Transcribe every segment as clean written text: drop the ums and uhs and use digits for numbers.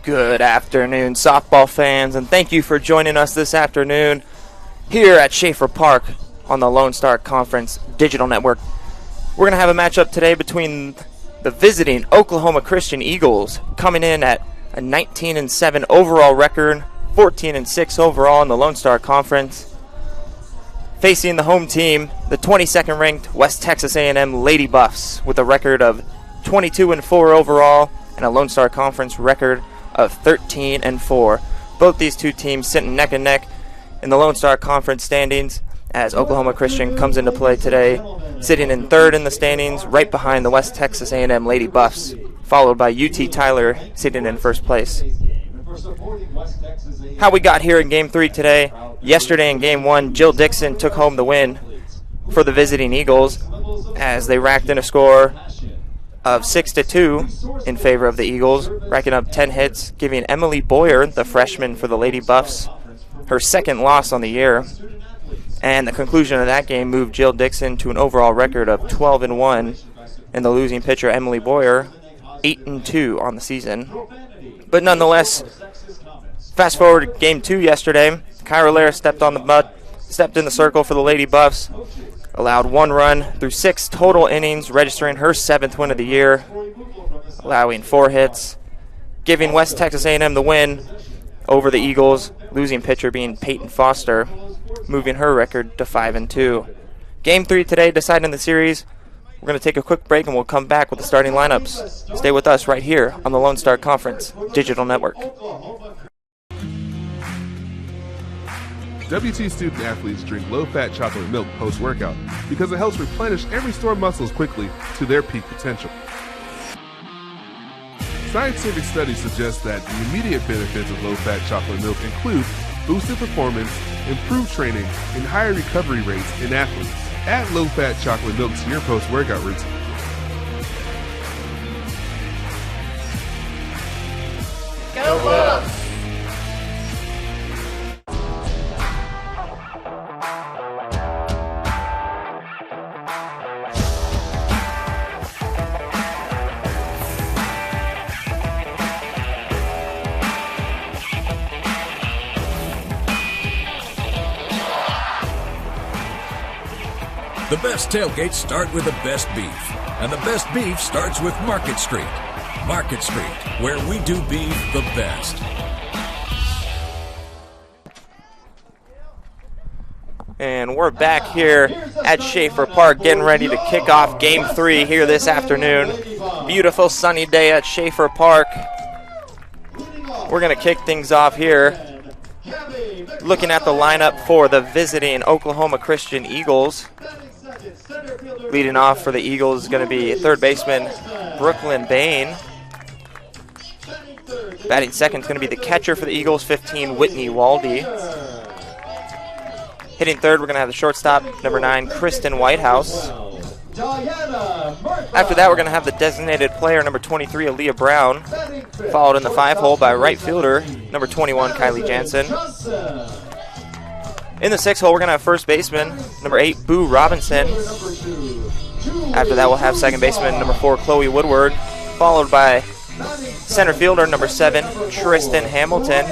Good afternoon, softball fans, and thank you for joining us this afternoon here at Schaefer Park on the Lone Star Conference Digital Network. We're going to have a matchup today between the visiting Oklahoma Christian Eagles, coming in at a 19-7 overall record, 14-6 overall in the Lone Star Conference, facing the home team, the 22nd ranked West Texas A&M Lady Buffs, with a record of 22-4 overall and a Lone Star Conference record of 13-4. Both these two teams sitting neck and neck in the Lone Star Conference standings as Oklahoma Christian comes into play today, sitting in third in the standings, right behind the West Texas A&M Lady Buffs, followed by UT Tyler sitting in first place. How we got here in Game 3 today: yesterday in Game 1, Jill Dixon took home the win for the visiting Eagles as they racked in a score of 6-2 in favor of the Eagles, racking up 10 hits, giving Emily Boyer, the freshman for the Lady Buffs, her second loss on the year. And the conclusion of that game moved Jill Dixon to an overall record of 12-1, and the losing pitcher, Emily Boyer, 8-2 on the season. But nonetheless, fast forward to Game 2 yesterday, Kyra Lara stepped in the circle for the Lady Buffs, allowed one run through 6 total innings, registering her 7th win of the year, allowing 4 hits, giving West Texas A&M the win over the Eagles, losing pitcher being Peyton Foster, moving her record to 5-2. Game 3 today, deciding the series. We're going to take a quick break and we'll come back with the starting lineups. Stay with us right here on the Lone Star Conference Digital Network. WT student athletes drink low-fat chocolate milk post-workout because it helps replenish and restore muscles quickly to their peak potential. Scientific studies suggest that the immediate benefits of low-fat chocolate milk include boosted performance, improved training, and higher recovery rates in athletes. Add low-fat chocolate milk to your post-workout routine. Go Buffs! The best tailgates start with the best beef, and the best beef starts with Market Street. Market Street, where we do beef the best. And we're back here at Schaefer Park, getting ready to kick off Game 3 here this afternoon. Beautiful sunny day at Schaefer Park. We're going to kick things off here, looking at the lineup for the visiting Oklahoma Christian Eagles. Leading off for the Eagles is going to be third baseman Brooklyn Bain. Batting second is going to be the catcher for the Eagles, 15, Whitney Waldy. Hitting third, we're going to have the shortstop, number 9, Kristen Whitehouse. After that, we're going to have the designated player, number 23, Aaliyah Brown, followed in the 5-hole by right fielder, number 21, Kylie Jansen. In the 6-hole, we're going to have first baseman, number 8, Boo Robinson. After that, we'll have second baseman, number 4, Chloe Woodward, followed by center fielder, number 7, Tristan Hamilton.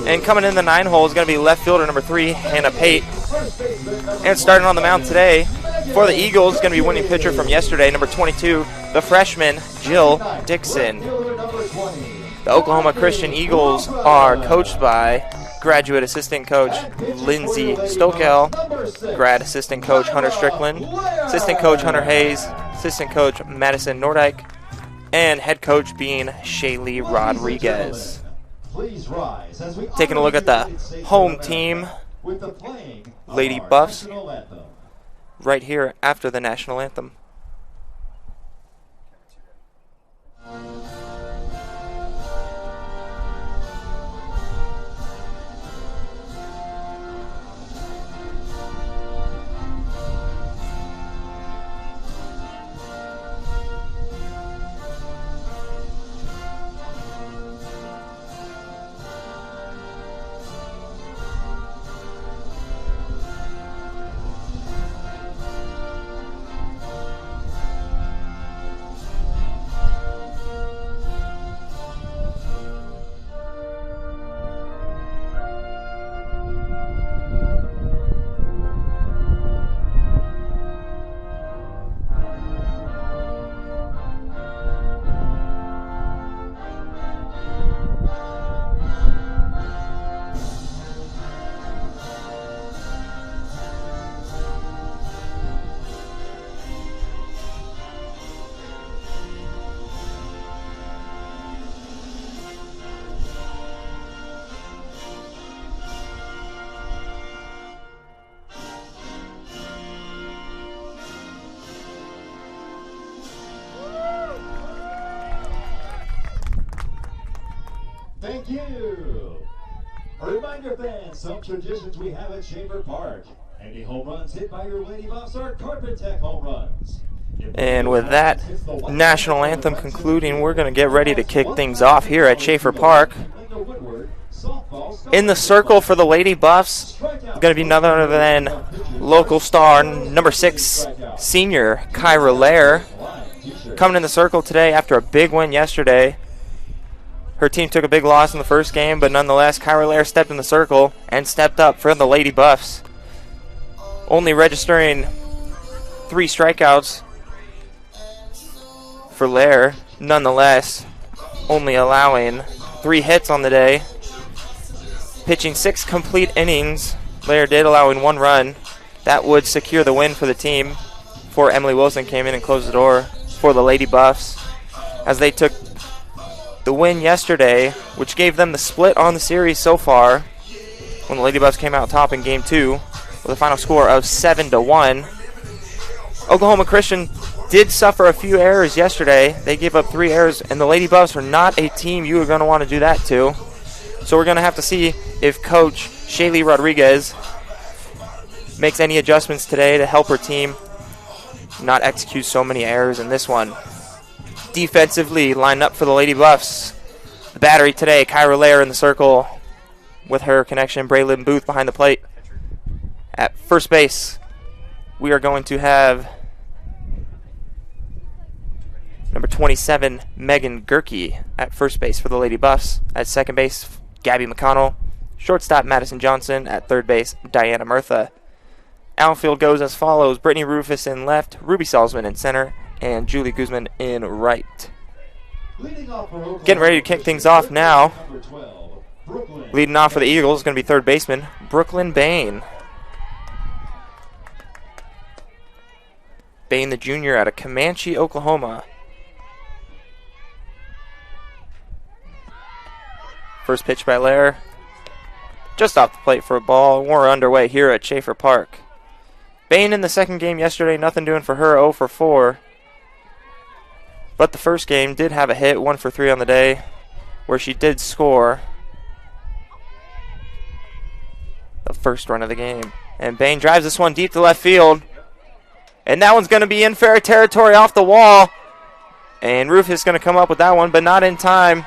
And coming in the 9-hole is going to be left fielder, number 3, Hannah Pate. And starting on the mound today for the Eagles is going to be winning pitcher from yesterday, number 22, the freshman, Jill Dixon. The Oklahoma Christian Eagles are coached by graduate assistant coach Lindsay Stokel, grad assistant coach Hunter Strickland, assistant coach Hunter Hayes, assistant coach Madison Nordyke, and head coach being Shaylee Rodriguez. Taking a look at the home team, Lady Buffs, right here after the national anthem. Thank you. A reminder, fans, some traditions we have at Schaefer Park. Any home runs hit by your Lady Buffs are Carpet Tech home runs. And with that national anthem concluding, we're going to get ready to kick things off here at Schaefer Park. In the circle for the Lady Buffs, going to be none other than local star number 6 senior Kyra Lair. Coming in the circle today after a big win yesterday. Her team took a big loss in the first game, but nonetheless, Kyra Lair stepped in the circle and stepped up for the Lady Buffs. Only registering 3 strikeouts for Lair, nonetheless, only allowing 3 hits on the day. Pitching 6 complete innings, Lair did, allowing 1 run. That would secure the win for the team before Emily Wilson came in and closed the door for the Lady Buffs, as they took the win yesterday, which gave them the split on the series so far, when the Lady Buffs came out top in Game 2 with a final score of 7-1. Oklahoma Christian did suffer a few errors yesterday. They gave up 3 errors, and the Lady Buffs are not a team you are going to want to do that to. So we're going to have to see if Coach Shaylee Rodriguez makes any adjustments today to help her team not execute so many errors in this one. Defensively, lined up for the Lady Buffs. The battery today, Kyra Lair in the circle with her connection, Braylon Booth behind the plate. At first base, we are going to have number 27, Megan Gerke at first base for the Lady Buffs. At second base, Gabby McConnell. Shortstop, Madison Johnson. At third base, Diana Murtha. Outfield goes as follows: Brittany Rufus in left, Ruby Salzman in center, and Julie Guzman in right. Getting ready to kick things off now. Leading off for the Eagles is going to be third baseman Brooklyn Bain. Bain, the junior, out of Comanche, Oklahoma. First pitch by Lair, just off the plate for a ball. We're underway here at Schaefer Park. Bain in the second game yesterday, nothing doing for her, 0 for 4. But the first game did have a hit, 1 for 3 on the day, where she did score the first run of the game. And Bain drives this one deep to left field. And that one's going to be in fair territory off the wall. And Rufus is going to come up with that one, but not in time,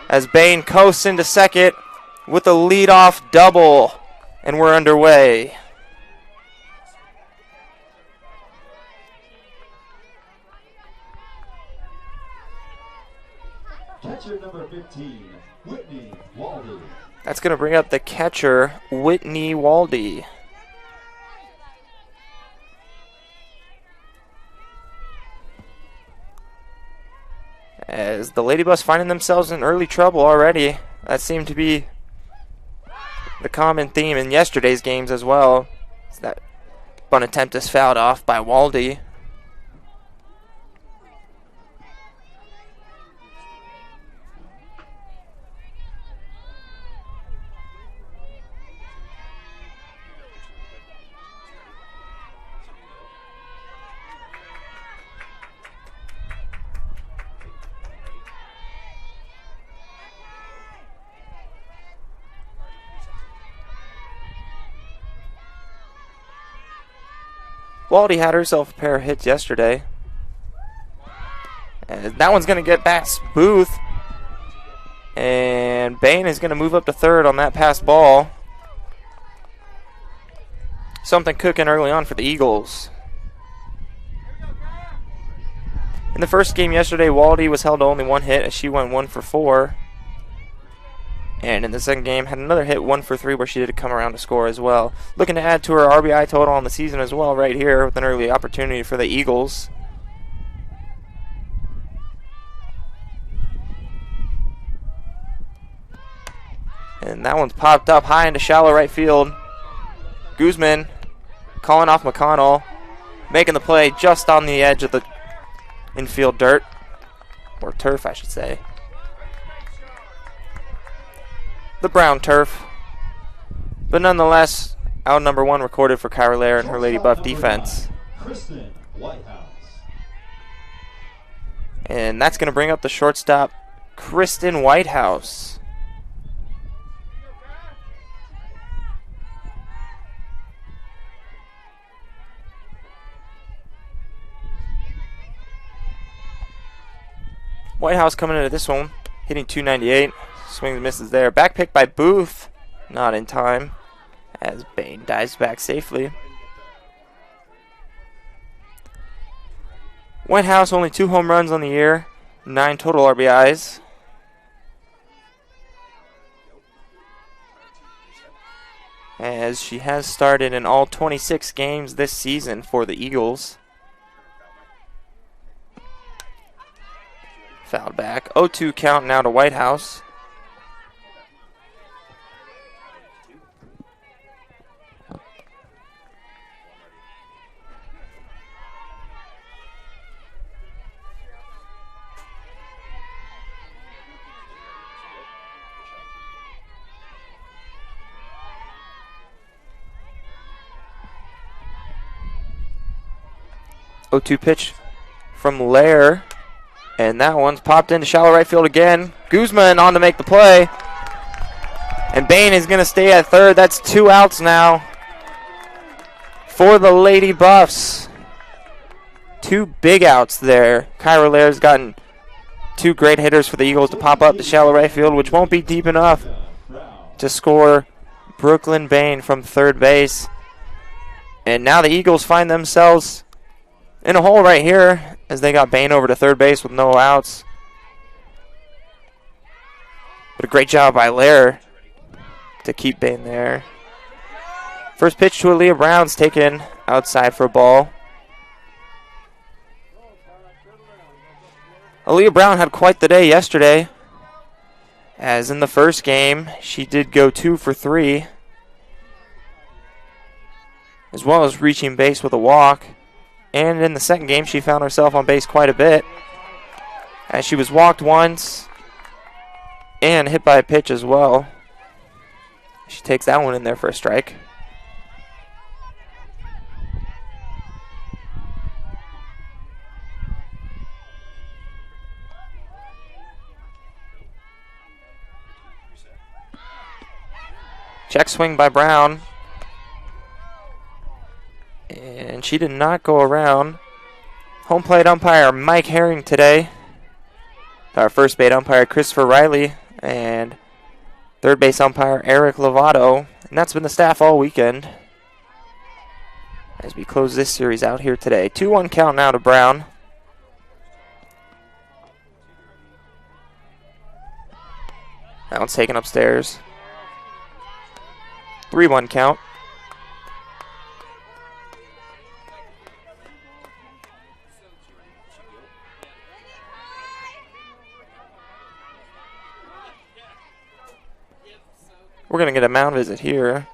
as Bain coasts into second with a leadoff double. And we're underway. Catcher number 15, Whitney Waldy. That's going to bring up the catcher, Whitney Waldy. As the Lady Buffs finding themselves in early trouble already. That seemed to be the common theme in yesterday's games as well. That bunt attempt is fouled off by Waldy. Waldy had herself a pair of hits yesterday. And that one's going to get past Booth. And Bain is going to move up to third on that pass ball. Something cooking early on for the Eagles. In the first game yesterday, Waldy was held to only 1 hit as she went 1 for 4. And in the second game, had another hit, 1 for 3, where she did come around to score as well. Looking to add to her RBI total on the season as well right here with an early opportunity for the Eagles. And that one's popped up high into shallow right field. Guzman calling off McConnell, making the play just on the edge of the infield dirt, or turf I should say. The brown turf. But nonetheless, out number 1 recorded for Kyra Lair and her Lady Buff defense. Kristen Whitehouse. And that's going to bring up the shortstop, Kristen Whitehouse. Whitehouse coming into this one, hitting .298. Swings and misses there. Back pick by Booth. Not in time as Bain dives back safely. Whitehouse only 2 home runs on the year, 9 total RBIs. As she has started in all 26 games this season for the Eagles. Fouled back. 0-2 count now to Whitehouse. O2 pitch from Lair, and that one's popped into shallow right field again. Guzman on to make the play, and Bain is going to stay at third. That's 2 outs now for the Lady Buffs. 2 big outs there. Kyra Lair's gotten 2 great hitters for the Eagles to pop up to shallow right field, which won't be deep enough to score Brooklyn Bain from third base. And now the Eagles find themselves in a hole right here as they got Bain over to third base with no outs. But a great job by Lair to keep Bain there. First pitch to Aaliyah Brown's taken outside for a ball. Aaliyah Brown had quite the day yesterday, as in the first game she did go 2 for 3, as well as reaching base with a walk. And in the second game, she found herself on base quite a bit, as she was walked once and hit by a pitch as well. She takes that one in there for a strike. Check swing by Brown. And she did not go around. Home plate umpire Mike Herring today. Our first base umpire Christopher Riley. And third base umpire Eric Lovato. And that's been the staff all weekend as we close this series out here today. 2-1 count now to Brown. That one's taken upstairs. 3-1 count. We're going to get a mound visit here,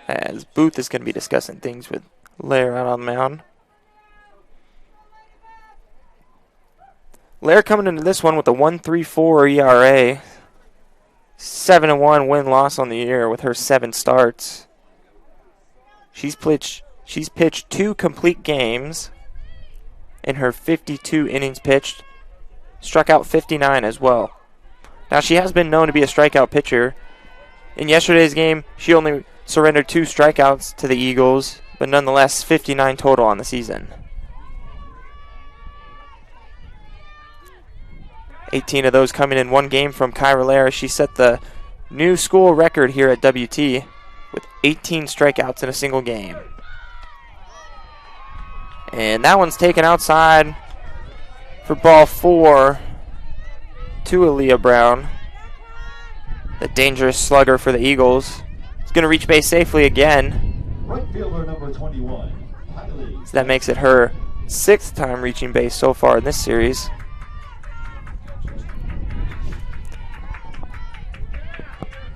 as Booth is going to be discussing things with Lair out on the mound. Lair coming into this one with a 1.34 ERA, 7-1 win-loss on the year with her 7 starts. She's pitched 2 complete games in her 52 innings pitched, struck out 59 as well. Now, she has been known to be a strikeout pitcher. In yesterday's game, she only surrendered 2 strikeouts to the Eagles, but nonetheless, 59 total on the season. 18 of those coming in one game from Kyra Lair. She set the new school record here at WT with 18 strikeouts in a single game. And that one's taken outside for ball 4. To Aaliyah Brown, the dangerous slugger for the Eagles. He's going to reach base safely again. Right fielder number 21, Kylie. So that makes it her 6th time reaching base so far in this series.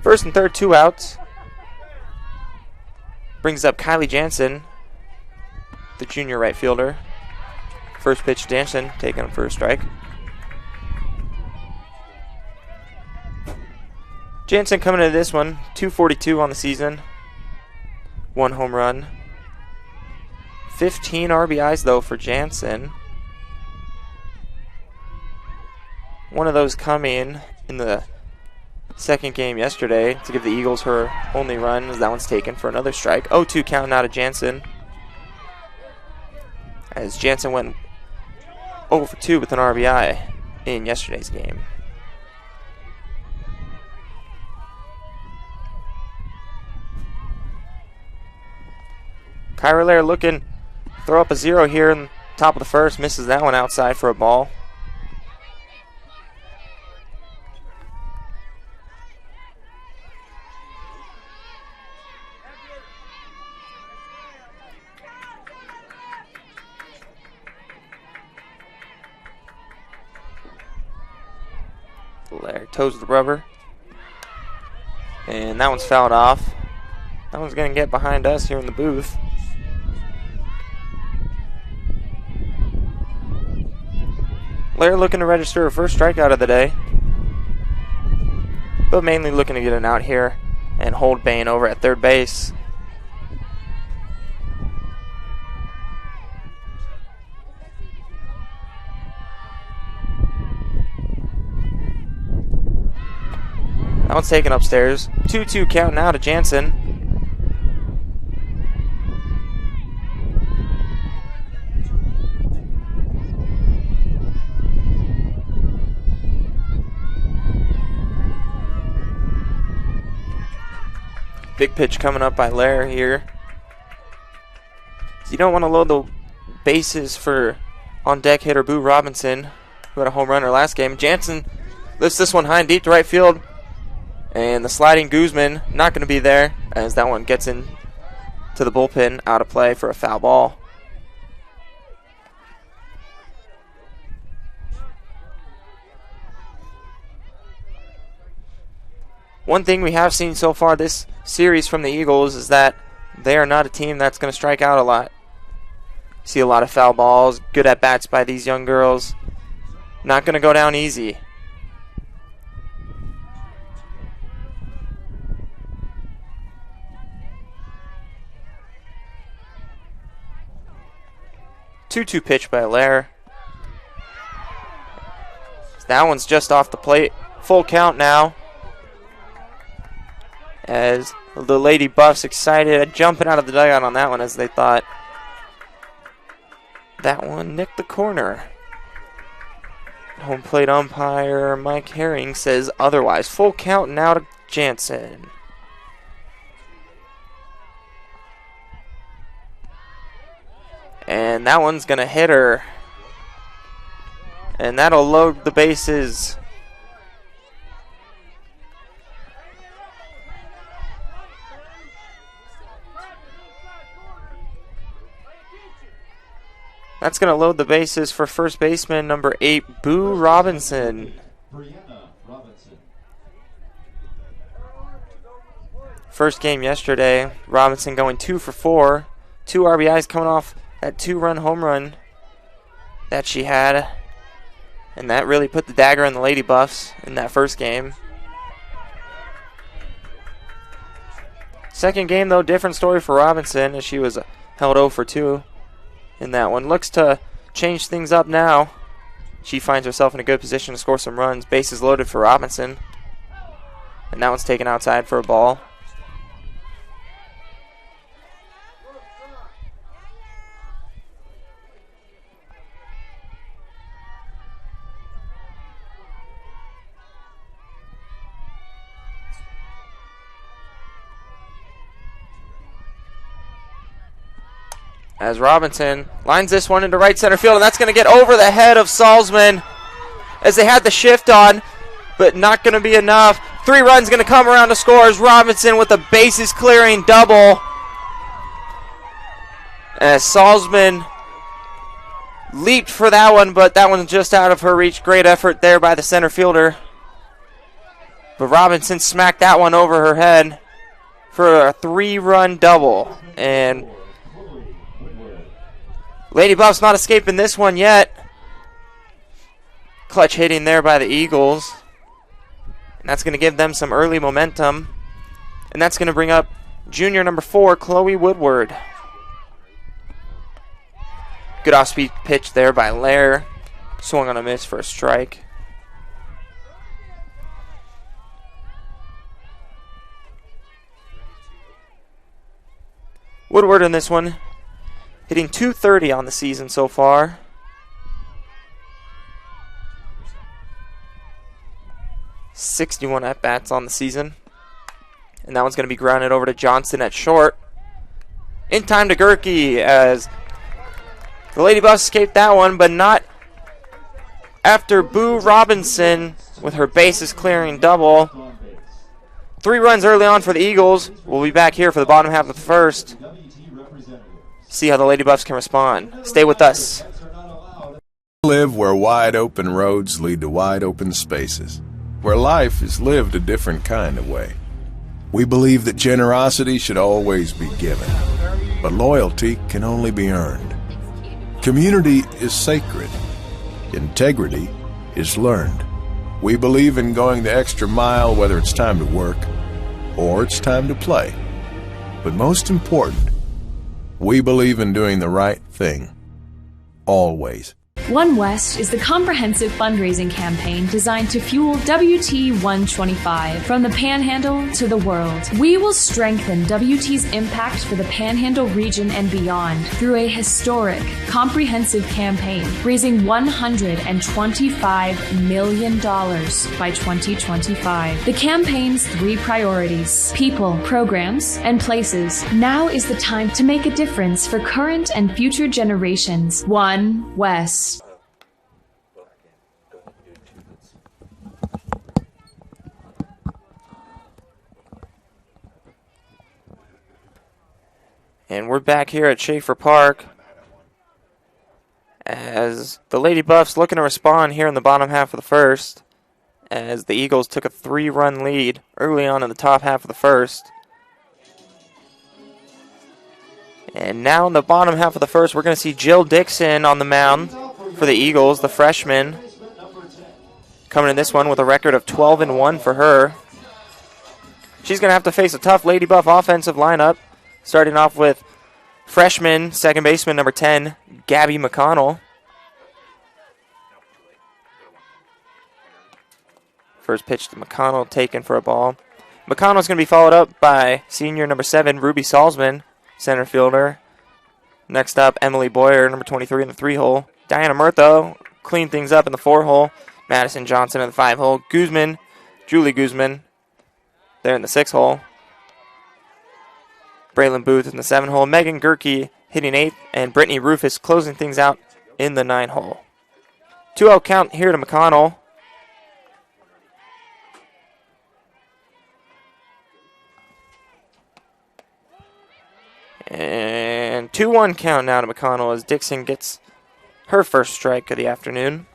First and third, 2 outs. Brings up Kylie Jansen, the junior right fielder. First pitch, Jansen taking him for a strike. Jansen coming into this one, 242 on the season, 1 home run. 15 RBIs, though, for Jansen. One of those coming in the second game yesterday to give the Eagles her only run, as that one's taken for another strike. 0-2 count now to Jansen, as Jansen went 0 for 2 with an RBI in yesterday's game. Kyra Lair looking to throw up a 0 here in the top of the first. Misses that one outside for a ball. Lair toes the rubber. And that one's fouled off. That one's going to get behind us here in the booth. Lair looking to register her first strikeout of the day, but mainly looking to get an out here and hold Bain over at third base. That one's taken upstairs. 2-2 count now to Jansen. Big pitch coming up by Lair here. So you don't want to load the bases for on-deck hitter Boo Robinson, who had a home run her last game. Jansen lifts this one high and deep to right field. And the sliding Guzman not going to be there as that one gets in to the bullpen, out of play for a foul ball. One thing we have seen so far this series from the Eagles is that they are not a team that's going to strike out a lot. See a lot of foul balls, good at bats by these young girls. Not going to go down easy. Two-two pitch by Lair. That one's just off the plate. Full count now. As the Lady Buffs excited, jumping out of the dugout on that one as they thought that one nicked the corner. Home plate umpire Mike Herring says otherwise. Full count now to Jansen. And that one's going to hit her. And that'll load the bases. That's going to load the bases for first baseman number 8, Boo Robinson. Brianna Robinson. First game yesterday, Robinson going 2 for 4. 2 RBIs coming off that 2-run home run that she had. And that really put the dagger in the Lady Buffs in that first game. Second game, though, different story for Robinson as she was held 0 for 2 in that one. Looks to change things up now. She finds herself in a good position to score some runs. Bases loaded for Robinson. And that one's taken outside for a ball. As Robinson lines this one into right center field, and that's going to get over the head of Salzman as they had the shift on, but not going to be enough. 3 runs going to come around to score as Robinson with a bases clearing double. As Salzman leaped for that one, but that one's just out of her reach. Great effort there by the center fielder. But Robinson smacked that one over her head for a 3-run double. And Lady Buffs not escaping this one yet. Clutch hitting there by the Eagles. And that's going to give them some early momentum. And that's going to bring up junior number 4, Chloe Woodward. Good off-speed pitch there by Lair. Swung on a miss for a strike. Woodward in this one, hitting .230 on the season so far. 61 at-bats on the season. And that one's going to be grounded over to Johnson at short. In time to Gerke as the Lady Buffs escaped that one, but not after Boo Robinson with her bases clearing double. 3 runs early on for the Eagles. We'll be back here for the bottom half of the first. See how the Lady Buffs can respond. Stay with us. Live where wide open roads lead to wide open spaces, where life is lived a different kind of way. We believe that generosity should always be given, but loyalty can only be earned. Community is sacred. Integrity is learned. We believe in going the extra mile, whether it's time to work or it's time to play. But most important, we believe in doing the right thing, always. One West is the comprehensive fundraising campaign designed to fuel WT 125 from the Panhandle to the world. We will strengthen WT's impact for the Panhandle region and beyond through a historic, comprehensive campaign, raising $125 million by 2025. The campaign's 3 priorities: people, programs, and places. Now is the time to make a difference for current and future generations. One West. And we're back here at Schaefer Park as the Lady Buffs looking to respond here in the bottom half of the first, as the Eagles took a 3-run lead early on in the top half of the first. And now in the bottom half of the first, we're going to see Jill Dixon on the mound for the Eagles, the freshman, coming in this one with a record of 12-1 for her. She's going to have to face a tough Lady Buff offensive lineup, starting off with freshman second baseman number 10, Gabby McConnell. First pitch to McConnell, taken for a ball. McConnell's going to be followed up by senior number 7, Ruby Salzman, center fielder. Next up, Emily Boyer, number 23 in the 3-hole. Diana Murtho clean things up in the 4-hole. Madison Johnson in the 5-hole. Guzman, Julie Guzman, there in the 6-hole. Braylon Booth in the 7-hole. Megan Gerke hitting 8th. And Brittany Rufus closing things out in the 9-hole. 2-0 count here to McConnell. And 2-1 count now to McConnell as Dixon gets her first strike of the afternoon.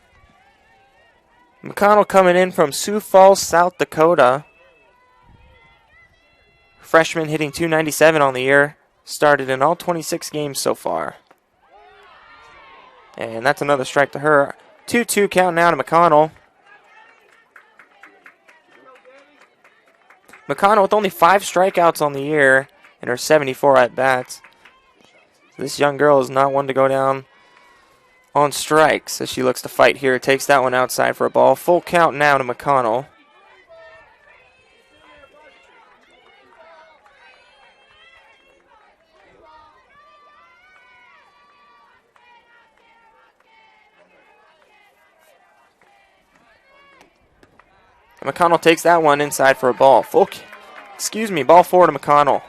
McConnell coming in from Sioux Falls, South Dakota. Freshman hitting .297 on the year. Started in all 26 games so far. And that's another strike to her. 2-2 count now to McConnell. McConnell with only 5 strikeouts on the year and her 74 at-bats. This young girl is not one to go down on strikes as she looks to fight here. Takes that one outside for a ball. Full count now to McConnell. And McConnell takes that one inside for a ball. Ball 4 to McConnell.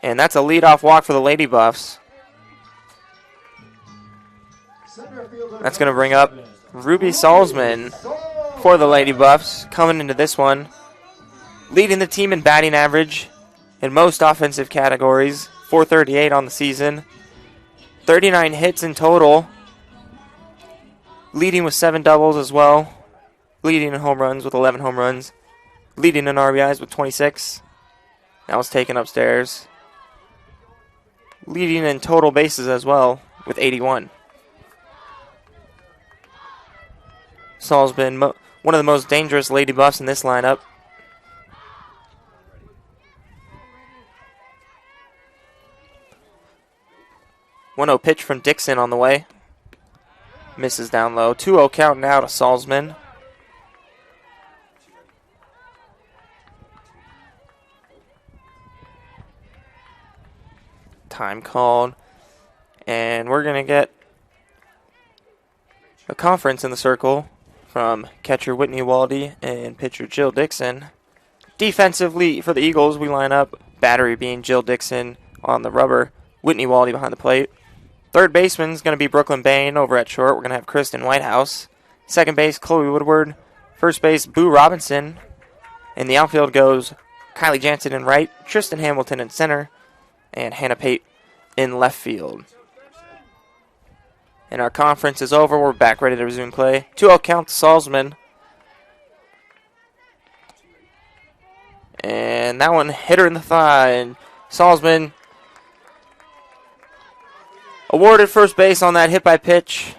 And that's a leadoff walk for the Lady Buffs. That's going to bring up Ruby Salzman for the Lady Buffs, coming into this one, leading the team in batting average in most offensive categories, .438 on the season, 39 hits in total, leading with 7 doubles as well, leading in home runs with 11 home runs, leading in RBIs with 26. That was taken upstairs. Leading in total bases as well with 81. Saul's been one of the most dangerous Lady Buffs in this lineup. .1-0 pitch from Dixon on the way. Misses down low. 2-0 count now to Salzman. Time called, and we're going to get a conference in the circle from catcher Whitney Waldy and pitcher Jill Dixon. Defensively for the Eagles, we line up battery being Jill Dixon on the rubber, Whitney Waldy behind the plate. Third baseman is going to be Brooklyn Bain. Over at short, we're going to have Kristen Whitehouse. Second base, Chloe Woodward. First base, Boo Robinson. In the outfield goes Kylie Jansen in right, Tristan Hamilton in center, and Hannah Pate in left field. And our conference is over. We're back ready to resume play. 2-0 count to Salzman. And that one hit her in the thigh. And Salzman awarded first base on that hit by pitch.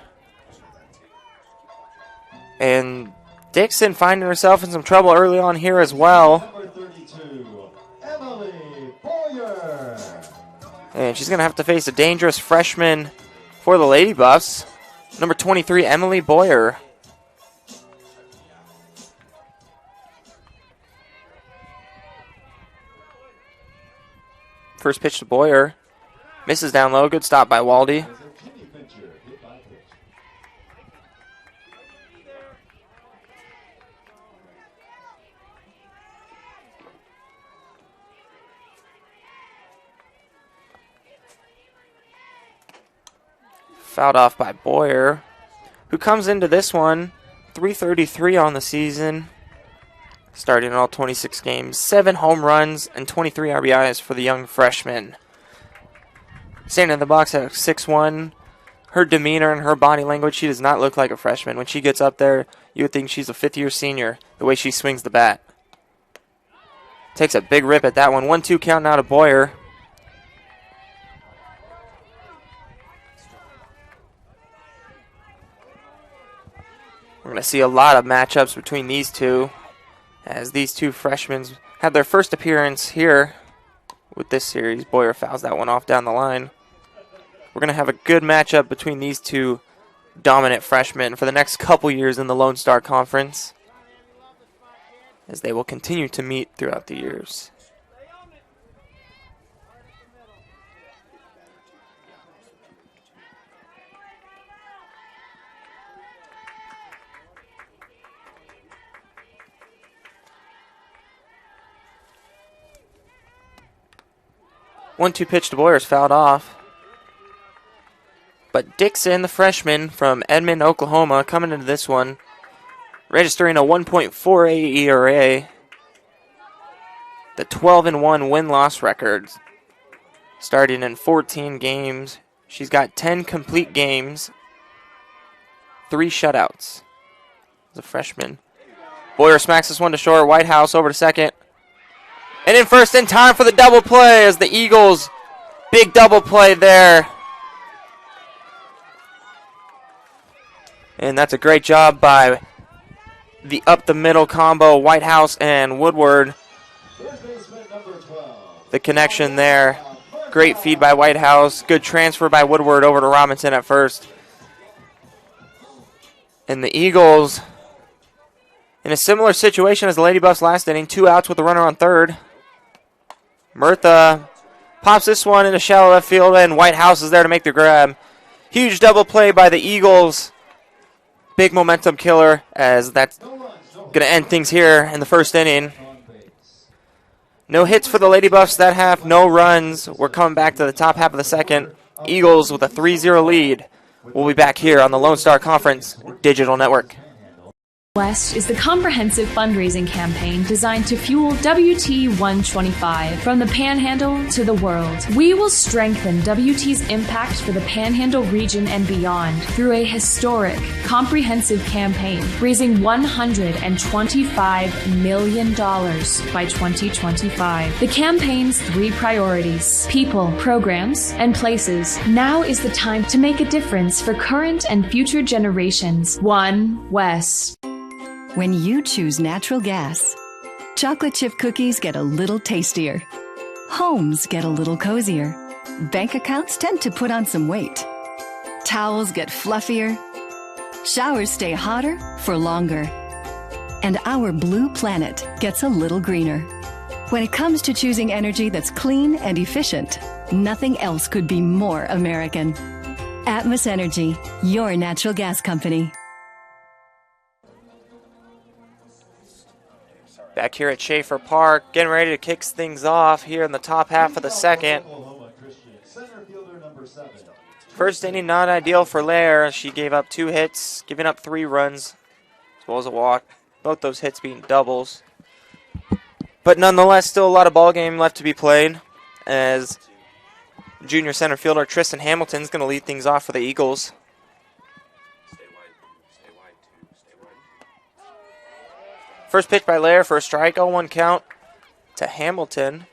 And Dixon finding herself in some trouble early on here as well. Number 32, Emily Boyer. And she's going to have to face a dangerous freshman for the Lady Buffs. Number 23, Emily Boyer. First pitch to Boyer. Misses down low. Good stop by Waldy. Fouled off by Boyer, who comes into this one, .333 on the season, starting in all 26 games, 7 home runs and 23 RBIs for the young freshman. Standing in the box at 6'1", her demeanor and her body language, she does not look like a freshman. When she gets up there, you would think she's a fifth-year senior, the way she swings the bat. Takes a big rip at that one. 1-2 count now to Boyer. We're going to see a lot of matchups between these two, as these two freshmen have their first appearance here with this series. Boyer fouls that one off down the line. We're going to have a good matchup between these two dominant freshmen for the next couple years in the Lone Star Conference, as they will continue to meet throughout the years. One-two pitch to Boyer is fouled off. But Dixon, the freshman from Edmond, Oklahoma, coming into this one, registering a 1.48 ERA. The 12-1 win-loss record, starting in 14 games. She's got 10 complete games, 3 shutouts as a freshman. Boyer smacks this one to short. Whitehouse over to second. And in first in time for the double play as the Eagles, big double play there. And that's a great job by the up-the-middle combo, Whitehouse and Woodward. The connection there. Great feed by Whitehouse. Good transfer by Woodward over to Robinson at first. And the Eagles, in a similar situation as the Lady Buffs last inning, 2 outs with a runner on third. Murtha pops this one into shallow left field, and Whitehouse is there to make the grab. Huge double play by the Eagles. Big momentum killer, as that's going to end things here in the first inning. No hits for the Lady Buffs that half, no runs. We're coming back to the top half of the second. Eagles with a 3-0 lead. We'll be back here on the Lone Star Conference Digital Network. West is the comprehensive fundraising campaign designed to fuel WT125 from the Panhandle to the world. We will strengthen WT's impact for the Panhandle region and beyond through a historic, comprehensive campaign, raising $125 million by 2025. The campaign's 3 priorities: people, programs, and places. Now is the time to make a difference for current and future generations. One West. When you choose natural gas, chocolate chip cookies get a little tastier. Homes get a little cozier. Bank accounts tend to put on some weight. Towels get fluffier. Showers stay hotter for longer. And our blue planet gets a little greener. When it comes to choosing energy that's clean and efficient, nothing else could be more American. Atmos Energy, your natural gas company. Back here at Schaefer Park, getting ready to kick things off here in the top half of the second. First inning not ideal for Lair. She gave up 2 hits, giving up 3 runs, as well as a walk. Both those hits being doubles. But nonetheless, still a lot of ball game left to be played, as junior center fielder Tristan Hamilton is going to lead things off for the Eagles. First pitch by Lair for a strike, 0-1 count to Hamilton.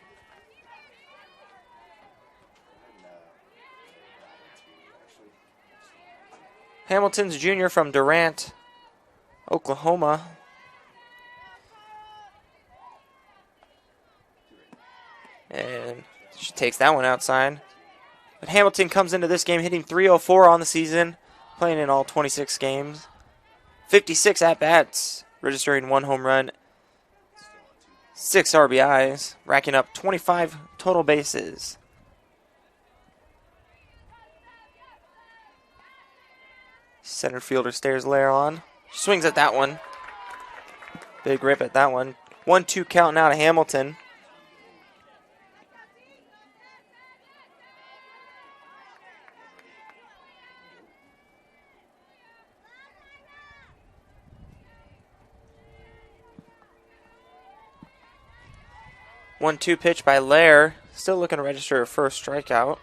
Hamilton's junior from Durant, Oklahoma. And she takes that one outside. But Hamilton comes into this game hitting .304 on the season, playing in all 26 games. 56 at-bats, registering 1 home run, 6 RBIs, racking up 25 total bases. Center fielder stares Lair on. Swings at that one. Big rip at that one. 1-2 count now to Hamilton. One-two pitch by Lair. Still looking to register her first strikeout.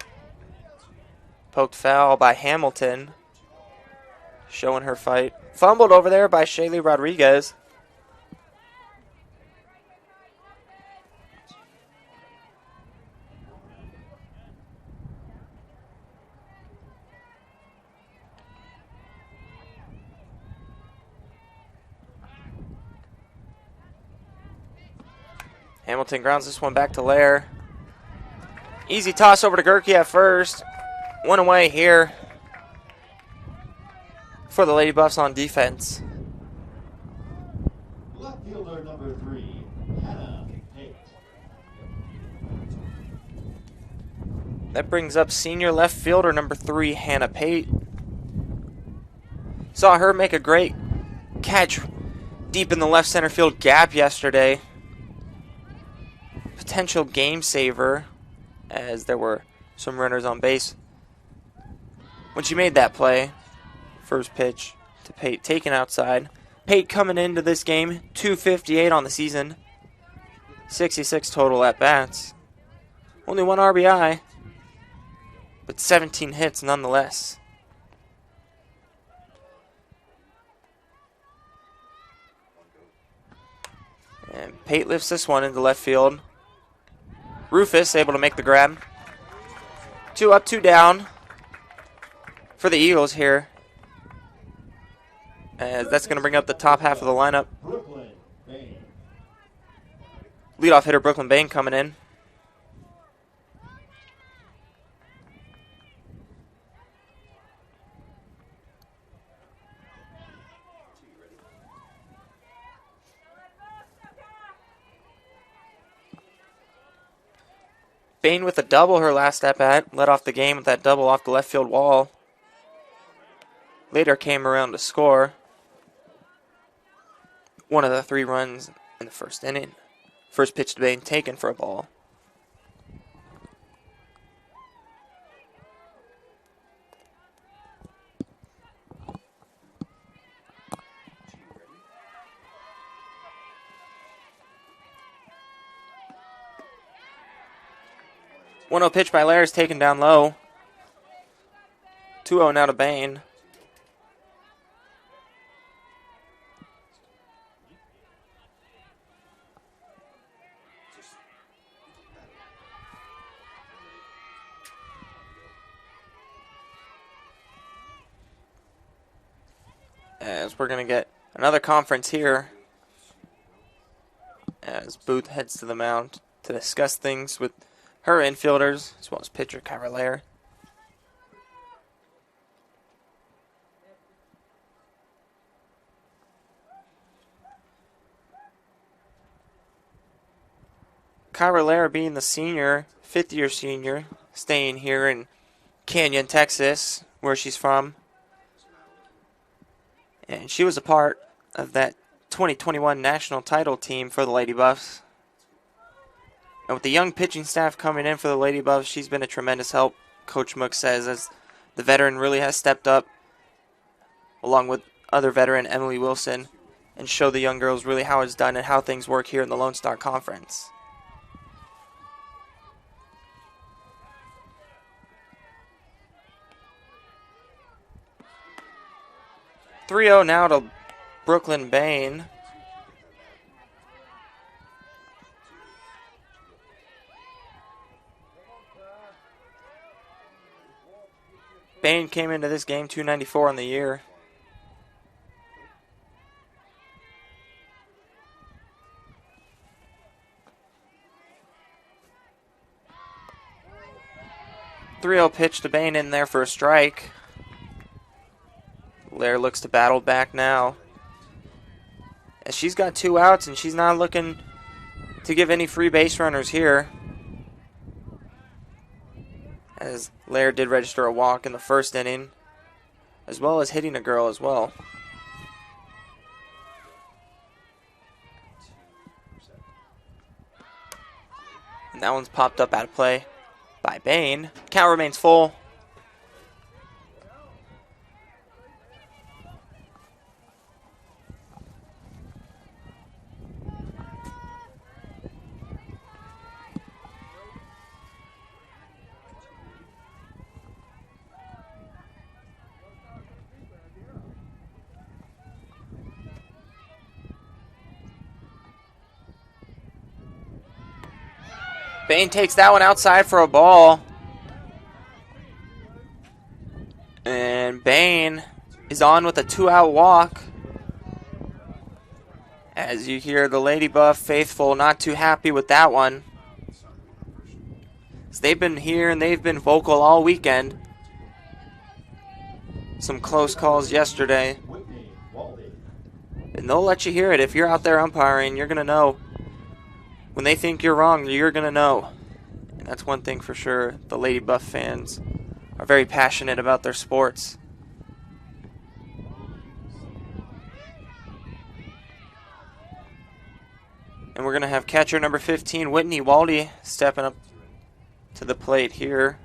Poked foul by Hamilton. Showing her fight. Fumbled over there by Shaylee Rodriguez. Hamilton grounds this one back to Lair. Easy toss over to Gerke at first. One away here for the Lady Buffs on defense. Left fielder number 3, Hannah Pate. That brings up senior left fielder number 3, Hannah Pate. Saw her make a great catch deep in the left center field gap yesterday. Potential game saver, as there were some runners on base when she made that play. First pitch to Pate, taken outside. Pate coming into this game, 258 on the season, 66 total at bats. Only 1 RBI, but 17 hits nonetheless. And Pate lifts this one into left field. Rufus able to make the grab. 2 up, 2 down for the Eagles here. As that's going to bring up the top half of the lineup. Leadoff hitter Brooklyn Bain coming in. Bain with a double her last at-bat. Led off the game with that double off the left field wall. Later came around to score. One of the 3 runs in the first inning. First pitch to Bain taken for a ball. One-0 pitch by Lair is taken down low. 2-0 now to Bain. As we're going to get another conference here as Booth heads to the mound to discuss things with her infielders as well as pitcher Kyra Lair. Kyra Lair being the senior, 5th-year senior, staying here in Canyon, Texas, where she's from. And she was a part of that 2021 national title team for the Lady Buffs. And with the young pitching staff coming in for the Lady Buffs, she's been a tremendous help, Coach Mook says, as the veteran really has stepped up, along with other veteran Emily Wilson, and show the young girls really how it's done and how things work here in the Lone Star Conference. .3-0 now to Brooklyn Bain. Bain came into this game .294 on the year. .3-0 pitch to Bain in there for a strike. Lair looks to battle back now, as she's got 2 outs and she's not looking to give any free base runners here, as Lair did register a walk in the first inning, as well as hitting a girl as well. And that one's popped up out of play by Bain. Count remains full. Bain takes that one outside for a ball. And Bain is on with a 2-out walk. As you hear the Lady Buff faithful not too happy with that one. So they've been here and they've been vocal all weekend. Some close calls yesterday. And they'll let you hear it. If you're out there umpiring, you're going to know. When they think you're wrong, you're going to know. And that's one thing for sure. The Lady Buff fans are very passionate about their sports. And we're going to have catcher number 15, Whitney Waldy, stepping up to the plate here.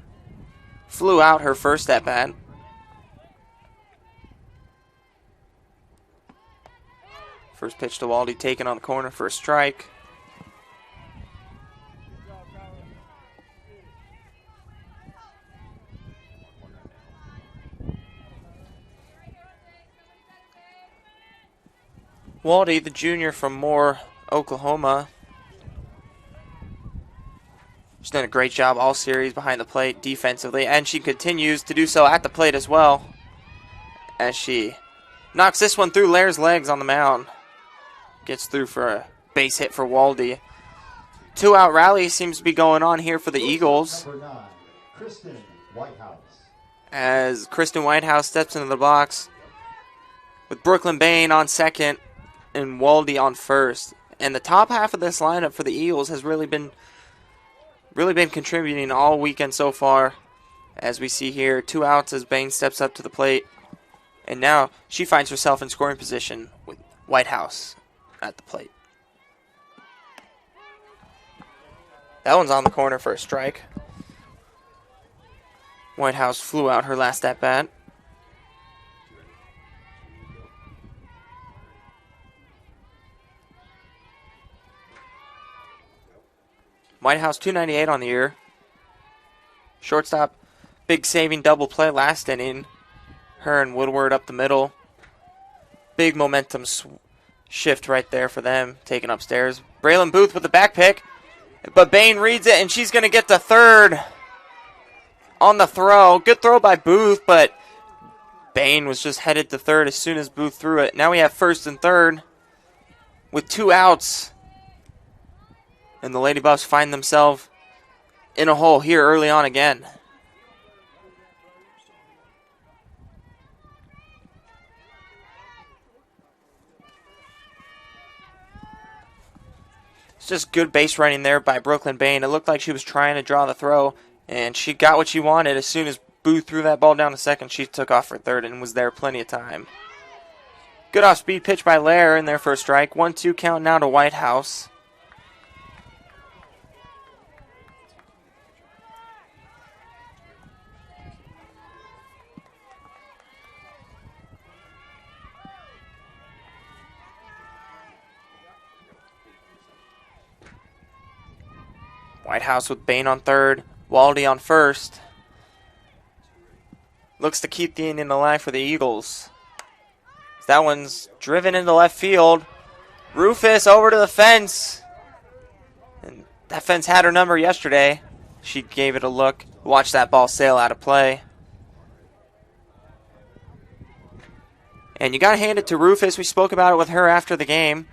Flew out her first at-bat. First pitch to Waldy, taken on the corner for a strike. Waldy, the junior from Moore, Oklahoma. She's done a great job all series behind the plate defensively, and she continues to do so at the plate as well, as she knocks this one through Lair's legs on the mound. Gets through for a base hit for Waldy. 2-out rally seems to be going on here for the Eagles, as Kristen Whitehouse steps into the box with Brooklyn Bain on second and Waldy on first. And the top half of this lineup for the Eagles has really been contributing all weekend so far. As we see here, 2 outs as Bain steps up to the plate. And now she finds herself in scoring position with Whitehouse at the plate. That one's on the corner for a strike. Whitehouse flew out her last at-bat. Whitehouse .298 on the year. Shortstop, big saving double play last inning. Her and Woodward up the middle. Big momentum shift right there for them, taken upstairs. Braylon Booth with the back pick, but Bain reads it, and she's going to get to third on the throw. Good throw by Booth, but Bain was just headed to third as soon as Booth threw it. Now we have first and third with 2 outs. And the Lady Buffs find themselves in a hole here early on again. It's just good base running there by Brooklyn Bain. It looked like she was trying to draw the throw, and she got what she wanted. As soon as Booth threw that ball down to second, she took off for third and was there plenty of time. Good off-speed pitch by Lair in there for a strike. 1-2 count now to Whitehouse. Whitehouse with Bain on third, Waldy on first. Looks to keep the inning alive for the Eagles. That one's driven into left field. Rufus over to the fence. And that fence had her number yesterday. She gave it a look. Watch that ball sail out of play. And you got to hand it to Rufus. We spoke about it with her after the game.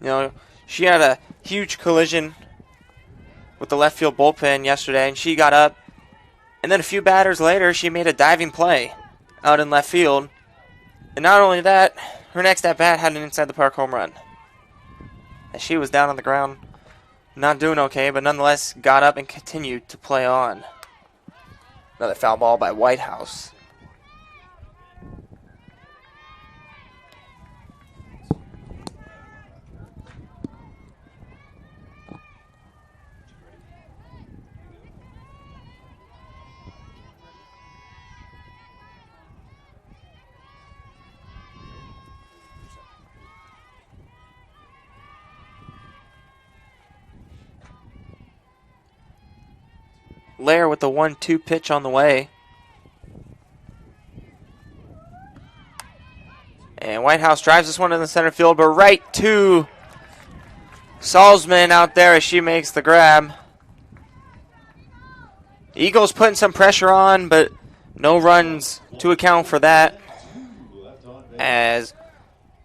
You know, she had a huge collision with the left field bullpen yesterday, and she got up. And then a few batters later, she made a diving play out in left field. And not only that, her next at-bat had an inside-the-park home run. And she was down on the ground, not doing okay, but nonetheless got up and continued to play on. Another foul ball by Whitehouse. Lair with the 1-2 pitch on the way. And Whitehouse drives this one in the center field, but right to Salzman out there as she makes the grab. Eagles putting some pressure on, but no runs to account for that, as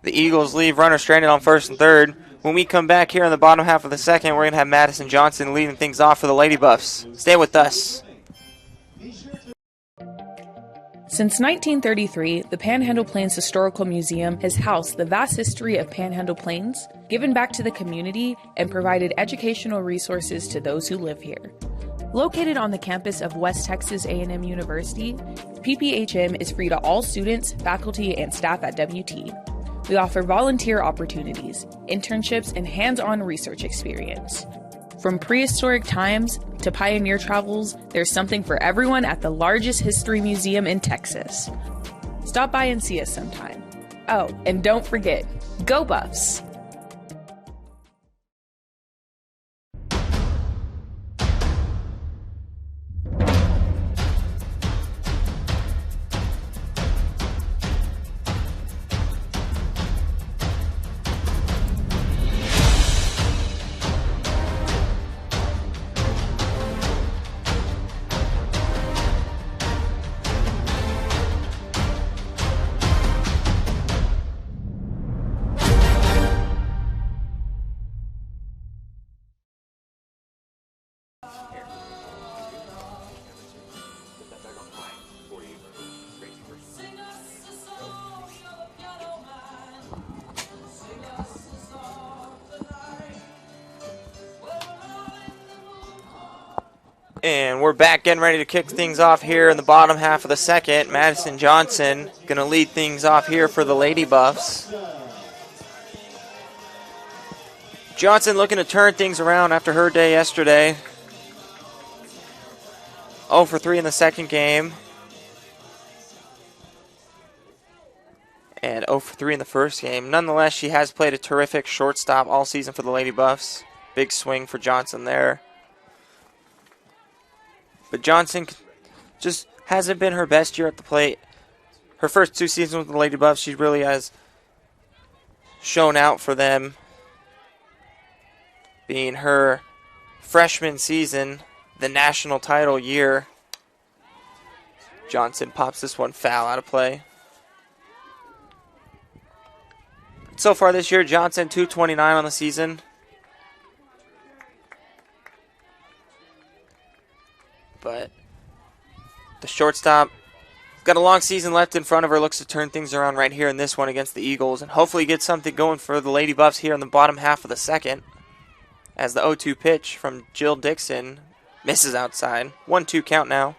the Eagles leave runner stranded on first and third. When we come back here in the bottom half of the second, we're going to have Madison Johnson leading things off for the Lady Buffs. Stay with us. Since 1933, the Panhandle Plains Historical Museum has housed the vast history of Panhandle Plains, given back to the community, and provided educational resources to those who live here. Located on the campus of West Texas A&M University, PPHM is free to all students, faculty, and staff at WT. We offer volunteer opportunities, internships, and hands-on research experience. From prehistoric times to pioneer travels, there's something for everyone at the largest history museum in Texas. Stop by and see us sometime. Oh, and don't forget, go Buffs! And we're back getting ready to kick things off here in the bottom half of the second. Madison Johnson going to lead things off here for the Lady Buffs. Johnson looking to turn things around after her day yesterday. 0 for 3 in the second game. And 0 for 3 in the first game. Nonetheless, she has played a terrific shortstop all season for the Lady Buffs. Big swing for Johnson there. But Johnson just hasn't been her best year at the plate. Her first 2 seasons with the Lady Buffs, she really has shown out for them. Being her freshman season, the national title year. Johnson pops this one foul out of play. So far this year, Johnson 229 on the season. But the shortstop got a long season left in front of her. Looks to turn things around right here in this one against the Eagles. And hopefully get something going for the Lady Buffs here in the bottom half of the second. As the 0-2 pitch from Jill Dixon misses outside. 1-2 count now.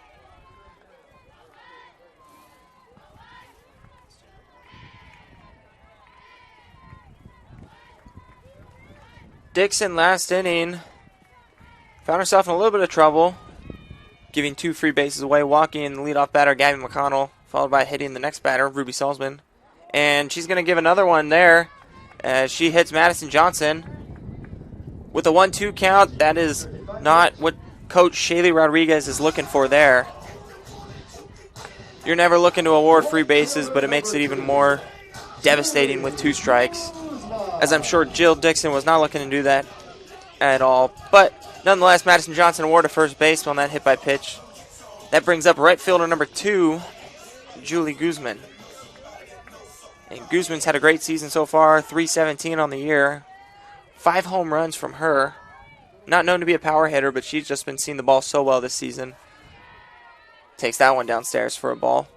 Dixon last inning found herself in a little bit of trouble, giving 2 free bases away, walking in the leadoff batter, Gabby McConnell, followed by hitting the next batter, Ruby Salzman. And she's going to give another one there as she hits Madison Johnson. With a 1-2 count, that is not what Coach Shaylee Rodriguez is looking for there. You're never looking to award free bases, but it makes it even more devastating with 2 strikes, as I'm sure Jill Dixon was not looking to do that at all. But nonetheless, Madison Johnson awarded first base on that hit by pitch. That brings up right fielder number 2, Julie Guzman. And Guzman's had a great season so far, .317 on the year. 5 home runs from her. Not known to be a power hitter, but she's just been seeing the ball so well this season. Takes that one downstairs for a ball.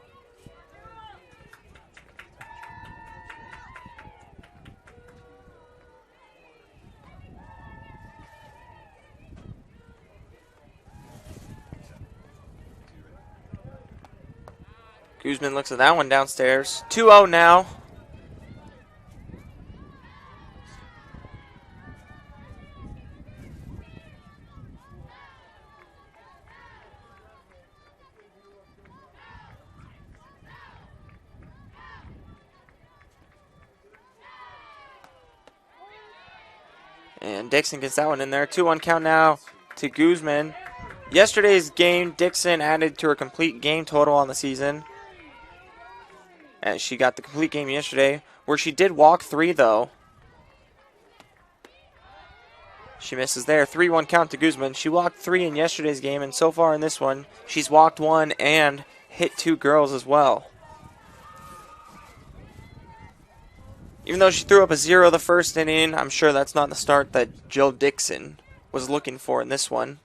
Guzman looks at that one downstairs. 2-0 now. And Dixon gets that one in there. 2-1 count now to Guzman. Yesterday's game, Dixon added to her complete game total on the season, as she got the complete game yesterday, where she did walk 3, though. She misses there. 3-1 count to Guzman. She walked 3 in yesterday's game, and so far in this one, she's walked 1 and hit 2 girls as well. Even though she threw up a 0 the first inning, I'm sure that's not the start that Jill Dixon was looking for in this one.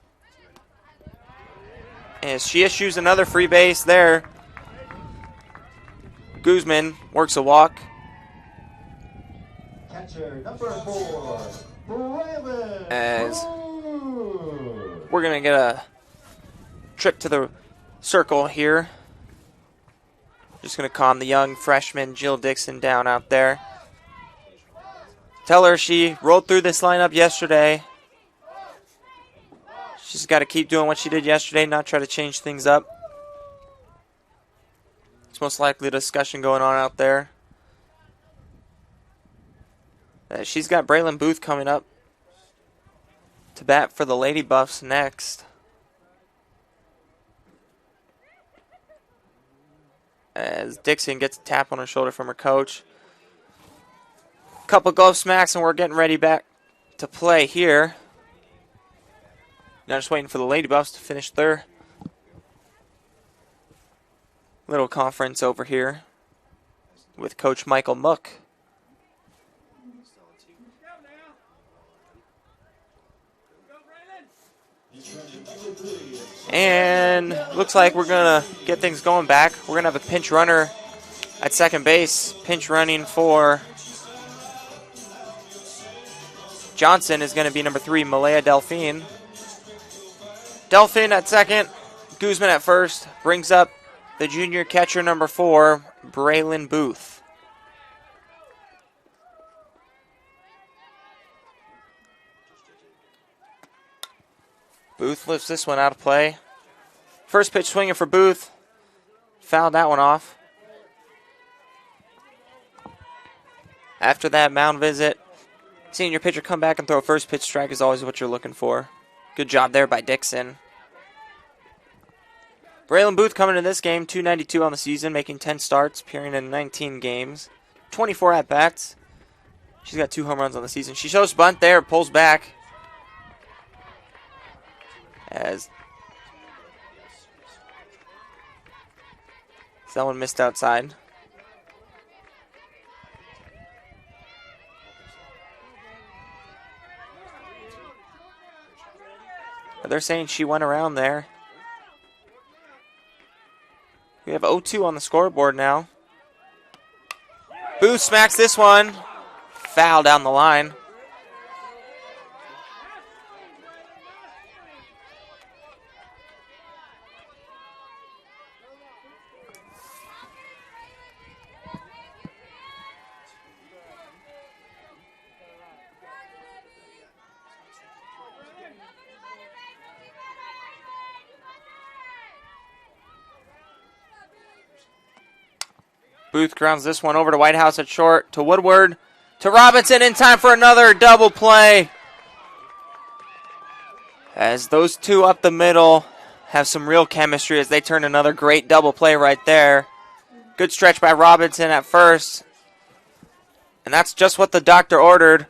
As she issues another free base there, Guzman works a walk. Catcher number 4, Braylon. As we're going to get a trip to the circle here. Just going to calm the young freshman Jill Dixon down out there. Tell her she rolled through this lineup yesterday. She's got to keep doing what she did yesterday, not try to change things up. It's most likely a discussion going on out there. She's got Braylon Booth coming up to bat for the Lady Buffs next. As Dixon gets a tap on her shoulder from her coach. Couple glove smacks and we're getting ready back to play here. Now just waiting for the Lady Buffs to finish their little conference over here with Coach Michael Mook. And looks like we're going to get things going back. We're going to have a pinch runner at second base. Pinch running for Johnson is going to be number 3, Malaya Delphine. Delphine at second, Guzman at first, brings up the junior catcher number 4, Braylon Booth. Booth lifts this one out of play. First pitch swinging for Booth. Fouled that one off. After that mound visit, seeing your pitcher come back and throw a first pitch strike is always what you're looking for. Good job there by Dixon. Braylon Booth coming into this game, .292 on the season, making 10 starts, appearing in 19 games, 24 at-bats. She's got 2 home runs on the season. She shows bunt there, pulls back. As that one missed outside. They're saying she went around there. We have 0-2 on the scoreboard now. Booth smacks this one. Foul down the line. Booth grounds this one over to Whitehouse at short, to Woodward, to Robinson, in time for another double play. As those two up the middle have some real chemistry as they turn another great double play right there. Good stretch by Robinson at first. And that's just what the doctor ordered.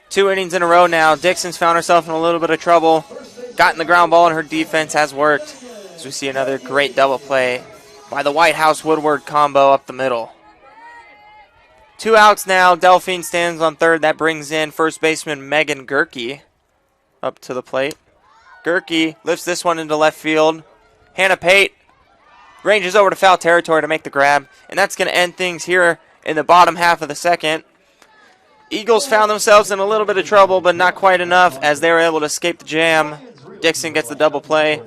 2 innings in a row now. Dixon's found herself in a little bit of trouble. Gotten the ground ball and her defense has worked. As we see another great double play by the Whitehouse-Woodward combo up the middle. 2 outs now. Delphine stands on third. That brings in first baseman Megan Gerke up to the plate. Gerke lifts this one into left field. Hannah Pate ranges over to foul territory to make the grab. And that's going to end things here in the bottom half of the second. Eagles found themselves in a little bit of trouble, but not quite enough as they were able to escape the jam. Dixon gets the double play.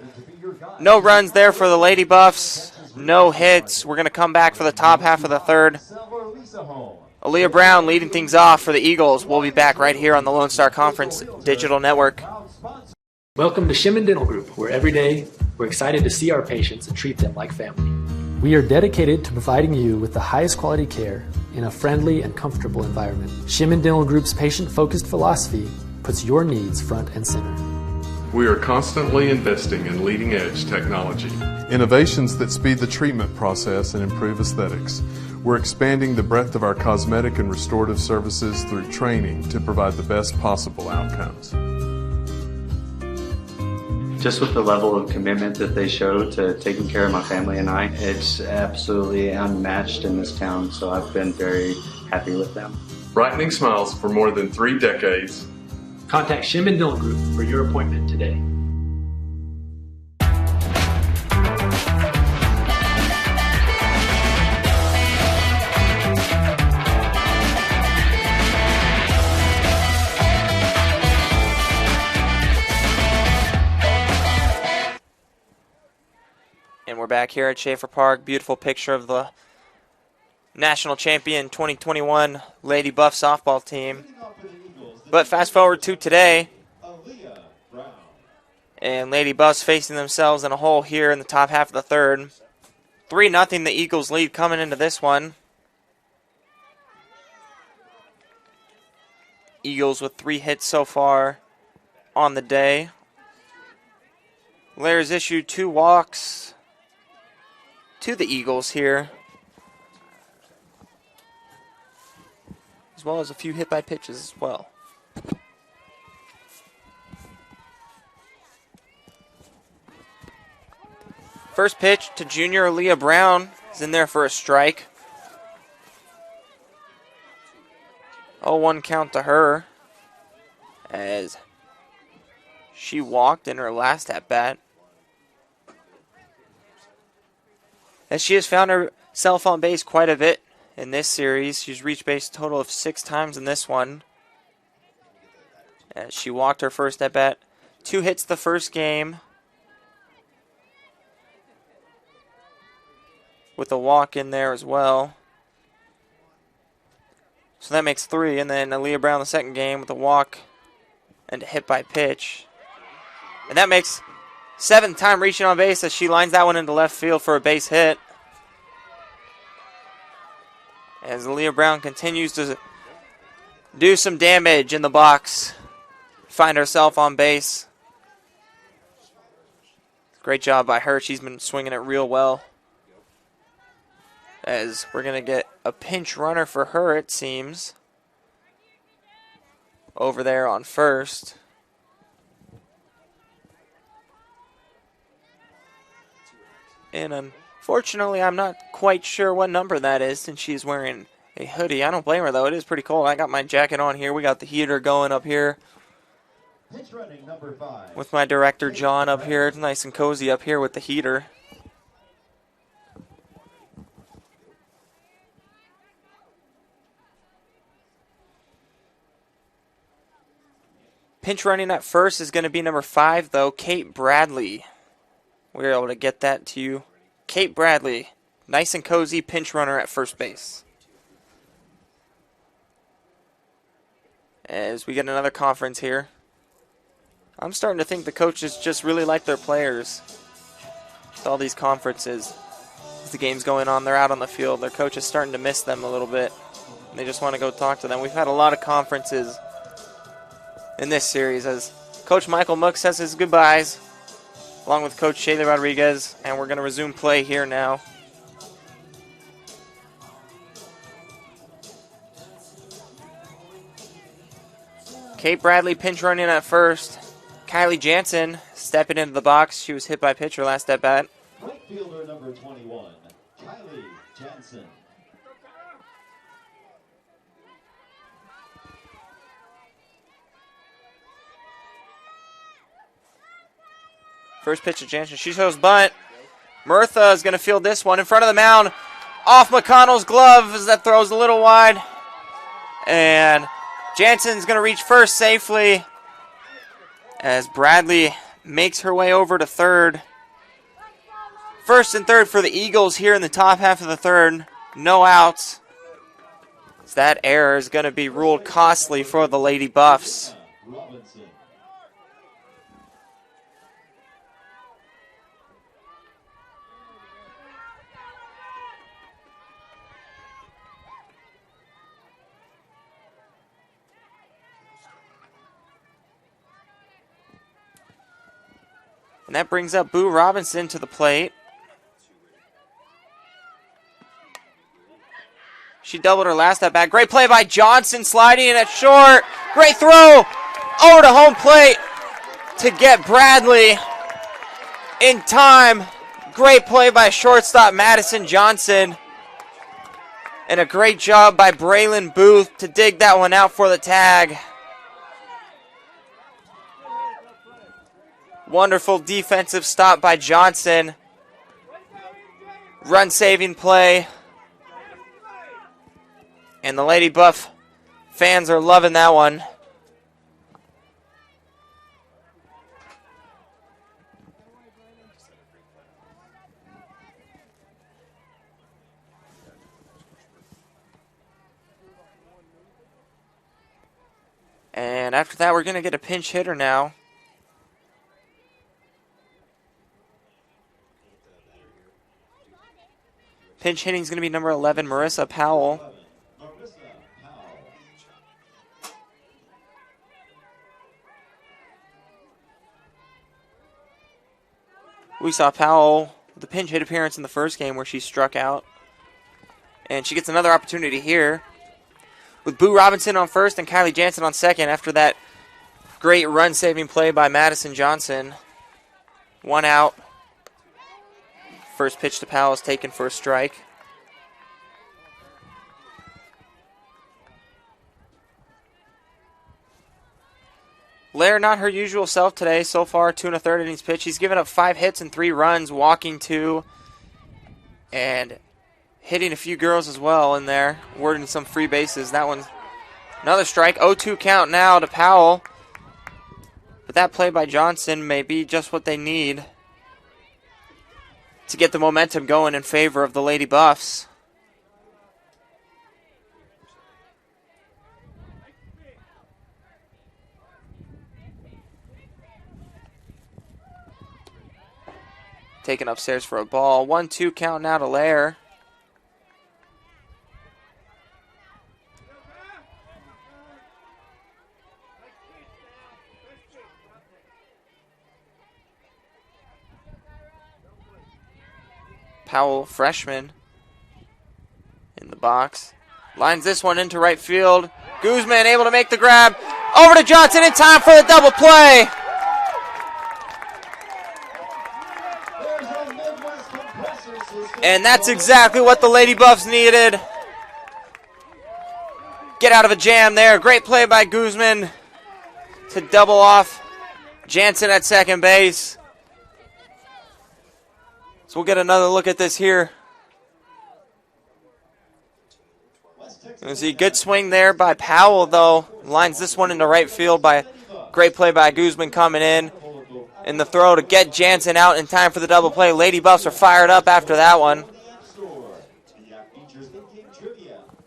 No runs there for the Lady Buffs. No hits. We're going to come back for the top half of the third. Aaliyah Brown leading things off for the Eagles. We'll be back right here on the Lone Star Conference Digital Network. Welcome to Shimon Dental Group, where every day we're excited to see our patients and treat them like family. We are dedicated to providing you with the highest quality care in a friendly and comfortable environment. Shimon Dental Group's patient-focused philosophy puts your needs front and center. We are constantly investing in leading-edge technology. Innovations that speed the treatment process and improve aesthetics. We're expanding the breadth of our cosmetic and restorative services through training to provide the best possible outcomes. Just with the level of commitment that they show to taking care of my family and I, it's absolutely unmatched in this town, so I've been very happy with them. Brightening smiles for more than 3 decades. Contact Shimon Dental Group for your appointment today. And we're back here at Schaefer Park. Beautiful picture of the national champion 2021 Lady Buff softball team. But fast forward to today, and Lady Buffs facing themselves in a hole here in the top half of the third. 3-0 the Eagles lead coming into this one. Eagles with 3 hits so far on the day. Lair's issued 2 walks to the Eagles here, as well as a few hit by pitches as well. First pitch to junior Aaliyah Brown is in there for a strike. 0-1 count to her as she walked in her last at-bat. As she has found herself on base quite a bit in this series. She's reached base a total of 6 times in this one. As she walked her first at-bat. 2 hits the first game, with a walk in there as well. So that makes 3. And then Aaliyah Brown the second game with a walk and a hit by pitch. And that makes 7th time reaching on base as she lines that one into left field for a base hit. As Aaliyah Brown continues to do some damage in the box, find herself on base. Great job by her. She's been swinging it real well. As we're going to get a pinch runner for her, it seems, over there on first. And unfortunately, I'm not quite sure what number that is since she's wearing a hoodie. I don't blame her, though. It is pretty cold. I got my jacket on here. We got the heater going up here with my director, John, up here. It's nice and cozy up here with the heater. Pinch running at first is going to be number 5, though, Kate Bradley. We were able to get that to you. Kate Bradley, nice and cozy pinch runner at first base. As we get another conference here. I'm starting to think the coaches just really like their players with all these conferences. As the game's going on, they're out on the field. Their coach is starting to miss them a little bit. They just want to go talk to them. We've had a lot of conferences in this series as Coach Michael Mook says his goodbyes, along with Coach Shaylee Rodriguez, and we're going to resume play here now. Kate Bradley pinch running at first. Kylie Jansen stepping into the box. She was hit by pitcher last at bat. Right fielder number 21, Kylie Jansen. First pitch to Jansen. She shows bunt. Murtha is going to field this one in front of the mound. Off McConnell's glove as that throws a little wide. And Jansen's going to reach first safely as Bradley makes her way over to third. First and third for the Eagles here in the top half of the third. No outs. So that error is going to be ruled costly for the Lady Buffs. Robinson. And that brings up Boo Robinson to the plate. She doubled her last at bat. Great play by Johnson, sliding in at short. Great throw over to home plate to get Bradley in time. Great play by shortstop Madison Johnson. And a great job by Braylon Booth to dig that one out for the tag. Wonderful defensive stop by Johnson. Run-saving play. And the Lady Buff fans are loving that one. And after that, we're going to get a pinch hitter now. Pinch hitting is going to be number 11, Marissa Powell. We saw Powell with a pinch hit appearance in the first game where she struck out. And she gets another opportunity here with Boo Robinson on first and Kylie Jansen on second after that great run-saving play by Madison Johnson. One out. First pitch to Powell is taken for a strike. Lair, not her usual self today. So far, 2 1/3 innings pitch. He's given up 5 hits and 3 runs, walking 2, and hitting a few girls as well in there, awarding some free bases. That one's another strike. 0-2 count now to Powell. But that play by Johnson may be just what they need to get the momentum going in favor of the Lady Buffs. Taken upstairs for a ball. 1-2 count now to Lair. Powell, freshman, in the box. Lines this one into right field. Guzman able to make the grab. Over to Johnson in time for the double play. And that's exactly what the Lady Buffs needed. Get out of a jam there. Great play by Guzman to double off Jansen at second base. So we'll get another look at this here. You see, good swing there by Powell, though. Lines this one into right field by great play by Guzman coming in. And the throw to get Jansen out in time for the double play. Lady Buffs are fired up after that one.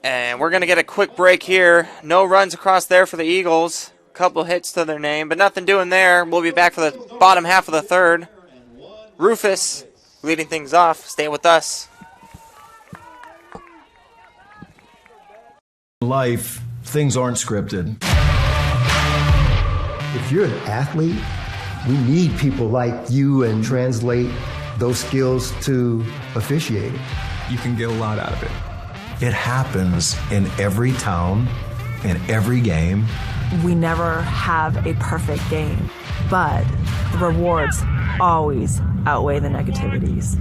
And we're going to get a quick break here. No runs across there for the Eagles. A couple hits to their name, but nothing doing there. We'll be back for the bottom half of the third. Rufus leading things off. Stay with us. life, things aren't scripted. If you're an athlete, we need people like you and translate those skills to officiating. You can get a lot out of it. It happens in every town, in every game. We never have a perfect game, but the rewards always outweigh the negativities.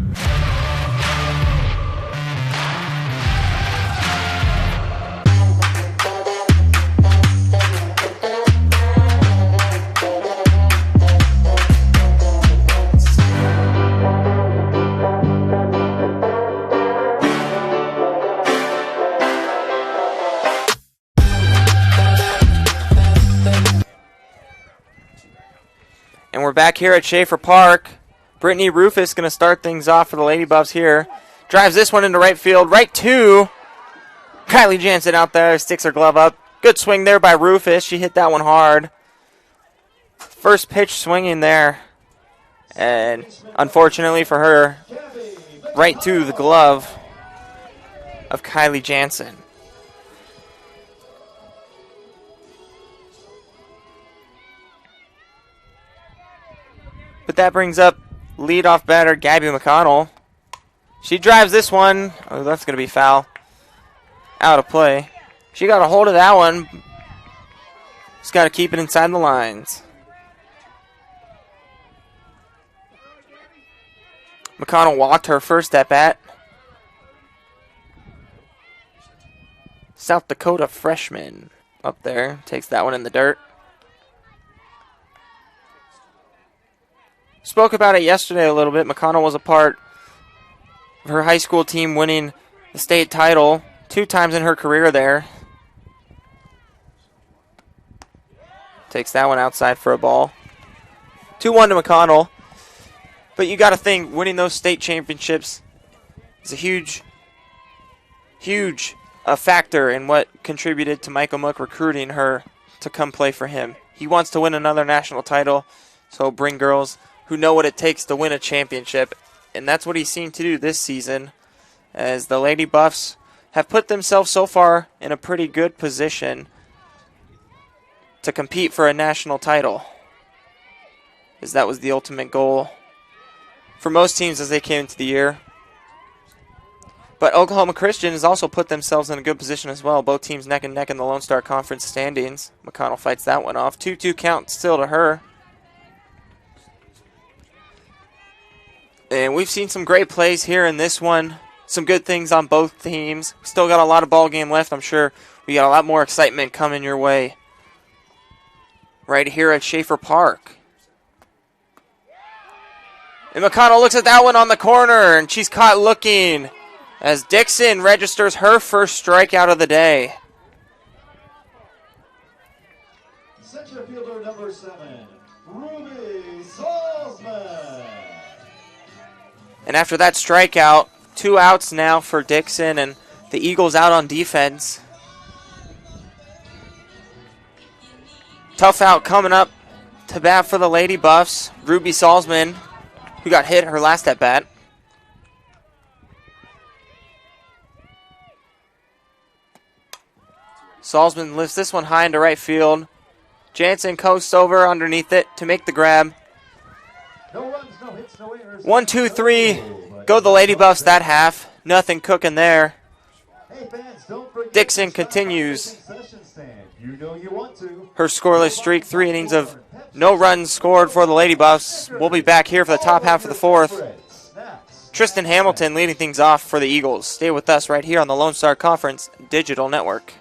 And we're back here at Schaefer Park. Brittany Rufus going to start things off for the Lady Buffs here. Drives this one into right field. Right to Kylie Jansen out there. Sticks her glove up. Good swing there by Rufus. She hit that one hard. First pitch swinging there. And unfortunately for her, right to the glove of Kylie Jansen. But that brings up leadoff batter Gabby McConnell. She drives this one. Oh, that's going to be foul. Out of play. She got a hold of that one. Just got to keep it inside the lines. McConnell walked her first at bat. South Dakota freshman up there. Takes that one in the dirt. Spoke about it yesterday a little bit. McConnell was a part of her high school team winning the state title 2 times in her career there. Takes that one outside for a ball. 2-1 to McConnell. But you got to think winning those state championships is a huge factor in what contributed to Michael Mook recruiting her to come play for him. He wants to win another national title, so bring girls who know what it takes to win a championship. And that's what he's seen to do this season, as the Lady Buffs have put themselves so far in a pretty good position to compete for a national title, as that was the ultimate goal for most teams as they came into the year. But Oklahoma Christian has also put themselves in a good position as well. Both teams neck and neck in the Lone Star Conference standings. McConnell fights that one off. 2-2 count still to her. And we've seen some great plays here in this one. Some good things on both teams. Still got a lot of ball game left. I'm sure we got a lot more excitement coming your way right here at Schaefer Park. And McConnell looks at that one on the corner, and she's caught looking as Dixon registers her first strikeout of the day. Center fielder number 7, Ruby Salzman. And after that strikeout, 2 outs now for Dixon, and the Eagles out on defense. Tough out coming up to bat for the Lady Buffs. Ruby Salzman, who got hit her last at bat. Salzman lifts this one high into right field. Jansen coasts over underneath it to make the grab. 1, 2, 3. Go the Lady Buffs that half. Nothing cooking there. Dixon continues her scoreless streak. 3 innings of no runs scored for the Lady Buffs. We'll be back here for the top half of the 4th. Tristan Hamilton leading things off for the Eagles. Stay with us right here on the Lone Star Conference Digital Network.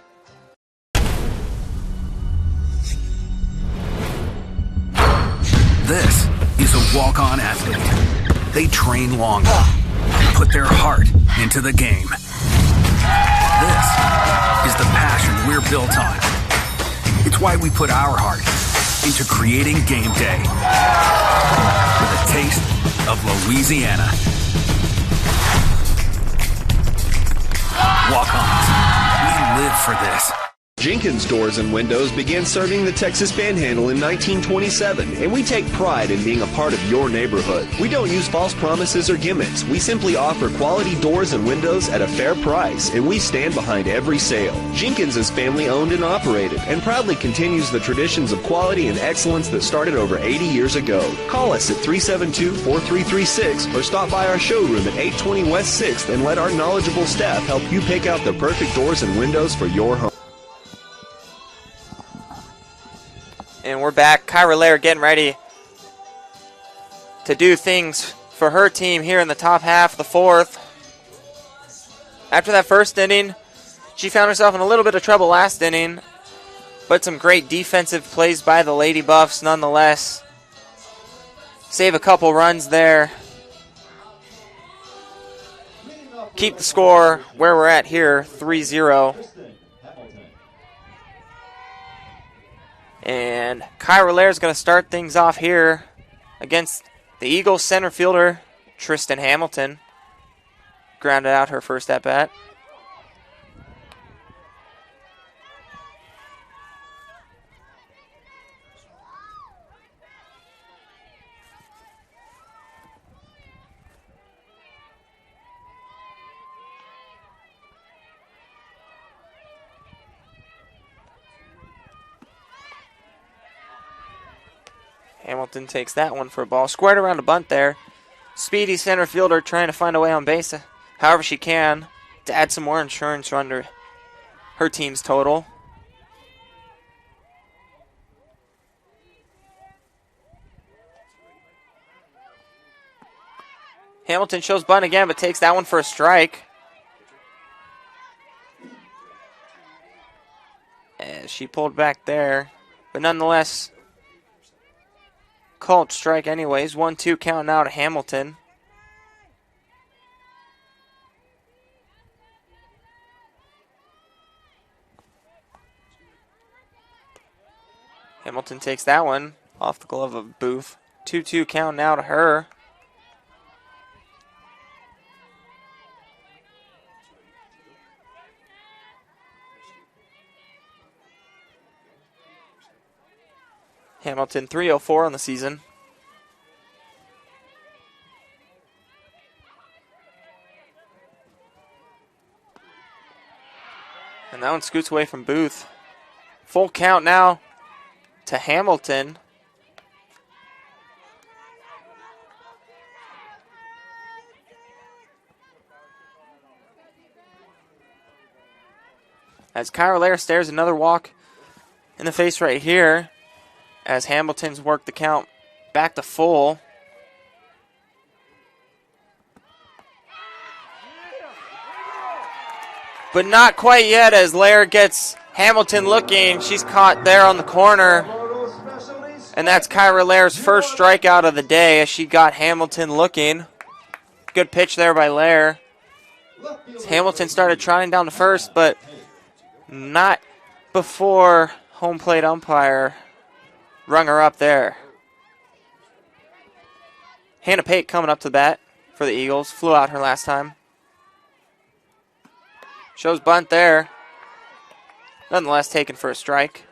This is a walk-on athlete. They train longer, put their heart into the game. This is the passion we're built on. It's why we put our heart into creating game day with a taste of Louisiana. Walk-ons, we live for this. Jenkins Doors and Windows began serving the Texas Panhandle in 1927, and we take pride in being a part of your neighborhood. We don't use false promises or gimmicks. We simply offer quality doors and windows at a fair price, and we stand behind every sale. Jenkins is family owned and operated, and proudly continues the traditions of quality and excellence that started over 80 years ago. Call us at 372-4336 or stop by our showroom at 820 West 6th and let our knowledgeable staff help you pick out the perfect doors and windows for your home. And we're back. Kyra Lair getting ready to do things for her team here in the top half of the fourth. After that first inning, she found herself in a little bit of trouble last inning, but some great defensive plays by the Lady Buffs nonetheless. Save a couple runs there. Keep the score where we're at here, 3-0. And Kyra Lair is going to start things off here against the Eagles center fielder, Tristan Hamilton. Grounded out her first at-bat. Hamilton takes that one for a ball. Squared around a bunt there. Speedy center fielder trying to find a way on base however she can to add some more insurance under her team's total. Hamilton shows bunt again, but takes that one for a strike. As she pulled back there, but nonetheless called strike anyways. 1-2 count now to Hamilton. Hamilton takes that one off the glove of Booth. 2-2 count now to her. Hamilton 304 on the season. And that one scoots away from Booth. Full count now to Hamilton. As Kyra Lair stares another walk in the face right here, as Hamilton's worked the count back to full. But not quite yet, as Lair gets Hamilton looking. She's caught there on the corner. And that's Kyra Lair's first strikeout of the day as she got Hamilton looking. Good pitch there by Lair. Hamilton started trotting down to first, but not before home plate umpire rung her up there. Hannah Pate coming up to bat for the Eagles. Flew out her last time. Shows bunt there. Nonetheless taken for a strike.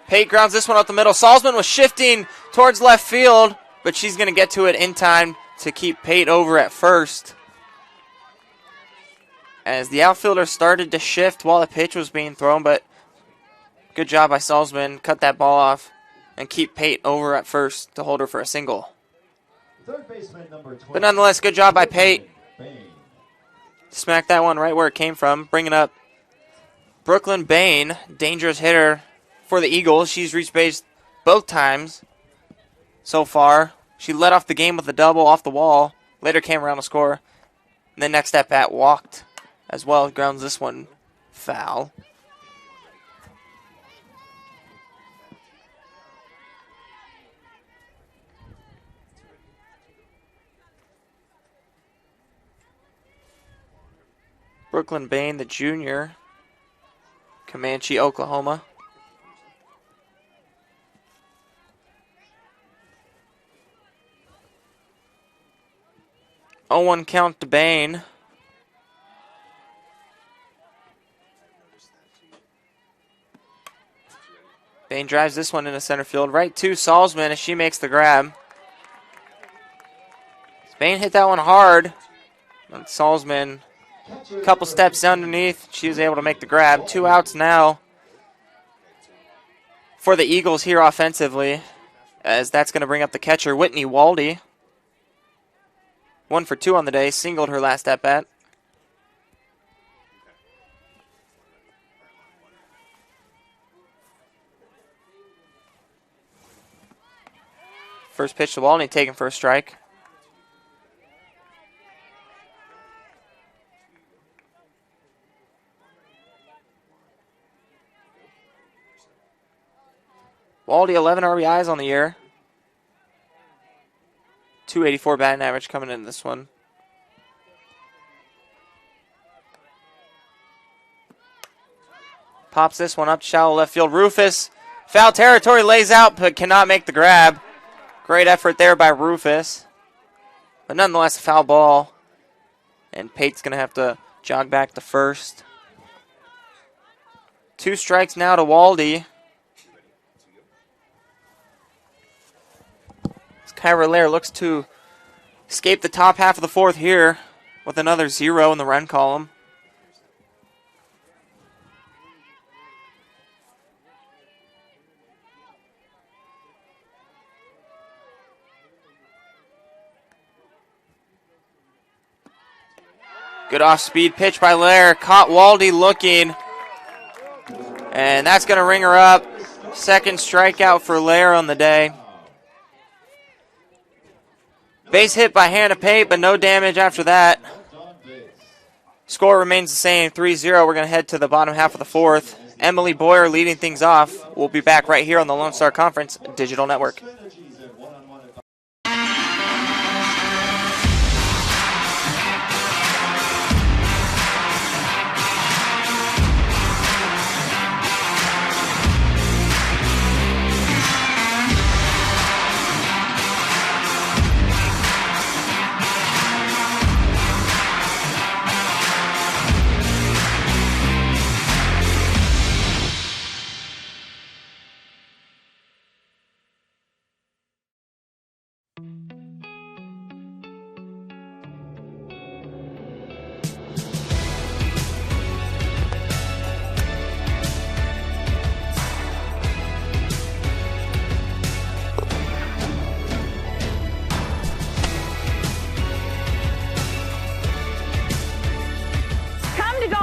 Pate grounds this one up the middle. Salzman was shifting towards left field, but she's going to get to it in time to keep Pate over at first. As the outfielder started to shift while the pitch was being thrown, but good job by Salzman. Cut that ball off and keep Pate over at first to hold her for a single. But nonetheless, good job by Pate. Smack that one right where it came from. Bringing up Brooklyn Bain, dangerous hitter for the Eagles. She's reached base both times so far. She led off the game with a double off the wall. Later came around to score. And then next at bat walked as well. Grounds this one foul. Brooklyn Bain, the junior. Comanche, Oklahoma. Oh, 1 count to Bain. Bain drives this one into center field. Right to Salzman as she makes the grab. Bain hit that one hard. And Salzman, a couple steps underneath. She was able to make the grab. 2 outs now for the Eagles here offensively, as that's going to bring up the catcher, Whitney Waldy. 1 for 2 on the day. Singled her last at-bat. First pitch to Waldy, taken for a strike. Waldy, 11 RBIs on the year. 284 batting average coming in this one. Pops this one up to shallow left field. Rufus, foul territory, lays out but cannot make the grab. Great effort there by Rufus. But nonetheless, a foul ball. And Pate's going to have to jog back to first. 2 strikes now to Waldy. Kyra Lair looks to escape the top half of the 4th here with another 0 in the run column. Good off-speed pitch by Lair. Caught Waldy looking. And that's going to ring her up. Second strikeout for Lair on the day. Base hit by Hannah Pate, but no damage after that. Score remains the same, 3-0. We're going to head to the bottom half of the 4th. Emily Boyer leading things off. We'll be back right here on the Lone Star Conference Digital Network.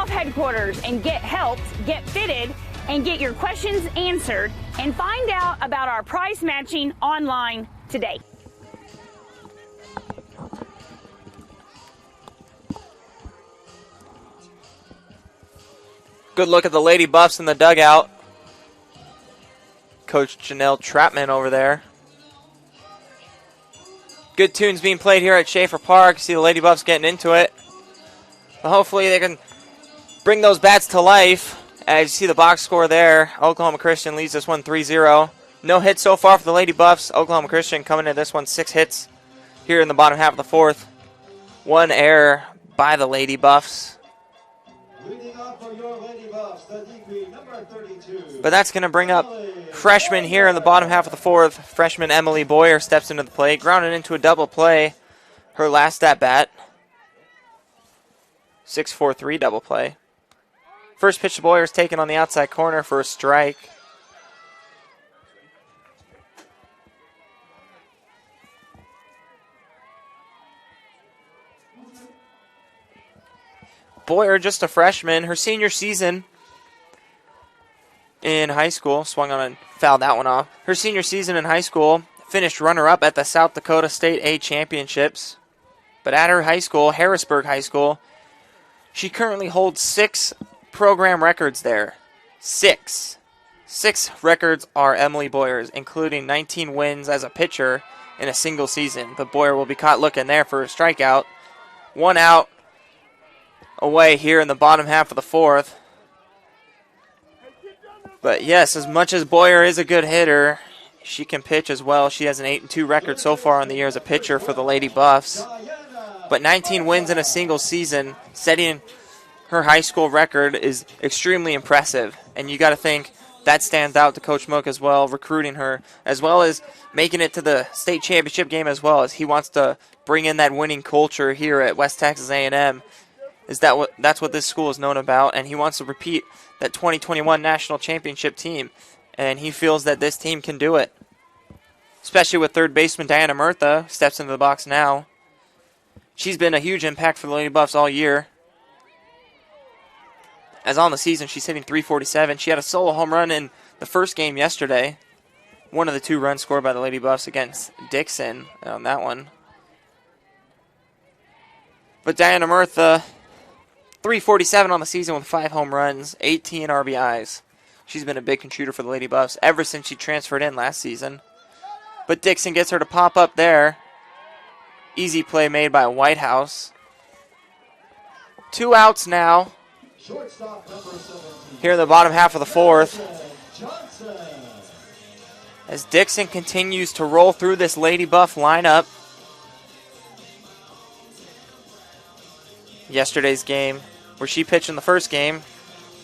Headquarters and get helped, get fitted, and get your questions answered, and find out about our price matching online today. Good look at the Lady Buffs in the dugout. Coach Janelle Trapman over there. Good tunes being played here at Schaefer Park. See the Lady Buffs getting into it. But hopefully they can bring those bats to life. As you see the box score there, Oklahoma Christian leads this one 3-0. No hits so far for the Lady Buffs. Oklahoma Christian coming into this one 6 hits here in the bottom half of the 4th. 1 error by the Lady Buffs. But that's going to bring up freshman here in the bottom half of the 4th. Freshman Emily Boyer steps into the plate, grounded into a double play. Her last at bat. 6-4-3 double play. First pitch to Boyer is taken on the outside corner for a strike. Boyer, just a freshman. Her senior season in high school, swung on and fouled that one off. Her senior season in high school, finished runner-up at the South Dakota State A Championships. But at her high school, Harrisburg High School, she currently holds 6 program records there. 6 records are Emily Boyer's, including 19 wins as a pitcher in a single season. But Boyer will be caught looking there for a strikeout. 1 out. away here in the bottom half of the fourth. But yes, as much as Boyer is a good hitter, she can pitch as well. She has an 8-2 record so far on the year as a pitcher for the Lady Buffs. But 19 wins in a single season, setting her high school record, is extremely impressive. And you got to think that stands out to Coach Mook as well, recruiting her, as well as making it to the state championship game as well, as he wants to bring in that winning culture here at West Texas A&M. That's what this school is known about, and he wants to repeat that 2021 national championship team, and he feels that this team can do it, especially with third baseman Diana Murtha steps into the box now. She's been a huge impact for the Lady Buffs all year. As on the season, she's hitting .347. She had a solo home run in the first game yesterday. One of the 2 runs scored by the Lady Buffs against Dixon on that one. But Diana Murtha, .347 on the season with 5 home runs, 18 RBIs. She's been a big contributor for the Lady Buffs ever since she transferred in last season. But Dixon gets her to pop up there. Easy play made by Whitehouse. 2 outs now. Here in the bottom half of the fourth. As Dixon continues to roll through this Lady Buff lineup. Yesterday's game, where she pitched in the first game,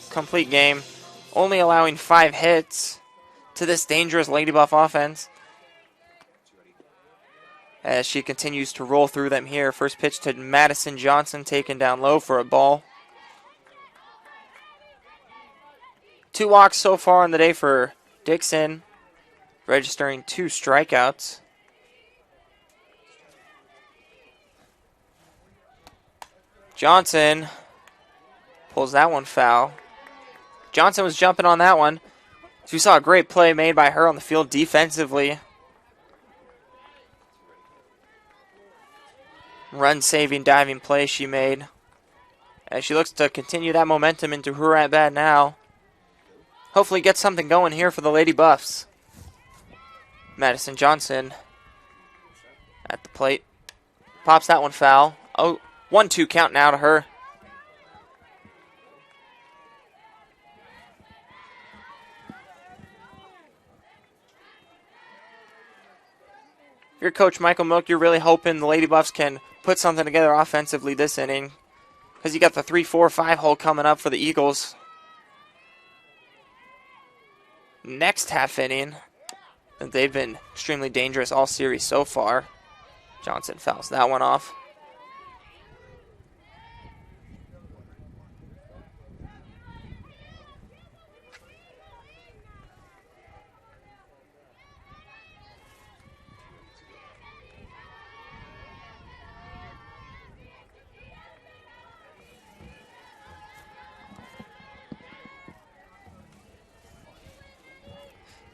complete game, only allowing 5 hits to this dangerous Lady Buff offense. As she continues to roll through them here. First pitch to Madison Johnson, taken down low for a ball. 2 walks so far on the day for Dixon, registering 2 strikeouts. Johnson pulls that one foul. Johnson was jumping on that one. So we saw a great play made by her on the field defensively. Run-saving, diving play she made. As she looks to continue that momentum into her at-bat now. Hopefully get something going here for the Lady Buffs. Madison Johnson at the plate. Pops that one foul. Oh, 1-2 count now to her. If you're Coach Michael Mook, you're really hoping the Lady Buffs can put something together offensively this inning, because you got the 3-4-5 hole coming up for the Eagles next half inning. They've been extremely dangerous all series so far. Johnson fouls that one off.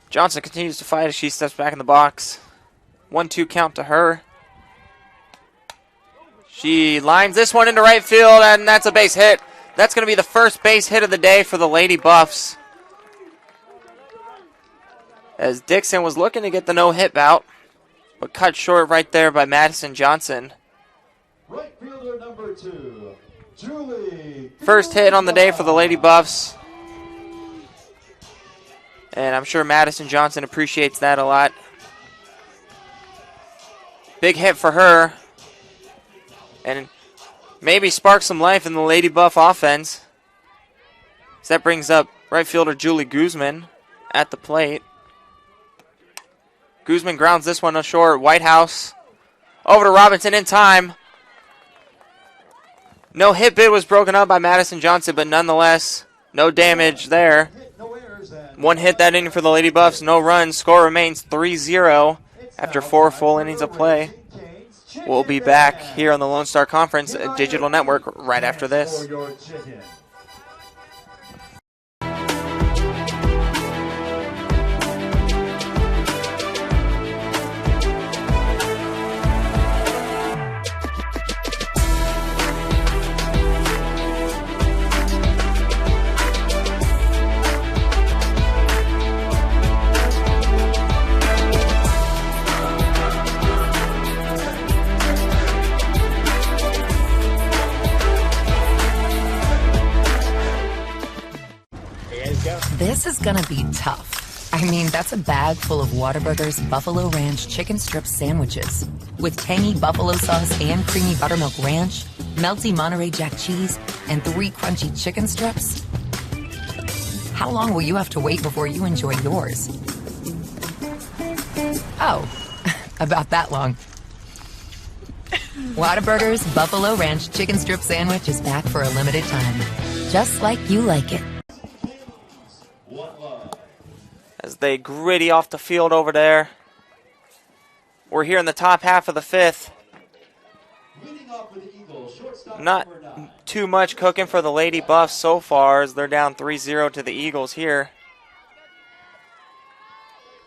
Johnson continues to fight as she steps back in the box. 1-2 count to her. She lines this one into right field, and that's a base hit. That's going to be the first base hit of the day for the Lady Buffs. As Dixon was looking to get the no-hit bout, but cut short right there by Madison Johnson. Right fielder number 2, Julie. First hit on the day for the Lady Buffs. And I'm sure Madison Johnson appreciates that a lot. Big hit for her. And maybe spark some life in the Lady Buff offense. So that brings up right fielder Julie Guzman at the plate. Guzman grounds this one short. Whitehouse over to Robinson in time. No hit bid was broken up by Madison Johnson, but nonetheless, no damage there. 1 hit that inning for the Lady Buffs, no runs. Score remains 3-0 after 4 full innings of play. We'll be back here on the Lone Star Conference Digital Network right after this. gonna be tough. I mean, that's a bag full of Whataburger's Buffalo Ranch chicken strip sandwiches with tangy buffalo sauce and creamy buttermilk ranch, melty Monterey Jack cheese, and 3 crunchy chicken strips. How long will you have to wait before you enjoy yours? Oh, about that long. Whataburger's Buffalo Ranch chicken strip sandwich is back for a limited time. Just like you like it. As they gritty off the field over there. We're here in the top half of the 5th. Not too much cooking for the Lady Buffs so far as they're down 3-0 to the Eagles here.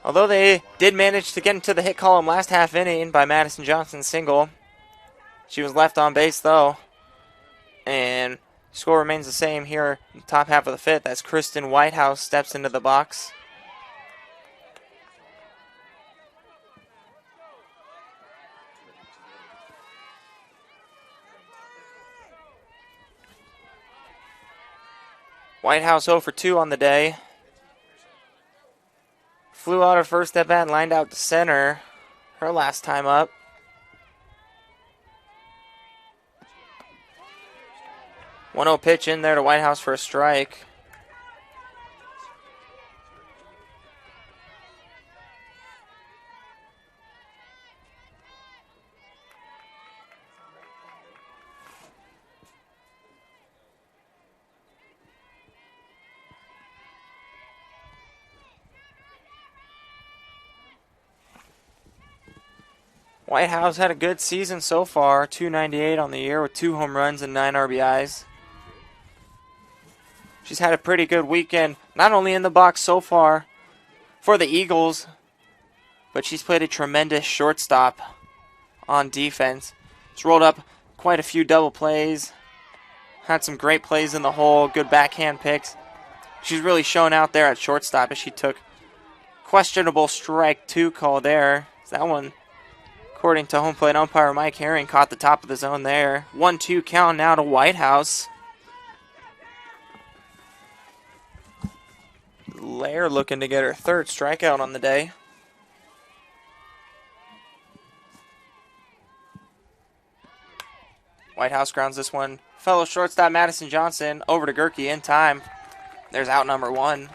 Although they did manage to get into the hit column last half inning by Madison Johnson's single. She was left on base though. And score remains the same here in the top half of the 5th as Kristen Whitehouse steps into the box. Whitehouse 0 for 2 on the day. Flew out her first at bat and lined out to center her last time up. .1-0 pitch in there to Whitehouse for a strike. Whitehouse had a good season so far, .298 on the year with 2 home runs and 9 RBIs. She's had a pretty good weekend, not only in the box so far for the Eagles, but she's played a tremendous shortstop on defense. She's rolled up quite a few double plays, had some great plays in the hole, good backhand picks. She's really shown out there at shortstop as she took questionable strike 2 call there. That one, according to home plate umpire Mike Herring, caught the top of the zone there. 1-2 count now to Whitehouse. Lair looking to get her 3rd strikeout on the day. Whitehouse grounds this one. Fellow shortstop Madison Johnson over to Gerke in time. There's out number 1.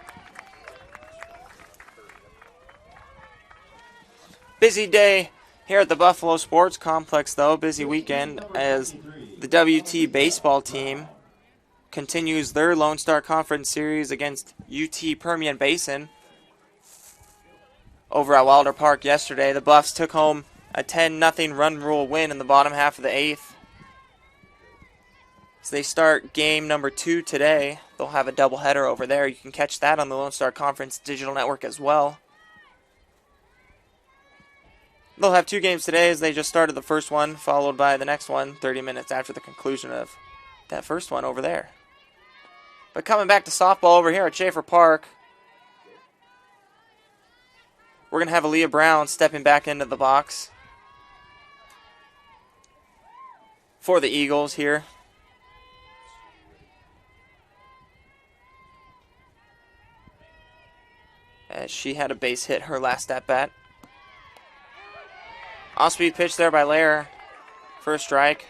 Busy day here at the Buffalo Sports Complex, though. Busy weekend as the WT baseball team continues their Lone Star Conference series against UT Permian Basin. Over at Wilder Park yesterday, the Buffs took home a 10-0 run rule win in the bottom half of the 8th. As they start game number 2 today, they'll have a doubleheader over there. You can catch that on the Lone Star Conference digital network as well. They'll have 2 games today as they just started the first one, followed by the next one 30 minutes after the conclusion of that first one over there. But coming back to softball over here at Schaefer Park, we're going to have Aaliyah Brown stepping back into the box for the Eagles here. As she had a base hit her last at bat. Off-speed pitch there by Lair. First strike.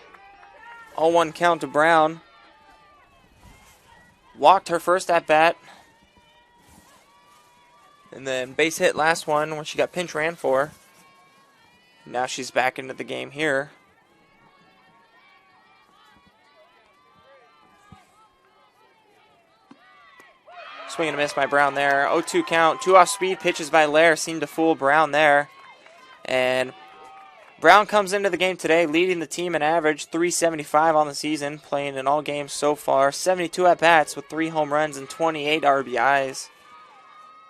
0-1 count to Brown. Walked her first at bat. And then base hit last one when she got pinch ran for. Now she's back into the game here. Swing and a miss by Brown there. 0-2 count. 2 off-speed pitches by Lair seemed to fool Brown there. And Brown comes into the game today leading the team in average, .375 on the season, playing in all games so far. 72 at-bats with 3 home runs and 28 RBIs.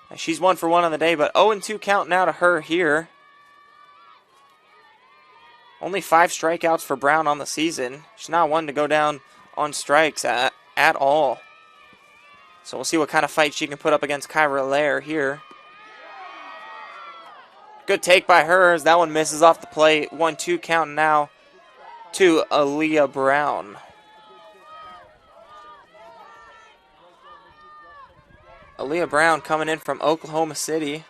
And she's 1 for 1 on the day, but 0-2 count now to her here. Only 5 strikeouts for Brown on the season. She's not one to go down on strikes at all. So we'll see what kind of fight she can put up against Kyra Lair here. Good take by her as that one misses off the plate. 1-2 count now to Aaliyah Brown. Aaliyah Brown coming in from Oklahoma City.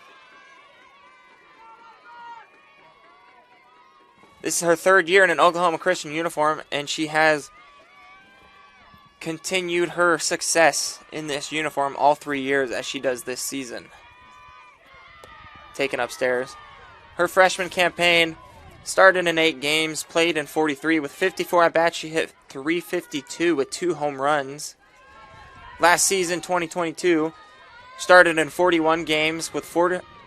This is her third year in an Oklahoma Christian uniform, and she has continued her success in this uniform all 3 years as she does this season. Taken upstairs. Her freshman campaign started in 8 games, played in 43 with 54 at-bats. She hit .352 with 2 home runs. Last season, 2022, started in 41 games with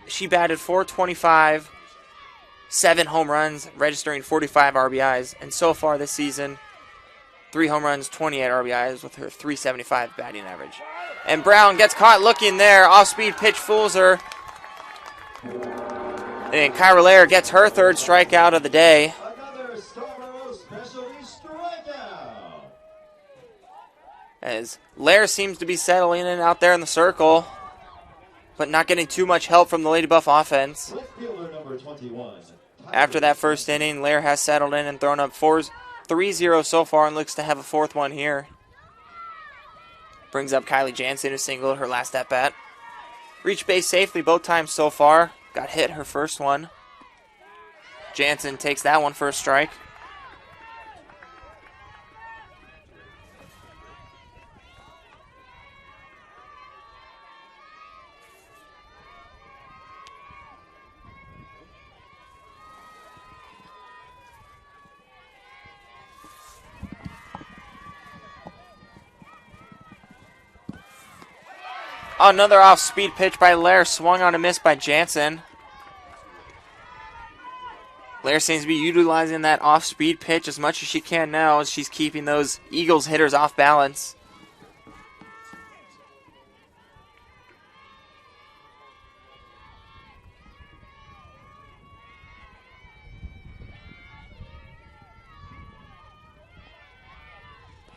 she batted .425, 7 home runs, registering 45 RBIs, and so far this season, 3 home runs, 28 RBIs with her .375 batting average. And Brown gets caught looking there. Off-speed pitch fools her. And Kyra Lair gets her 3rd strikeout of the day. Another Scarborough specialty strikeout. As Lair seems to be settling in out there in the circle, but not getting too much help from the Lady Buff offense. Fielder number 21. After that first inning, Lair has settled in and thrown up 3-0 so far and looks to have a 4th one here. Brings up Kylie Jansen, who singled her last at-bat. Reached base safely both times so far. Got hit her first one. Jansen takes that one for a strike. Another off-speed pitch by Lair, swung on a miss by Jansen. Lair seems to be utilizing that off-speed pitch as much as she can now as she's keeping those Eagles hitters off balance.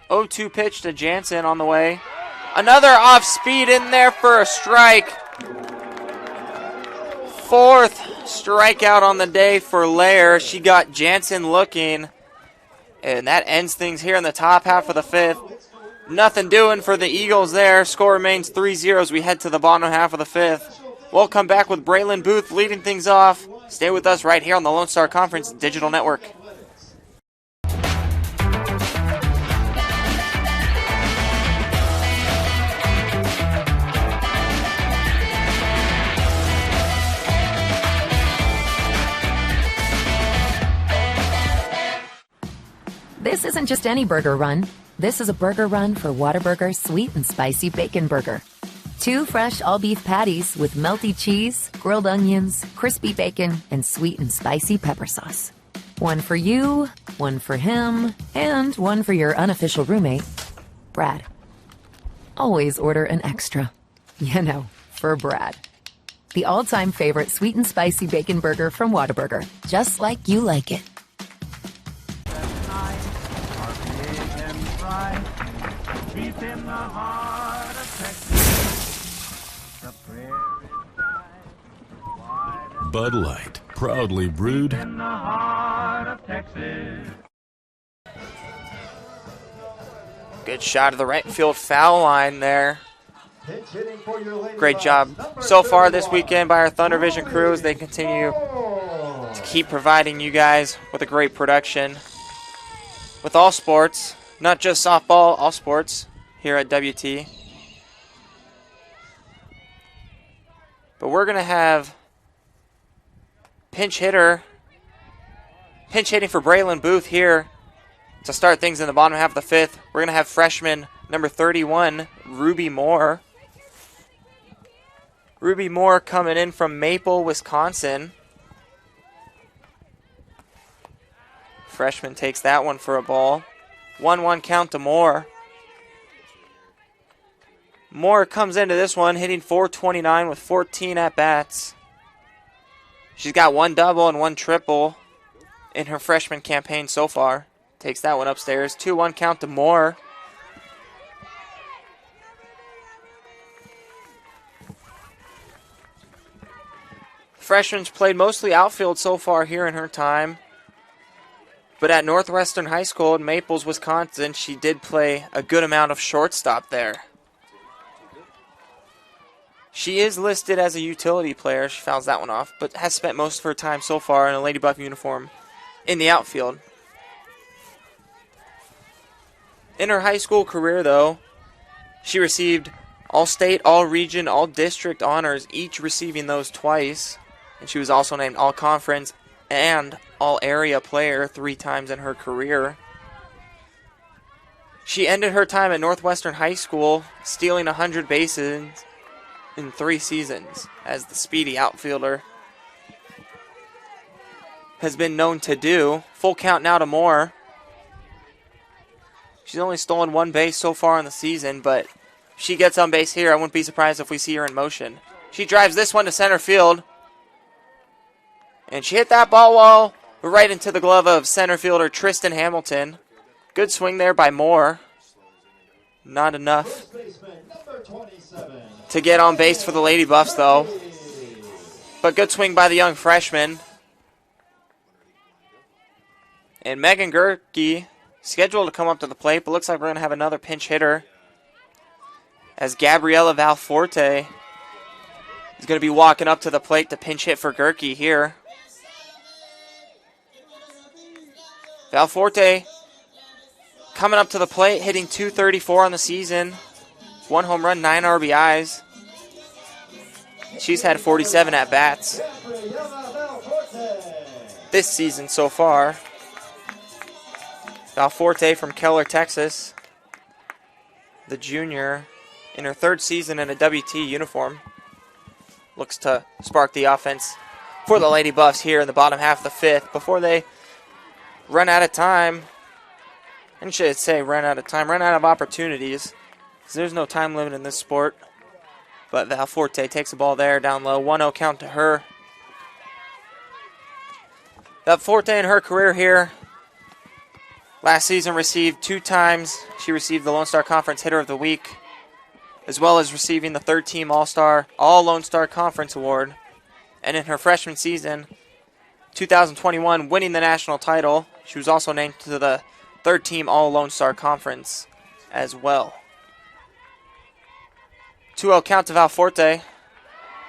Oh, 2 pitch to Jansen on the way. Another off-speed in there for a strike. 4th strikeout on the day for Lair. She got Jansen looking. And that ends things here in the top half of the 5th. Nothing doing for the Eagles there. Score remains 3-0 as we head to the bottom half of the 5th. We'll come back with Braylon Booth leading things off. Stay with us right here on the Lone Star Conference Digital Network. This isn't just any burger run. This is a burger run for Whataburger Sweet and Spicy Bacon Burger. 2 fresh all-beef patties with melty cheese, grilled onions, crispy bacon, and sweet and spicy pepper sauce. 1 for you, 1 for him, and 1 for your unofficial roommate, Brad. Always order an extra. You know, for Brad. The all-time favorite sweet and spicy bacon burger from Whataburger. Just like you like it. Bud Light, proudly brewed. In the heart of Texas. Good shot of the right field foul line there. Great job so far this weekend by our Thunder Vision crew as they continue to keep providing you guys with a great production with all sports, not just softball, all sports here at WT. But we're going to have pinch hitting for Braylon Booth here to start things in the bottom half of the 5th. We're going to have freshman number 31, Ruby Moore. Ruby Moore coming in from Maple, Wisconsin. Freshman takes that one for a ball. 1-1 count to Moore. Moore comes into this one hitting .429 with 14 at-bats. She's got 1 double and 1 triple in her freshman campaign so far. Takes that one upstairs. 2-1 count to Moore. Freshman's played mostly outfield so far here in her time. But at Northwestern High School in Maples, Wisconsin, she did play a good amount of shortstop there. She is listed as a utility player. She fouls that one off, but has spent most of her time so far in a Lady Buff uniform in the outfield. In her high school career, though, she received All-State, All-Region, All-District honors, each receiving those twice. And she was also named All-Conference and All-Area player 3 times in her career. She ended her time at Northwestern High School stealing 100 bases in 3 seasons, as the speedy outfielder has been known to do. Full count now to Moore. She's only stolen 1 base so far in the season, but if she gets on base here, I wouldn't be surprised if we see her in motion. She drives this one to center field. And she hit that ball wall right into the glove of center fielder Tristan Hamilton. Good swing there by Moore. Not enough to get on base for the Lady Buffs, though. But good swing by the young freshman. And Megan Gerke scheduled to come up to the plate, but looks like we're going to have another pinch hitter, as Gabriella Valforte is going to be walking up to the plate to pinch hit for Gerke here. Valforte coming up to the plate, hitting .234 on the season. 1 home run, 9 RBIs. She's had 47 at-bats this season so far. Valforte from Keller, Texas. The junior in her 3rd season in a WT uniform. Looks to spark the offense for the Lady Buffs here in the bottom half of the 5th before they run out of time. I should say run out of opportunities, because there's no time limit in this sport. But Valforte takes the ball there, down low, 1-0 count to her. Valforte in her career here, last season received 2 times. She received the Lone Star Conference Hitter of the Week, as well as receiving the 3rd-team All-Star, All-Lone Star Conference Award. And in her freshman season, 2021, winning the national title, she was also named to the 3rd-team All-Lone Star Conference as well. 2-0 count to Valforte.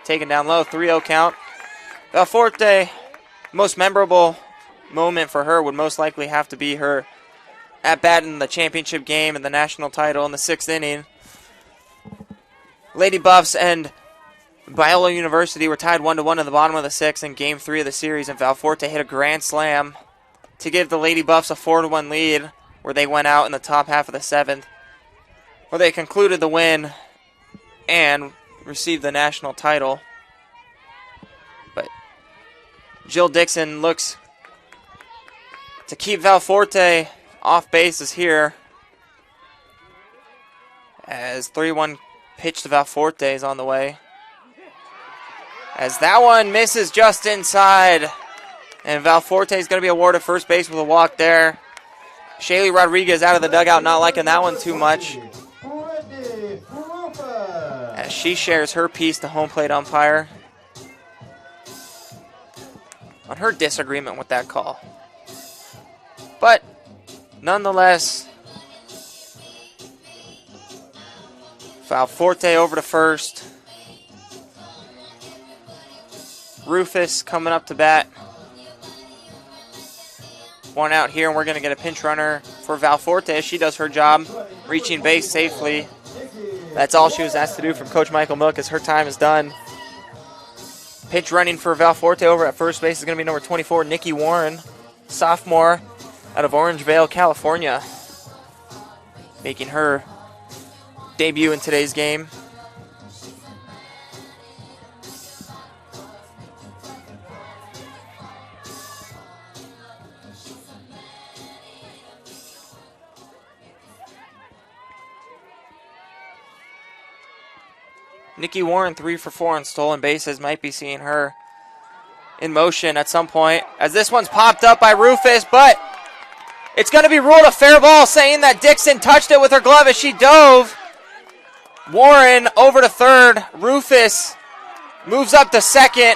Taken down low, 3-0 count. Valforte, most memorable moment for her would most likely have to be her at-bat in the championship game and the national title in the 6th inning. Lady Buffs and Biola University were tied 1-1 in the bottom of the 6th in Game 3 of the series, and Valforte hit a grand slam to give the Lady Buffs a 4-1 lead, where they went out in the top half of the 7th, where they concluded the win and received the national title. But Jill Dixon looks to keep Valforte off bases here, as 3-1 pitch to Valforte is on the way. As that one misses just inside, and Valforte is going to be awarded first base with a walk there. Shaylee Rodriguez out of the dugout, not liking that one too much, as she shares her piece to home plate umpire on her disagreement with that call. But nonetheless, Valforte over to first. Rufus coming up to bat. 1 out here, and we're going to get a pinch runner for Valforte as she does her job, reaching base safely. That's all she was asked to do from Coach Michael Milk, as her time is done. Pinch running for Valforte over at first base is going to be number 24, Nikki Warren, sophomore out of Orangevale, California, making her debut in today's game. Nikki Warren 3 for 4 on stolen bases. Might be seeing her in motion at some point, as this one's popped up by Rufus, but it's going to be ruled a fair ball, saying that Dixon touched it with her glove as she dove. Warren over to third. Rufus moves up to second.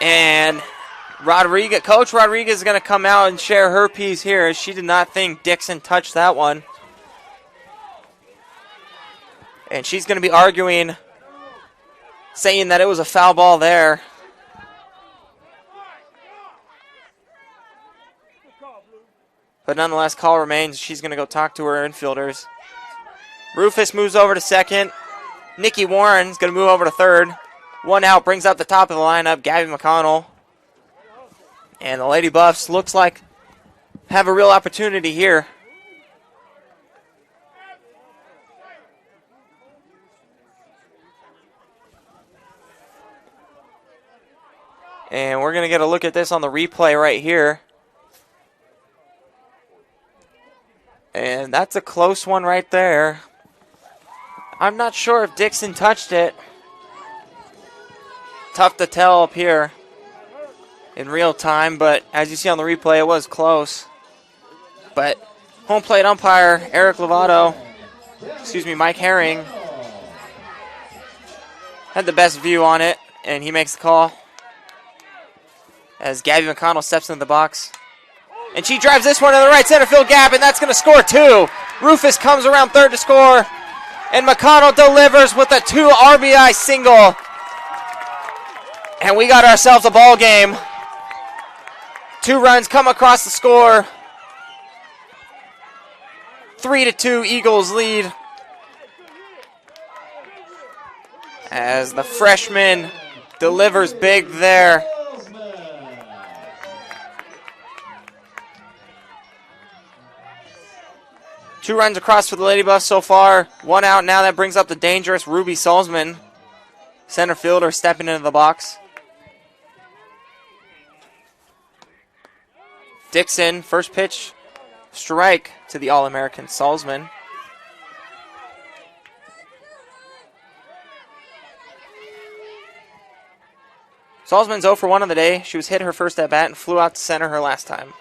And Coach Rodriguez is going to come out and share her piece here, as she did not think Dixon touched that one. And she's going to be arguing, saying that it was a foul ball there. But nonetheless, call remains. She's going to go talk to her infielders. Rufus moves over to second. Nikki Warren's going to move over to third. One out, brings up the top of the lineup, Gabby McConnell. And the Lady Buffs looks like have a real opportunity here. And we're going to get a look at this on the replay right here. And that's a close one right there. I'm not sure if Dixon touched it. Tough to tell up here in real time, but as you see on the replay, it was close. But home plate umpire Eric Lovato, Mike Herring, had the best view on it, and he makes the call as Gabby McConnell steps into the box. And she drives this one to the right center field gap, and that's going to score two. Rufus comes around third to score, and McConnell delivers with a 2 RBI single. And we got ourselves a ball game. 2 runs come across the score. 3-2 Eagles lead. As the freshman delivers big there. Two runs across for the Lady Buffs so far. 1 out now. That brings up the dangerous Ruby Salzman, center fielder, stepping into the box. Dixon, first pitch, strike to the All-American Salzman. Salzman's 0 for 1 on the day. She was hit her first at bat and flew out to center her last time.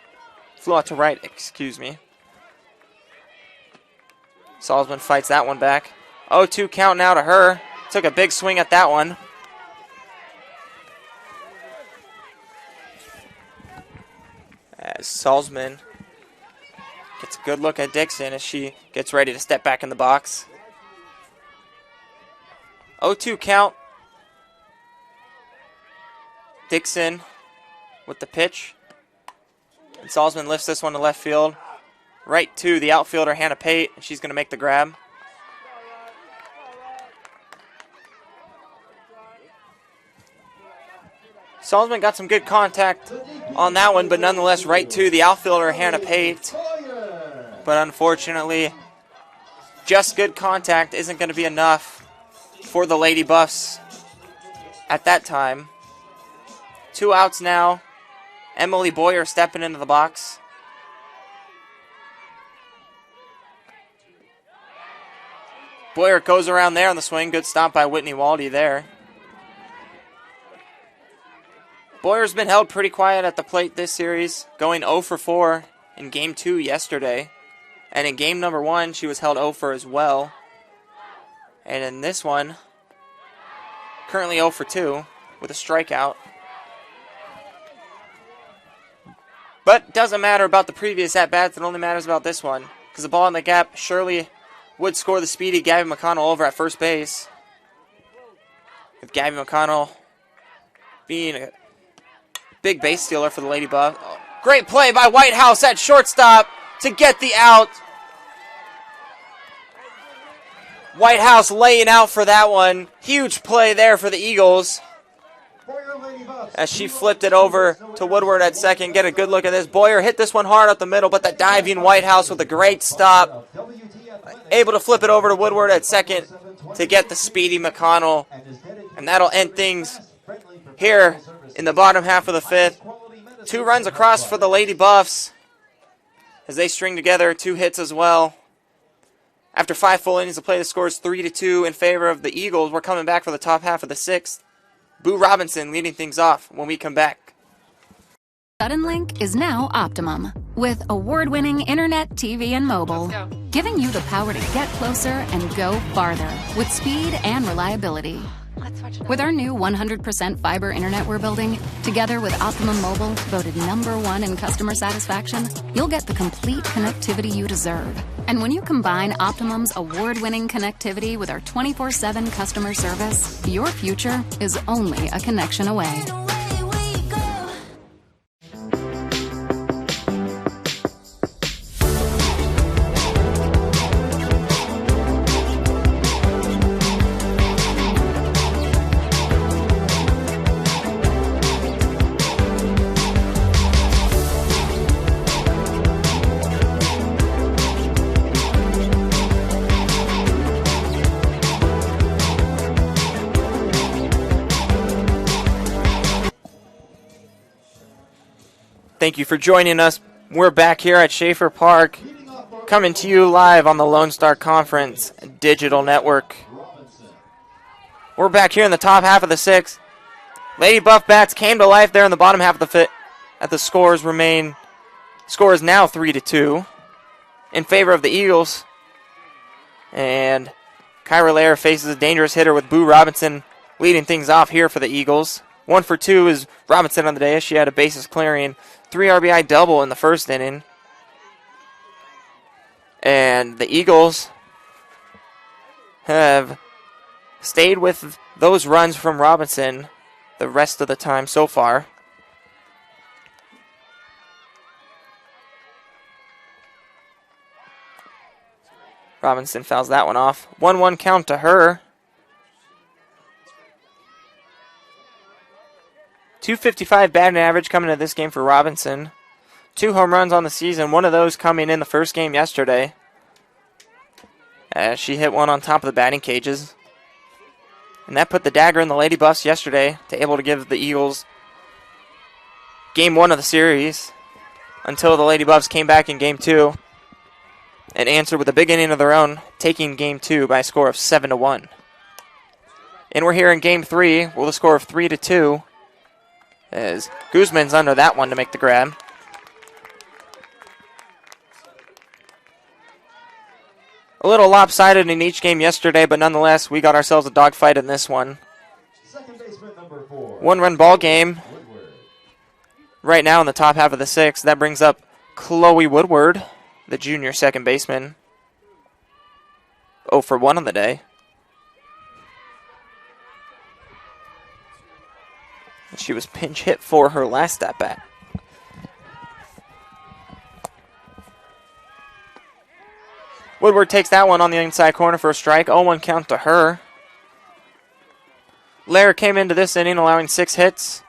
Flew out to right, excuse me. Salzman fights that one back. 0-2 count now to her. Took a big swing at that one. As Salzman gets a good look at Dixon as she gets ready to step back in the box. 0-2 count. Dixon with the pitch. And Salzman lifts this one to left field. Right to the outfielder, Hannah Pate, and she's going to make the grab. Salzman got some good contact on that one, but nonetheless right to the outfielder, Hannah Pate. But unfortunately, just good contact isn't going to be enough for the Lady Buffs at that time. 2 outs now. Emily Boyer stepping into the box. Boyer goes around there on the swing. Good stop by Whitney Waldy there. Boyer's been held pretty quiet at the plate this series, going 0 for 4 in Game 2 yesterday. And in Game number 1, she was held 0 for as well. And in this one, currently 0 for 2 with a strikeout. But doesn't matter about the previous at-bats. It only matters about this one. Because the ball in the gap surely would score the speedy Gabby McConnell over at first base. With Gabby McConnell being a big base stealer for the Lady Buff. Oh, great play by Whitehouse at shortstop to get the out. Whitehouse laying out for that one. Huge play there for the Eagles. As she flipped it over to Woodward at second. Get a good look at this. Boyer hit this one hard up the middle, but the diving Whitehouse with a great stop. Able to flip it over to Woodward at second to get the speedy McConnell. And that'll end things here in the bottom half of the 5th. 2 runs across for the Lady Buffs as they string together 2 hits as well. After 5 full innings of play, the score is 3-2 in favor of the Eagles. We're coming back for the top half of the 6th. Boo Robinson leading things off when we come back. Suddenlink is now Optimum, with award-winning internet, TV, and mobile, giving you the power to get closer and go farther with speed and reliability. With our new 100% fiber internet we're building, together with Optimum Mobile, voted #1 in customer satisfaction, you'll get the complete connectivity you deserve. And when you combine Optimum's award-winning connectivity with our 24/7 customer service, your future is only a connection away. Thank you for joining us. We're back here at Schaefer Park, coming to you live on the Lone Star Conference Digital Network. We're back here in the top half of the sixth. Lady Buff Bats came to life there in the bottom half of the fifth. The scores remain. Score is now 3-2 in favor of the Eagles. And Kyra Lair faces a dangerous hitter with Boo Robinson leading things off here for the Eagles. 1 for 2 is Robinson on the day. She had a bases clearing 3 RBI double in the first inning. And the Eagles have stayed with those runs from Robinson the rest of the time so far. Robinson fouls that one off. 1-1 count to her. .255 batting average coming to this game for Robinson. 2 home runs on the season, one of those coming in the first game yesterday. She hit one on top of the batting cages. And that put the dagger in the Lady Buffs yesterday to able to give the Eagles game 1 of the series until the Lady Buffs came back in game 2 and answered with a big inning of their own, taking game 2 by a score of 7-1. And we're here in game 3 with a score of 3-2. As Guzman's under that one to make the grab. A little lopsided in each game yesterday, but nonetheless, we got ourselves a dogfight in this one. 1-run ball game. Right now in the top half of the sixth. That brings up Chloe Woodward, the junior second baseman. 0 for 1 on the day. She was pinch hit for her last at-bat. Woodward takes that one on the inside corner for a strike. 0-1 count to her. Lair came into this inning allowing 6 hits,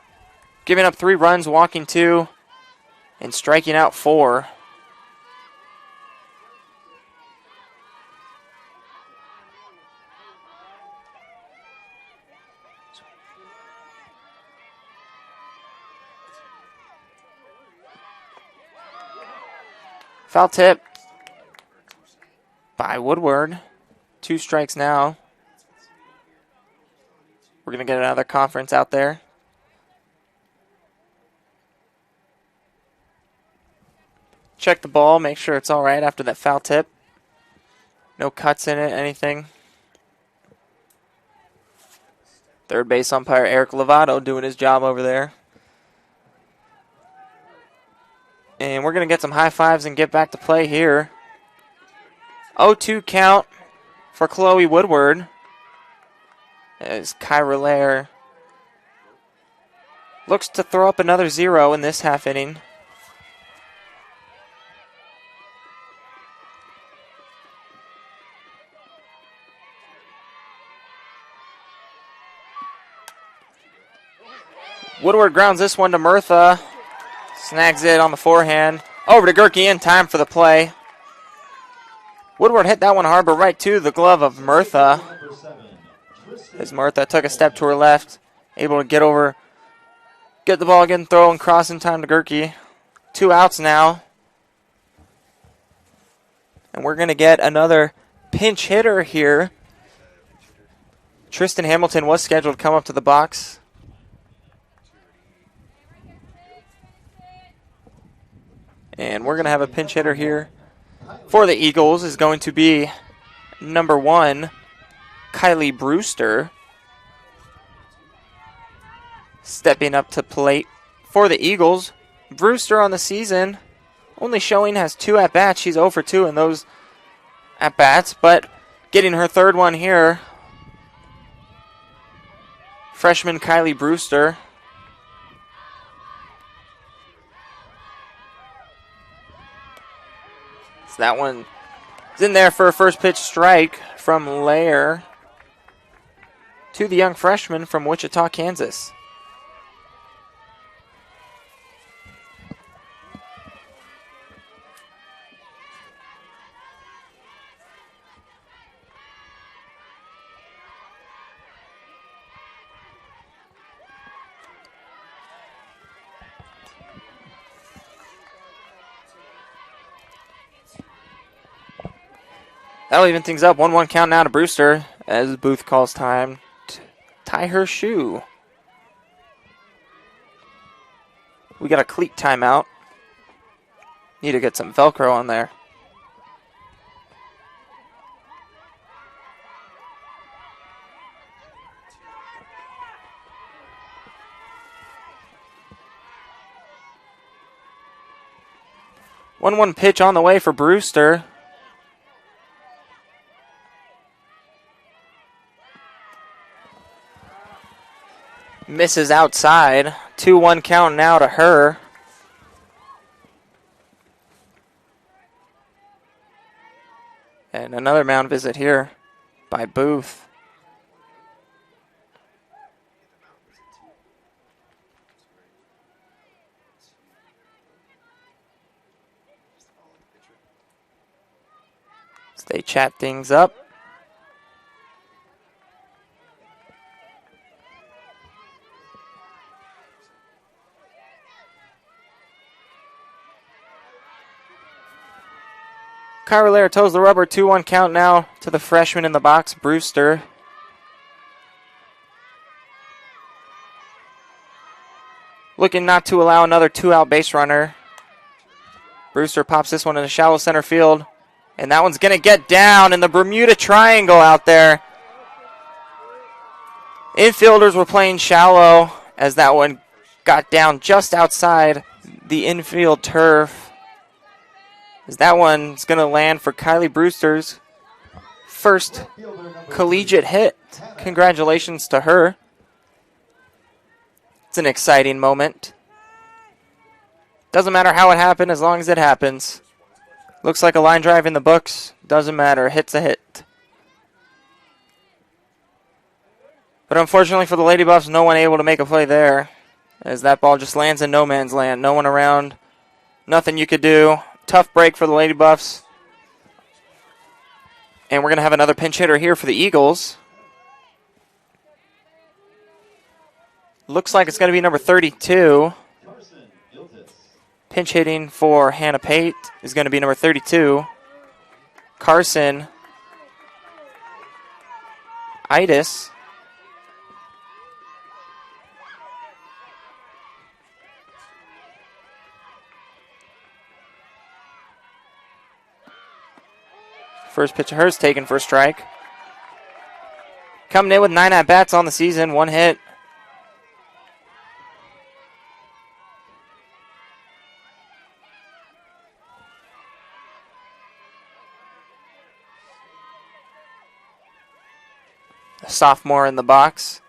giving up 3 runs, walking 2, and striking out 4. Foul tip by Woodward. 2 strikes now. We're going to get another conference out there. Check the ball, make sure it's all right after that foul tip. No cuts in it, anything. Third base umpire Eric Lovato doing his job over there. And we're going to get some high fives and get back to play here. 0-2 count for Chloe Woodward. As Kyra Lair looks to throw up another 0 in this half inning. Woodward grounds this one to Murtha. Snags it on the forehand. Over to Gerke in time for the play. Woodward hit that one hard, but right to the glove of Murtha. As Murtha took a step to her left. Able to get over, get the ball again, throw and cross in time to Gerke. 2 outs now. And we're going to get another pinch hitter here. Tristan Hamilton was scheduled to come up to the box. And we're going to have a pinch hitter here for the Eagles. Is going to be number 1, Kylie Brewster. Stepping up to plate for the Eagles. Brewster on the season only showing has 2 at-bats. She's 0 for 2 in those at-bats, but getting her third one here. Freshman Kylie Brewster. So that one is in there for a first pitch strike from Lair to the young freshman from Wichita, Kansas. That'll even things up. 1-1 count now to Brewster as Booth calls time to tie her shoe. We got a cleat timeout. Need to get some Velcro on there. One pitch on the way for Brewster. Misses outside. 2-1 count now to her. And another mound visit here by Booth. As they chat things up. Kyra Lair toes the rubber. 2-1 count now to the freshman in the box, Brewster. Looking not to allow another 2-out base runner. Brewster pops this one in the shallow center field. And that one's going to get down in the Bermuda Triangle out there. Infielders were playing shallow as that one got down just outside the infield turf. As that one's going to land for Kylie Brewster's first collegiate hit. Congratulations to her. It's an exciting moment. Doesn't matter how it happened as long as it happens. Looks like a line drive in the books. Doesn't matter. Hit's a hit. But unfortunately for the Lady Buffs, no one able to make a play there. As that ball just lands in no man's land. No one around. Nothing you could do. Tough break for the Lady Buffs. And we're going to have another pinch hitter here for the Eagles. Looks like it's going to be number 32. Pinch hitting for Hannah Pate is going to be number 32. Carson Itis. First pitch of hers taken for a strike. Coming in with 9 at-bats on the season, 1 hit. A sophomore in the box.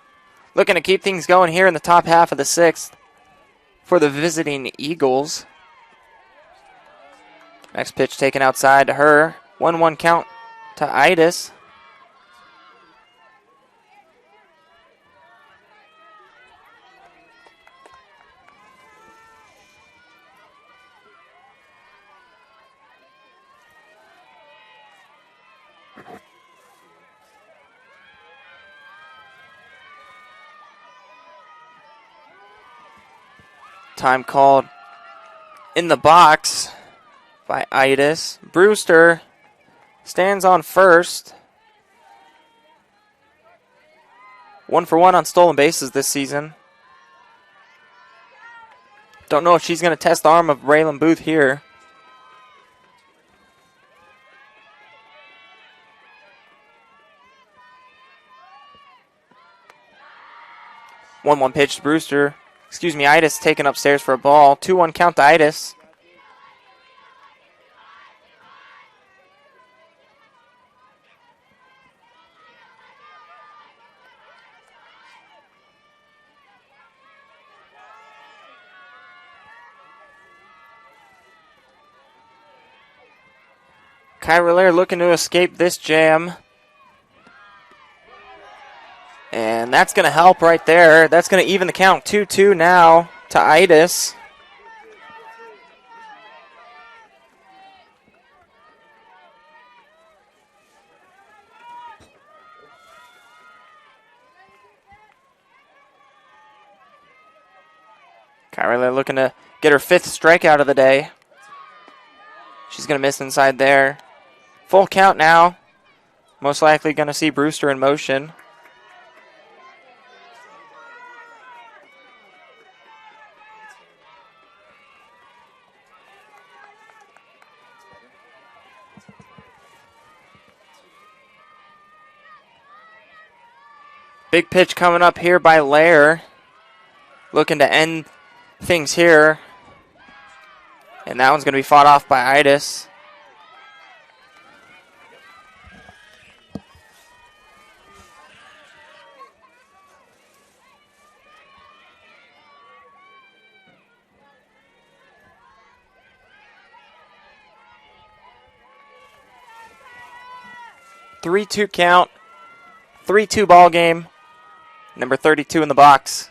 Looking to keep things going here in the top half of the 6th for the visiting Eagles. Next pitch taken outside to her. 1-1 count to Itis. Time called in the box by Itis. Brewster stands on first. 1 for 1 on stolen bases this season. Don't know if she's going to test the arm of Raylan Booth here. One pitch to Brewster. Itis taken upstairs for a ball. 2-1 count to Itis. Kyra Lair looking to escape this jam. And that's going to help right there. That's going to even the count 2-2 now to Idis. Kyra Lair looking to get her 5th strikeout of the day. She's going to miss inside there. Full count now. Most likely going to see Brewster in motion. Big pitch coming up here by Lair. Looking to end things here. And that one's going to be fought off by Idis. Three-two count. 3-2 ball game. Number 32 in the box.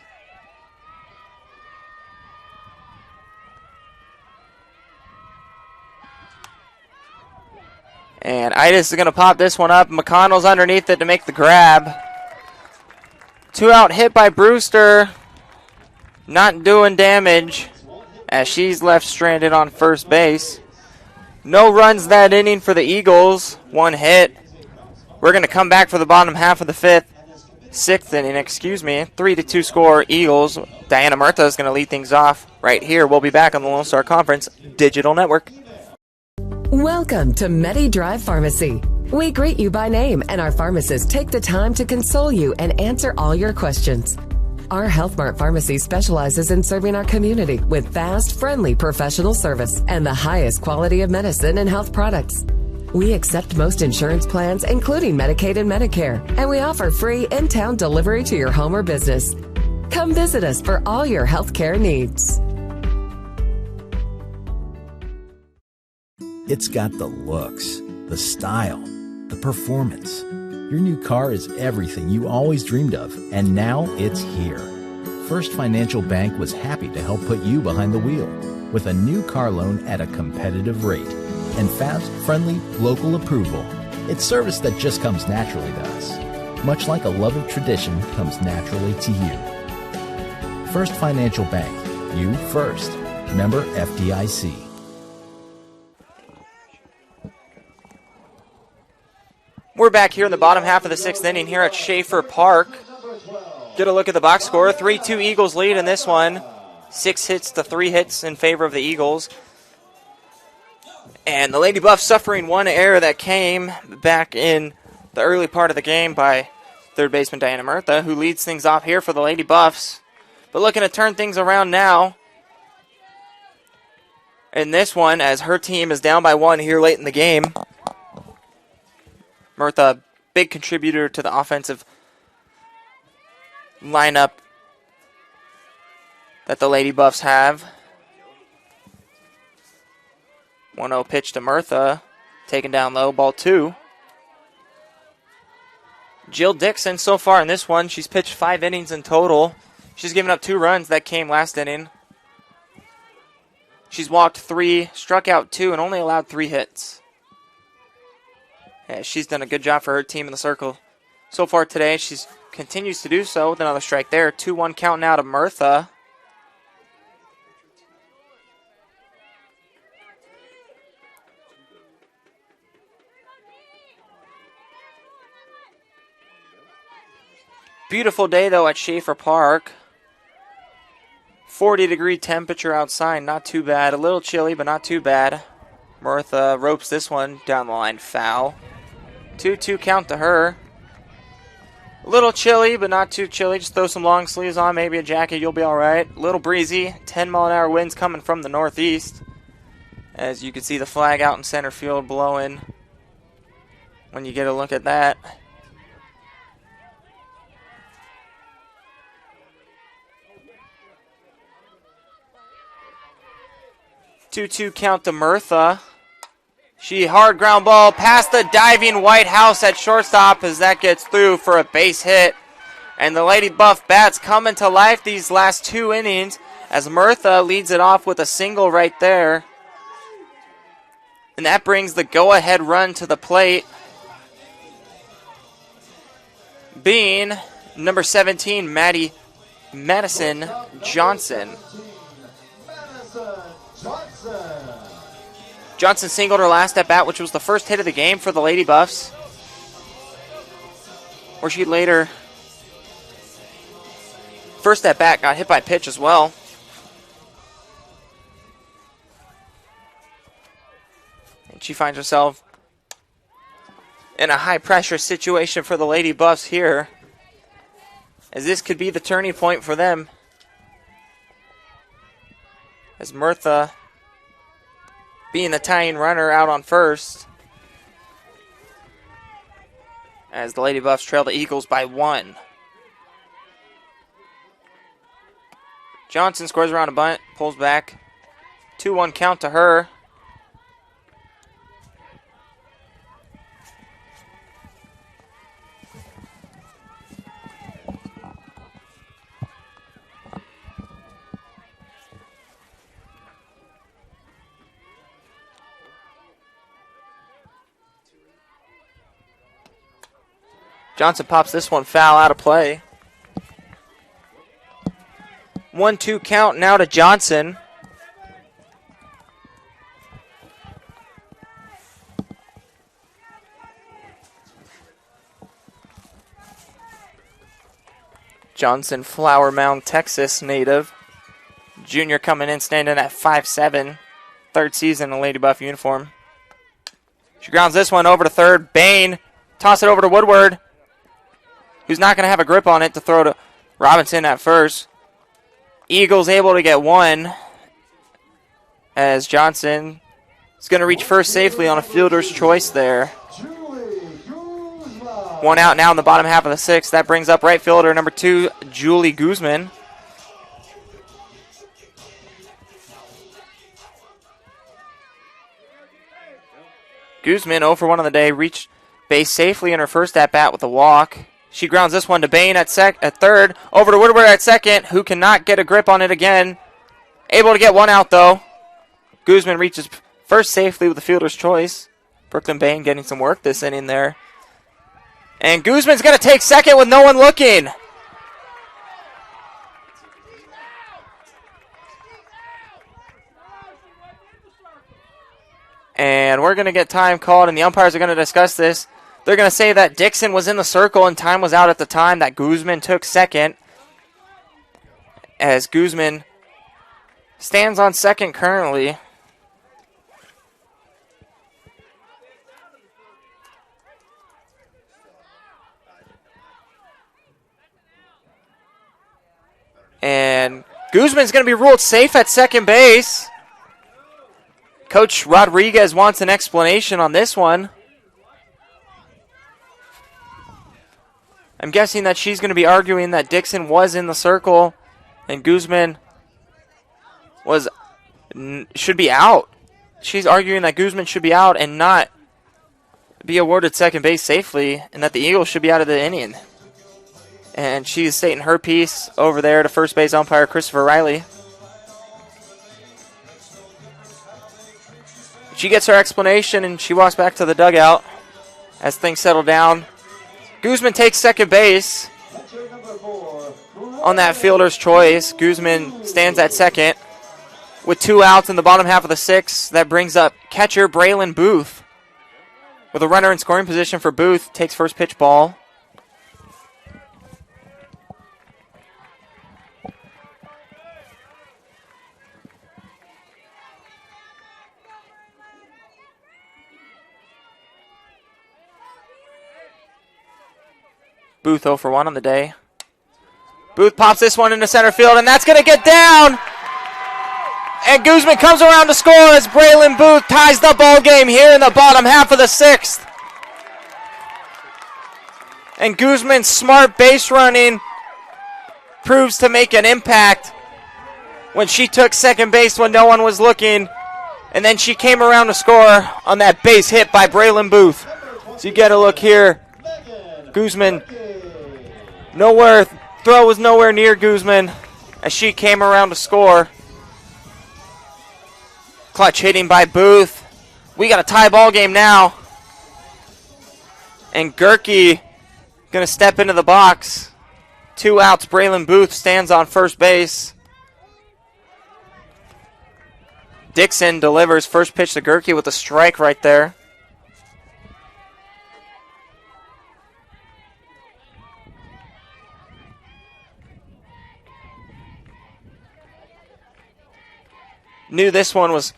And Idis is going to pop this one up. McConnell's underneath it to make the grab. 2 out hit by Brewster. Not doing damage as she's left stranded on first base. No runs that inning for the Eagles. 1 hit. We're going to come back for the bottom half of the 6th inning, 3-2 score Eagles. Diana Murtha is going to lead things off right here. We'll be back on the Lone Star Conference Digital Network. Welcome to MediDrive Pharmacy. We greet you by name, and our pharmacists take the time to console you and answer all your questions. Our Health Mart Pharmacy specializes in serving our community with fast, friendly professional service and the highest quality of medicine and health products. We accept most insurance plans, including Medicaid and Medicare, and we offer free in-town delivery to your home or business. Come visit us for all your healthcare needs. It's got the looks, the style, the performance. Your new car is everything you always dreamed of, and now it's here. First Financial Bank was happy to help put you behind the wheel with a new car loan at a competitive rate and fast, friendly, local approval. It's service that just comes naturally to us, much like a love of tradition comes naturally to you. First Financial Bank, you first. Member FDIC. We're back here in the bottom half of the 6th inning here at Schaefer Park. Get a look at the box score. 3-2 Eagles lead in this one. 6 hits to 3 hits in favor of the Eagles. And the Lady Buffs suffering 1 error that came back in the early part of the game by third baseman Diana Murtha, who leads things off here for the Lady Buffs. But looking to turn things around now in this one as her team is down by 1 here late in the game. Murtha, big contributor to the offensive lineup that the Lady Buffs have. 1-0 pitch to Murtha, taken down low, ball 2. Jill Dixon so far in this one, she's pitched 5 innings in total. She's given up 2 runs that came last inning. She's walked 3, struck out 2, and only allowed 3 hits. Yeah, she's done a good job for her team in the circle so far today. She continues to do so with another strike there. 2-1 count now to Murtha. Beautiful day, though, at Schaefer Park. 40-degree temperature outside, not too bad. A little chilly, but not too bad. Murtha ropes this one down the line, foul. 2-2 count to her. A little chilly, but not too chilly. Just throw some long sleeves on, maybe a jacket, you'll be all right. A little breezy. 10-mile-an-hour winds coming from the northeast. As you can see the flag out in center field blowing when you get a look at that. Two-two count to Murtha. She hard ground ball past the diving Whitehouse at shortstop as that gets through for a base hit. And the Lady Buff bats coming to life these last 2 innings as Murtha leads it off with a single right there. And that brings the go-ahead run to the plate, being number 17, Madison Johnson. Johnson singled her last at bat, which was the first hit of the game for the Lady Buffs, where she later, first at bat, got hit by a pitch as well. And she finds herself in a high-pressure situation for the Lady Buffs here, as this could be the turning point for them. As Murtha, being the tying runner, out on first, as the Lady Buffs trail the Eagles by 1. Johnson scores around a bunt, pulls back. 2-1 count to her. Johnson pops this one foul out of play. 1-2 count now to Johnson. Johnson, Flower Mound, Texas native. Junior coming in, standing at 5'7". Third season in Lady Buff uniform. She grounds this one over to third. Bain, toss it over to Woodward, who's not going to have a grip on it to throw to Robinson at first. Eagles able to get 1 as Johnson is going to reach first safely on a fielder's choice there. 1 out now in the bottom half of the 6th. That brings up right fielder number 2, Julie Guzman. Guzman 0 for 1 on the day, reached base safely in her first at-bat with a walk. She grounds this one to Bain at third. Over to Woodward at second, who cannot get a grip on it again. Able to get 1 out, though. Guzman reaches first safely with the fielder's choice. Brooklyn Bain getting some work this inning there. And Guzman's going to take second with no one looking. And we're going to get time called, and the umpires are going to discuss this. They're going to say that Dixon was in the circle and time was out at the time, that Guzman took second, as Guzman stands on second currently. And Guzman's going to be ruled safe at second base. Coach Rodriguez wants an explanation on this one. I'm guessing that she's going to be arguing that Dixon was in the circle and Guzman should be out. She's arguing that Guzman should be out and not be awarded second base safely, and that the Eagles should be out of the inning. And she's stating her piece over there to first base umpire Christopher Riley. She gets her explanation and she walks back to the dugout as things settle down. Guzman takes second base on that fielder's choice. Guzman stands at second with 2 outs in the bottom half of the 6th. That brings up catcher Braylon Booth. With a runner in scoring position for Booth, takes first pitch ball. Booth 0 for 1 on the day. Booth pops this one into center field, and that's going to get down. And Guzman comes around to score as Braylon Booth ties the ball game here in the bottom half of the 6th. And Guzman's smart base running proves to make an impact when she took second base when no one was looking And then she came around to score on that base hit by Braylon Booth. So you get a look here. Guzman, throw was nowhere near Guzman as she came around to score. Clutch hitting by Booth. We got a tie ball game now. And Gerke going to step into the box. 2 outs. Braylon Booth stands on first base. Dixon delivers first pitch to Gerke with a strike right there. Knew this one was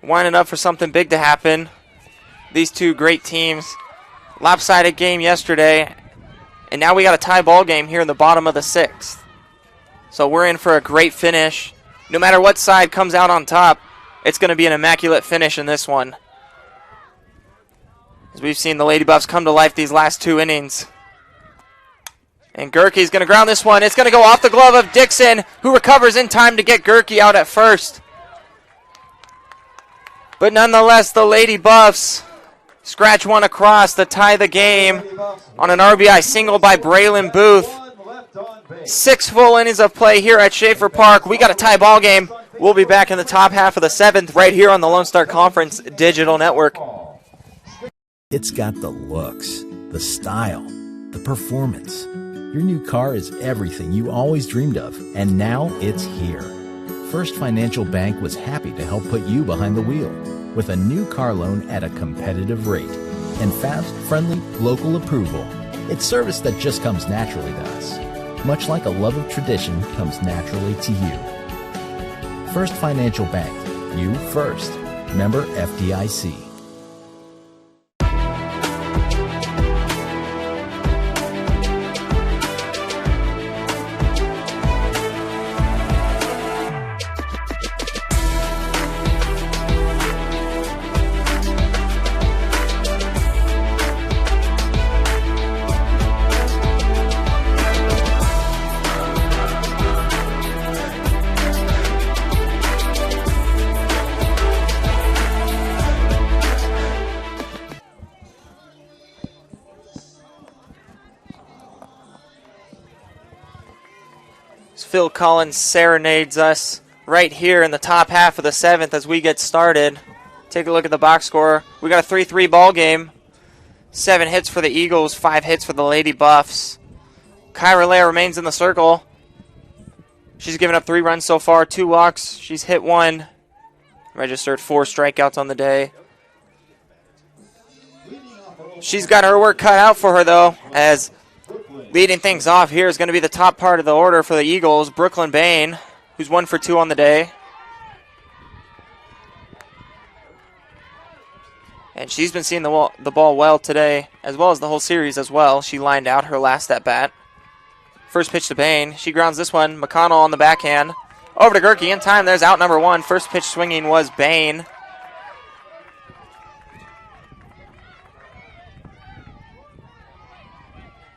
winding up for something big to happen. These two great teams. Lopsided game yesterday. And now we got a tie ball game here in the bottom of the 6th. So we're in for a great finish. No matter what side comes out on top, it's going to be an immaculate finish in this one. As we've seen the Lady Buffs come to life these last 2 innings. And Gerke's going to ground this one. It's going to go off the glove of Dixon, who recovers in time to get Gerke out at first. But nonetheless, the Lady Buffs scratch one across to tie the game on an RBI single by Braylon Booth. 6 full innings of play here at Schaefer Park. We got a tie ball game. We'll be back in the top half of the 7th right here on the Lone Star Conference Digital Network. It's got the looks, the style, the performance. Your new car is everything you always dreamed of, and now it's here. First Financial Bank was happy to help put you behind the wheel with a new car loan at a competitive rate and fast, friendly, local approval. It's service that just comes naturally to us, much like a love of tradition comes naturally to you. First Financial Bank, you first. Member FDIC. Phil Collins serenades us right here in the top half of the 7th as we get started. Take a look at the box score. We got a 3-3 ball game. 7 hits for the Eagles, 5 hits for the Lady Buffs. Kyra Lair remains in the circle. She's given up 3 runs so far, 2 walks. She's hit 1, registered 4 strikeouts on the day. She's got her work cut out for her, though, as leading things off here is going to be the top part of the order for the Eagles, Brooklyn Bain, who's 1 for 2 on the day. And she's been seeing the ball well today, as well as the whole series as well. She lined out her last at-bat. First pitch to Bain. She grounds this one. McConnell on the backhand. Over to Gerke in time. There's out number 1. First pitch swinging was Bain.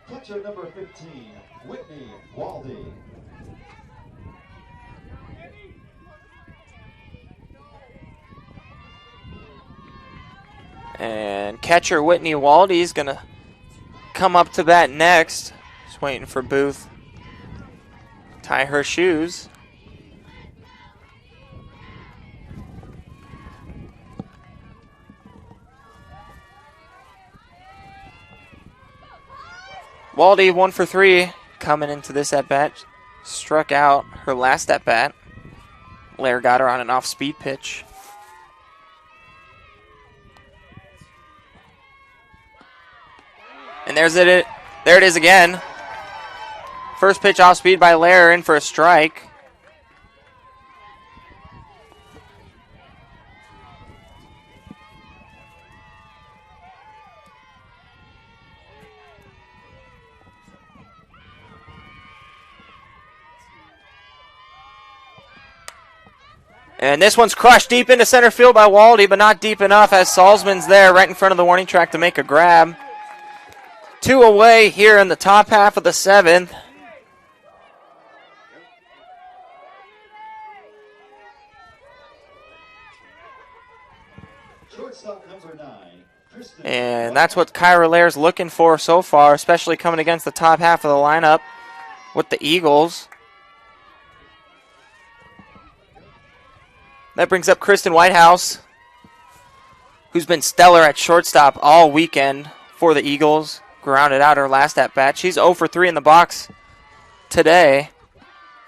Catcher number 15, Whitney Waldy. And catcher Whitney Waldy is going to come up to bat next. Just waiting for Booth. Tie her shoes. Waldy 1 for 3 coming into this at-bat. Struck out her last at-bat. Lair got her on an off-speed pitch. And there it is again. First pitch off-speed by Lair, in for a strike. And this one's crushed deep into center field by Waldy, but not deep enough as Salzman's there right in front of the warning track to make a grab. 2 away here in the top half of the 7th. And that's what Kyra Lair's looking for so far, especially coming against the top half of the lineup with the Eagles. That brings up Kristen Whitehouse, who's been stellar at shortstop all weekend for the Eagles. Grounded out her last at-bat. She's 0 for 3 in the box today,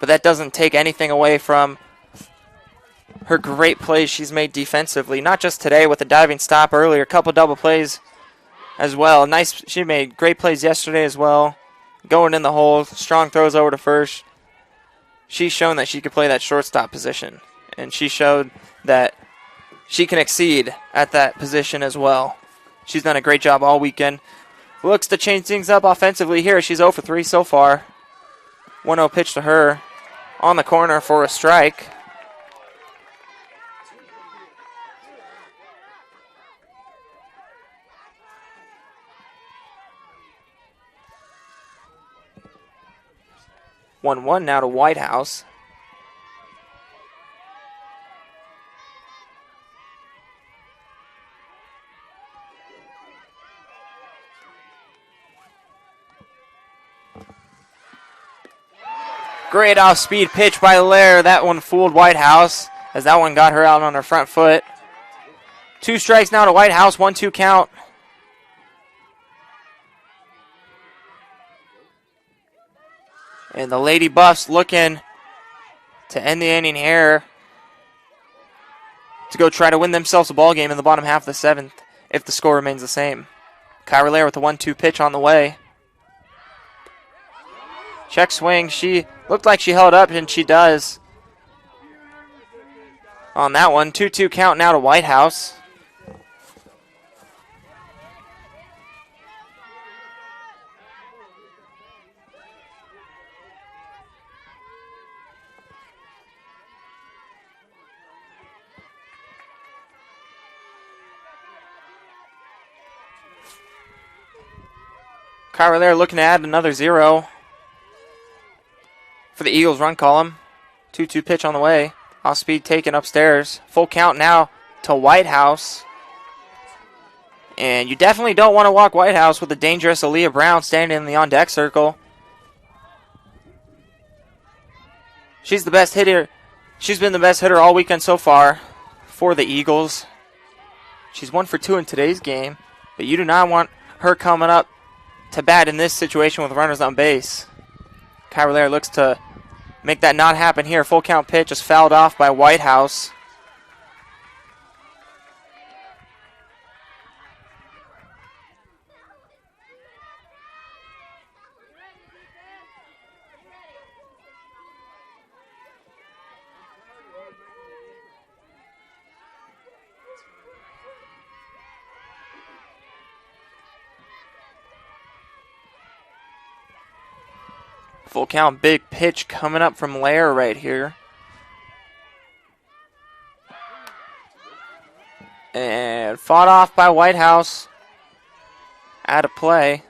but that doesn't take anything away from her great plays she's made defensively. Not just today with a diving stop earlier, a couple double plays as well. She made great plays yesterday as well. Going in the hole, strong throws over to first. She's shown that she could play that shortstop position, and she showed that she can exceed at that position as well. She's done a great job all weekend. Looks to change things up offensively here. She's 0 for 3 so far. 1-0 pitch to her on the corner for a strike. One now to Whitehouse. Great off-speed pitch by Lair. That one fooled Whitehouse as that one got her out on her front foot. 2 strikes now to Whitehouse, 1-2 count. And the Lady Buffs looking to end the inning here to go try to win themselves a ball game in the bottom half of the 7th if the score remains the same. Kyra Lair with the 1-2 pitch on the way. Check swing. She looked like she held up, and she does on that one. 2-2 count now to Whitehouse. Kyra Lair looking to add another 0 for the Eagles run column. 2-2 pitch on the way. Off speed taken upstairs. Full count now to Whitehouse. And you definitely don't want to walk Whitehouse with the dangerous Aaliyah Brown standing in the on-deck circle. She's the best hitter. She's been the best hitter all weekend so far for the Eagles. She's 1 for 2 in today's game, but you do not want her coming up to bat in this situation with runners on base. Kyra Lair looks to make that not happen here. Full count pitch is fouled off by Whitehouse. Full count, big pitch coming up from Lair right here. And fought off by Whitehouse. Out of play.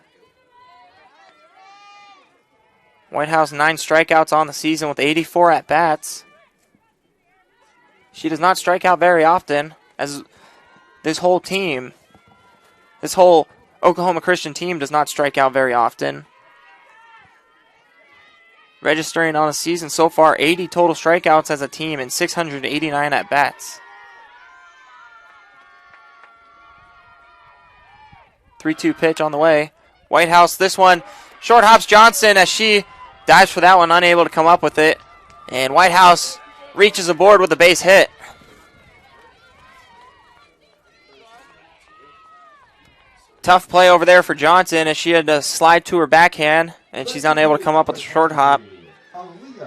Whitehouse 9 strikeouts on the season with 84 at-bats. She does not strike out very often, as this whole team, this whole Oklahoma Christian team does not strike out very often. Registering on a season so far 80 total strikeouts as a team and 689 at-bats. 3-2 pitch on the way. Whitehouse, this one, short hops Johnson as she dives for that one, unable to come up with it. And Whitehouse reaches aboard with a base hit. Tough play over there for Johnson as she had to slide to her backhand, and she's unable to come up with a short hop.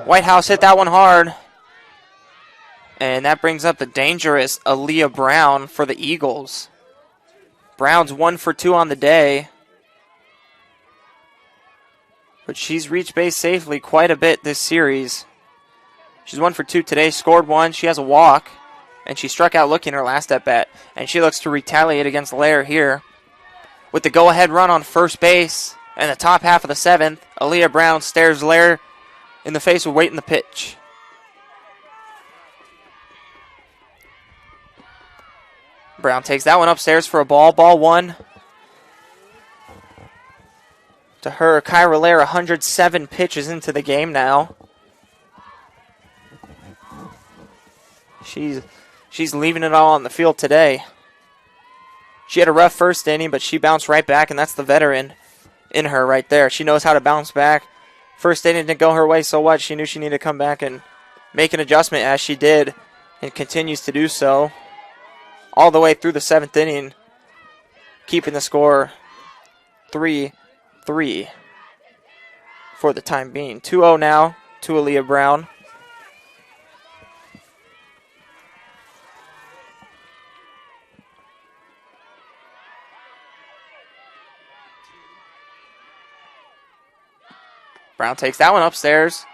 Whitehouse hit that one hard. And that brings up the dangerous Aaliyah Brown for the Eagles. Brown's 1 for 2 on the day. But she's reached base safely quite a bit this series. She's 1 for 2 today, scored 1. She has a walk, and she struck out looking her last at-bat. And she looks to retaliate against Lair here. With the go-ahead run on first base and the top half of the 7th, Aaliyah Brown stares Lair in the face with waiting the pitch. Brown takes that one upstairs for a ball. Ball one. To her, Kyra Lair, 107 pitches into the game now. She's leaving it all on the field today. She had a rough first inning, but she bounced right back, and that's the veteran in her right there. She knows how to bounce back. First inning didn't go her way, so what? She knew she needed to come back and make an adjustment, as she did, and continues to do so all the way through the 7th inning, keeping the score 3-3 for the time being. 2-0 now to Aaliyah Brown. Brown takes that one upstairs.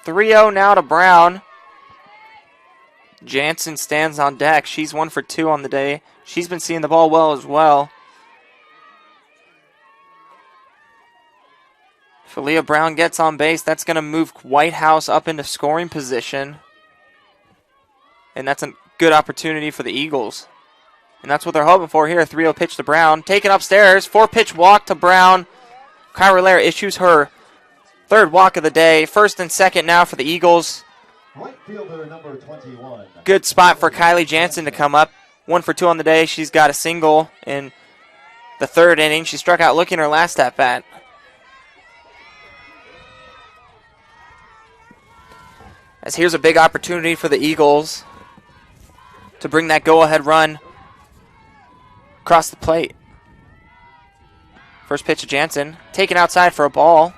3-0 now to Brown. Jansen stands on deck. She's 1 for 2 on the day. She's been seeing the ball well as well. If Aaliyah Brown gets on base, that's going to move Whitehouse up into scoring position. And that's a good opportunity for the Eagles. And that's what they're hoping for here. 3-0 pitch to Brown. Taken upstairs. 4-pitch walk to Brown. Kyra Lair issues her 3rd walk of the day. 1st and 2nd now for the Eagles. Right fielder number 21. Good spot for Kylie Jansen to come up. 1 for 2 on the day. She's got a single in the 3rd inning. She struck out looking her last at bat. As here's a big opportunity for the Eagles to bring that go-ahead run across the plate. First pitch to Jansen. Taken outside for a ball.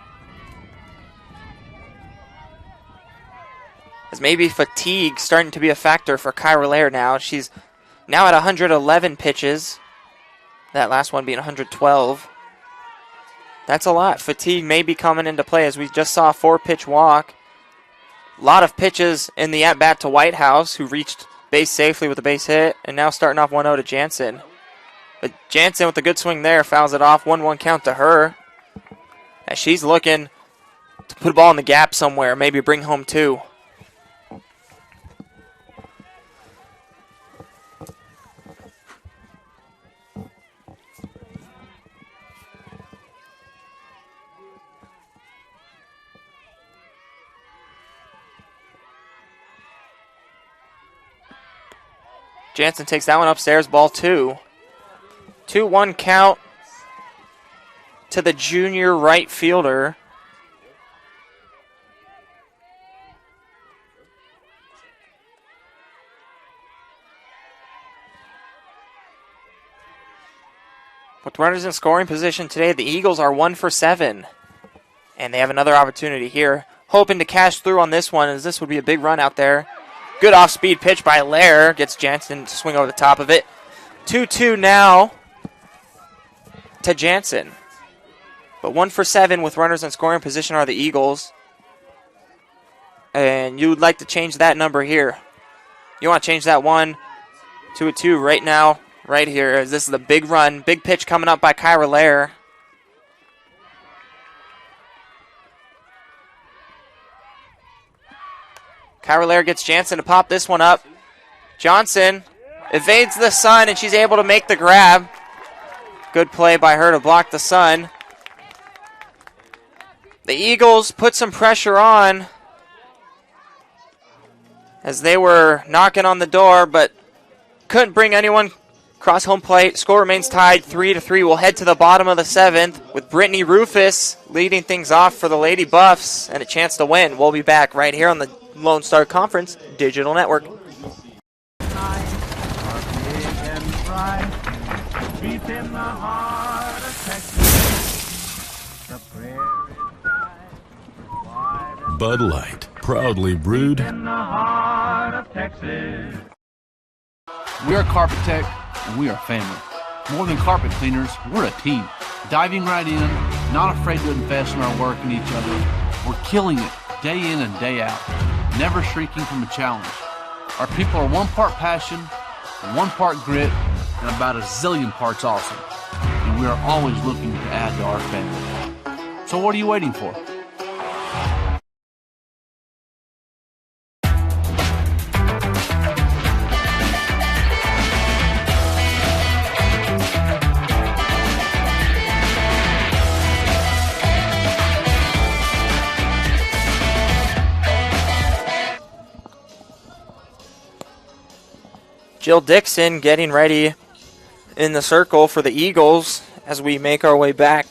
As maybe fatigue starting to be a factor for Kyra Lair now. She's now at 111 pitches. That last one being 112. That's a lot. Fatigue may be coming into play as we just saw a 4-pitch walk. A lot of pitches in the at-bat to Whitehouse, who reached base safely with a base hit, and now starting off 1-0 to Jansen. But Jansen with a good swing there fouls it off. 1-1 count to her. As she's looking to put a ball in the gap somewhere, maybe bring home 2. Jansen takes that one upstairs, ball 2. 2-1 count to the junior right fielder. With runners in scoring position today, the Eagles are 1 for 7. And they have another opportunity here. Hoping to cash through on this one, as this would be a big run out there. Good off-speed pitch by Lair. Gets Jansen to swing over the top of it. 2-2 now to Jansen. But 1 for 7 with runners in scoring position are the Eagles. And you would like to change that number here. You want to change that 1 to a 2 right now, right here, as this is a big run. Big pitch coming up by Kyra Lair. Kyra Lair gets Jansen to pop this one up. Johnson evades the sun, and she's able to make the grab. Good play by her to block the sun. The Eagles put some pressure on as they were knocking on the door, but couldn't bring anyone across home plate. Score remains tied 3-3. We'll head to the bottom of the 7th with Brittany Rufus leading things off for the Lady Buffs and a chance to win. We'll be back right here on the Lone Star Conference Digital Network. Bud Light, proudly brewed. In the heart of Texas. We are Carpet Tech, and we are family. More than carpet cleaners, we're a team. Diving right in, not afraid to invest in our work and each other. We're killing it day in and day out, never shrinking from a challenge. Our people are 1 part passion, 1 part grit, and about a zillion parts awesome. And we are always looking to add to our family. So what are you waiting for? Jill Dixon getting ready in the circle for the Eagles as we make our way back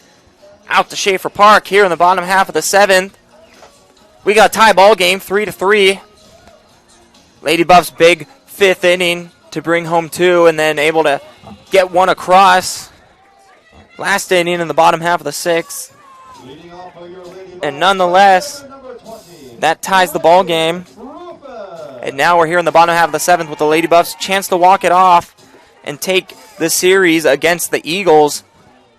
out to Schaefer Park here in the bottom half of the 7th. We got a tie ball game, 3-3. Lady Buffs big 5th inning to bring home 2 and then able to get 1 across. Last inning in the bottom half of the 6th. And nonetheless, that ties the ball game. And now we're here in the bottom half of the 7th with the Lady Buffs chance to walk it off and take the series against the Eagles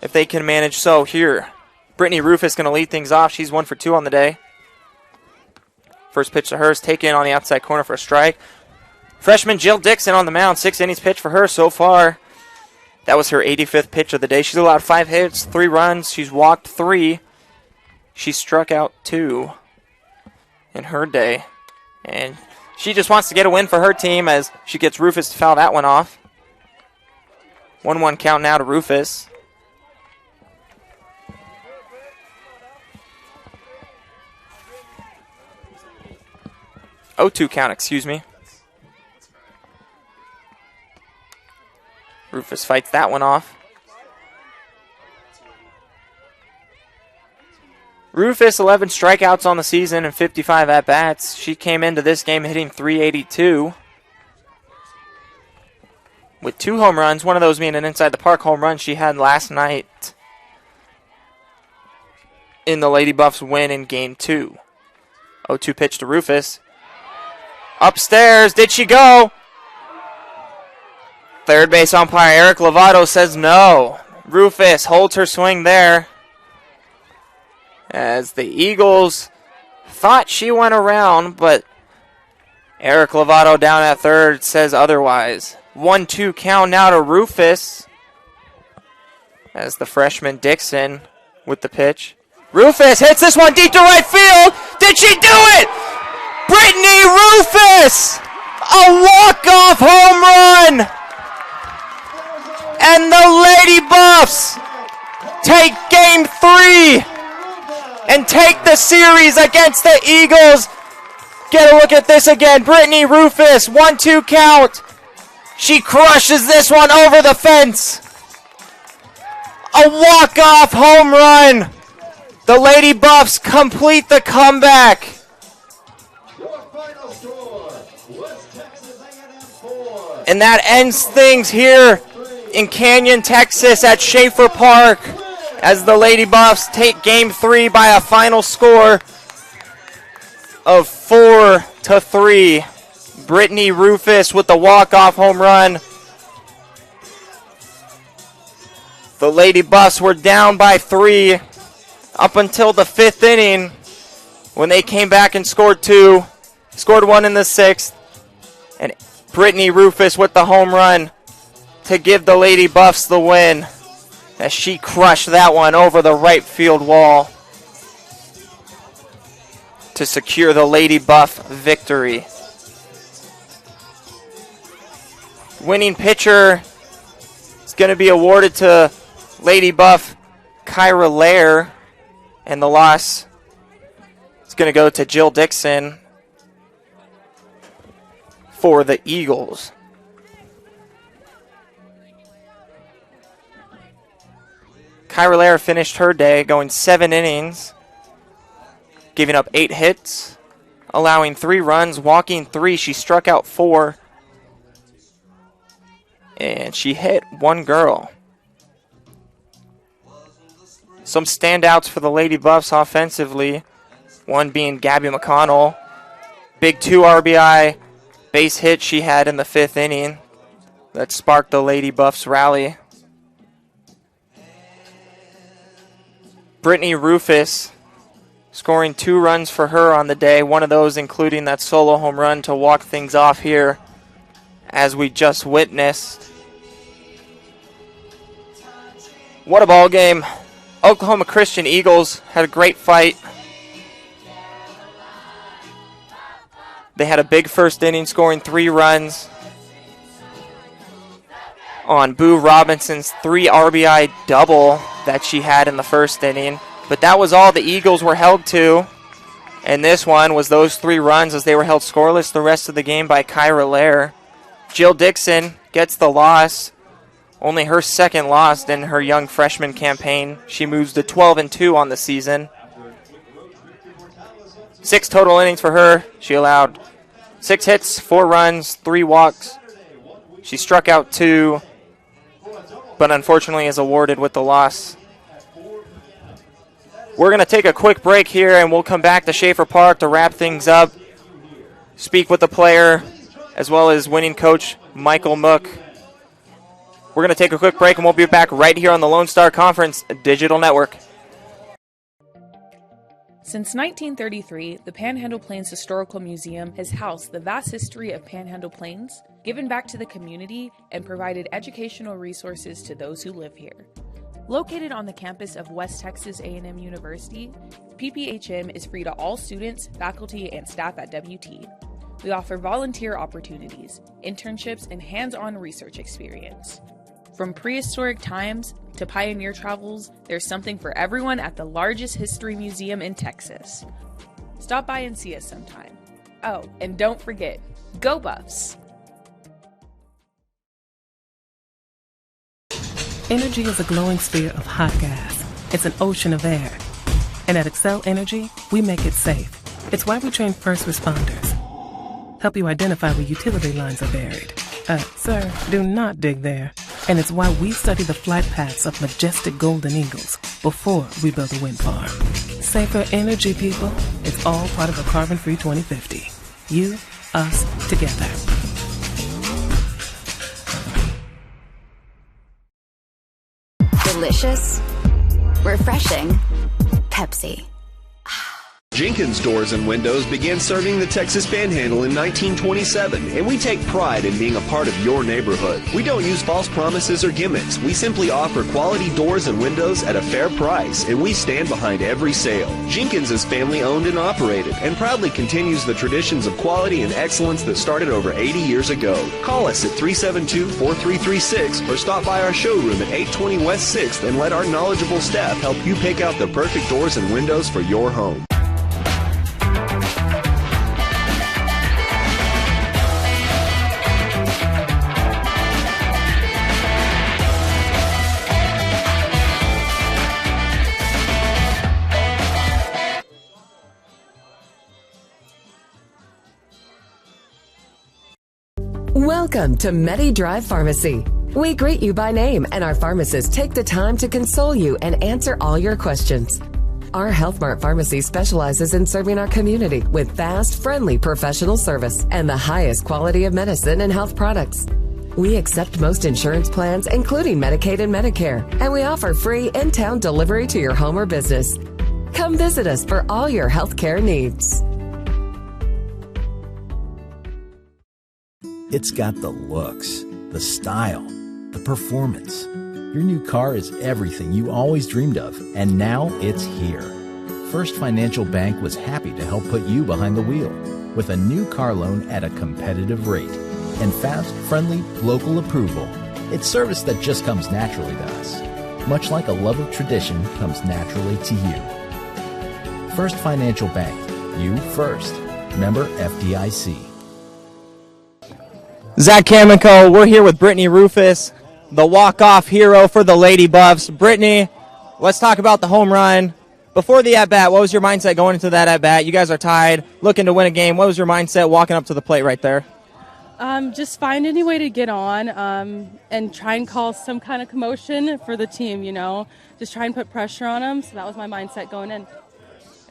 if they can manage so here. Brittany Rufus going to lead things off. She's 1 for 2 on the day. First pitch to her is taken on the outside corner for a strike. Freshman Jill Dixon on the mound. 6 innings pitched for her so far. That was her 85th pitch of the day. She's allowed 5 hits, 3 runs. She's walked 3. She struck out 2 in her day. And she just wants to get a win for her team as she gets Rufus to foul that one off. 1-1 count now to Rufus. Oh, 2 count, excuse me. Rufus fights that one off. Rufus, 11 strikeouts on the season and 55 at-bats. She came into this game hitting .382 with 2 home runs, one of those being an inside-the-park home run she had last night in the Lady Buffs win in Game 2. 0-2 pitch to Rufus. Upstairs, did she go? Third base umpire Eric Lovato says no. Rufus holds her swing there as the Eagles thought she went around, but Eric Lovato down at third says otherwise. 1-2 count now to Rufus as the freshman Dixon with the pitch. Rufus hits this one deep to right field. Did she do it? Brittany Rufus! A walk-off home run! And the Lady Buffs take Game 3 and take the series against the Eagles. Get a look at this again. Brittany Rufus, 1-2 count. She crushes this one over the fence. A walk-off home run. The Lady Buffs complete the comeback. And that ends things here in Canyon, Texas at Schaefer Park as the Lady Buffs take Game 3 by a final score of 4-3. Brittany Rufus with the walk-off home run. The Lady Buffs were down by 3 up until the 5th inning when they came back and scored 2. Scored 1 in the 6th. And Brittany Rufus with the home run to give the Lady Buffs the win as she crushed that one over the right field wall to secure the Lady Buff victory. Winning pitcher is going to be awarded to Lady Buff Kyra Lair, and the loss is going to go to Jill Dixon for the Eagles. Kyra Lair finished her day going 7 innings, giving up 8 hits, allowing 3 runs, walking 3. She struck out 4, and she hit 1 girl. Some standouts for the Lady Buffs offensively, one being Gabby McConnell. Big 2 RBI base hit she had in the 5th inning that sparked the Lady Buffs rally. Brittany Rufus scoring 2 runs for her on the day, one of those including that solo home run to walk things off here as we just witnessed. What a ball game. Oklahoma Christian Eagles had a great fight. They had a big first inning scoring 3 runs on Boo Robinson's 3 RBI double that she had in the first inning. But that was all the Eagles were held to. And this one was those 3 runs as they were held scoreless the rest of the game by Kyra Lair Jill Dixon gets the loss. Only her second loss in her young freshman campaign. She moves to 12-2 on the season. 6 total innings for her. She allowed 6 hits, 4 runs, 3 walks. She struck out 2, but unfortunately is awarded with the loss. We're going to take a quick break here, and we'll come back to Schaefer Park to wrap things up, speak with the player, as well as winning coach Michael Mook. We're going to take a quick break, and we'll be back right here on the Lone Star Conference Digital Network. Since 1933, the Panhandle Plains Historical Museum has housed the vast history of Panhandle Plains, given back to the community, and provided educational resources to those who live here. Located on the campus of West Texas A&M University, PPHM is free to all students, faculty, and staff at WT. We offer volunteer opportunities, internships, and hands-on research experience. From prehistoric times to pioneer travels, there's something for everyone at the largest history museum in Texas. Stop by and see us sometime. Oh, and don't forget, go Buffs! Energy is a glowing sphere of hot gas. It's an ocean of air. And at Excel Energy, we make it safe. It's why we train first responders. Help you identify where utility lines are buried. Sir, do not dig there. And it's why we study the flight paths of majestic golden eagles before we build a wind farm. Safer energy, people. It's all part of a carbon-free 2050. You, us, together. Delicious, refreshing, Pepsi. Jenkins Doors and Windows began serving the Texas Panhandle in 1927, and we take pride in being a part of your neighborhood. We don't use false promises or gimmicks. We simply offer quality doors and windows at a fair price, and we stand behind every sale. Jenkins is family owned and operated, and proudly continues the traditions of quality and excellence that started over 80 years ago. Call us at 372-4336 or stop by our showroom at 820 West 6th and let our knowledgeable staff help you pick out the perfect doors and windows for your home. Welcome to MediDrive Pharmacy. We greet you by name, and our pharmacists take the time to console you and answer all your questions. Our Health Mart Pharmacy specializes in serving our community with fast, friendly professional service and the highest quality of medicine and health products. We accept most insurance plans, including Medicaid and Medicare, and we offer free in-town delivery to your home or business. Come visit us for all your healthcare needs. It's got the looks, the style, the performance. Your new car is everything you always dreamed of, and now it's here. First Financial Bank was happy to help put you behind the wheel with a new car loan at a competitive rate and fast, friendly, local approval. It's service that just comes naturally to us, much like a love of tradition comes naturally to you. First Financial Bank, you first. Member FDIC. Zach Kamico, we're here with Brittany Rufus, the walk-off hero for the Lady Buffs. Brittany, let's talk about the home run. Before the at-bat, what was your mindset going into that at-bat? You guys are tied, looking to win a game. What was your mindset walking up to the plate right there? Just find any way to get on and try and cause some kind of commotion for the team, you know. Just try and put pressure on them. So that was my mindset going in.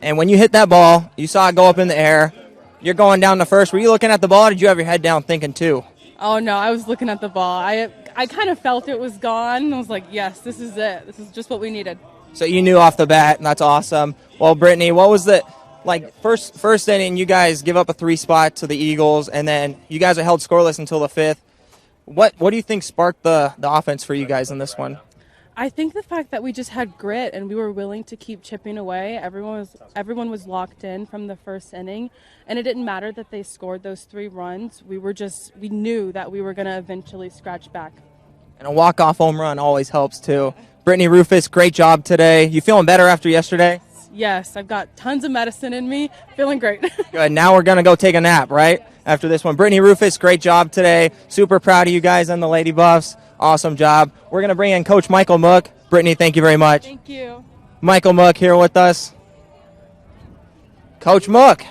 And when you hit that ball, you saw it go up in the air. You're going down to first. Were you looking at the ball, or did you have your head down thinking too? Oh, no, I was looking at the ball. I kind of felt it was gone. I was like, yes, this is it. This is just what we needed. So you knew off the bat, and that's awesome. Well, Brittany, what was the first inning? You guys give up a 3 spot to the Eagles, and then you guys are held scoreless until the 5th. What do you think sparked the offense for you guys in this one? I think the fact that we just had grit and we were willing to keep chipping away. Everyone was locked in from the first inning, and it didn't matter that they scored those 3 runs. We knew that we were going to eventually scratch back. And a walk-off home run always helps too. Brittany Rufus, great job today. You feeling better after yesterday? Yes, I've got tons of medicine in me. Feeling great. Good. Now we're going to go take a nap, right? after this one. Brittany Rufus, great job today. Super proud of you guys and the Lady Buffs. Awesome job. We're going to bring in Coach Michael Mook. Brittany, thank you very much. Thank you. Michael Mook here with us. Coach Mook,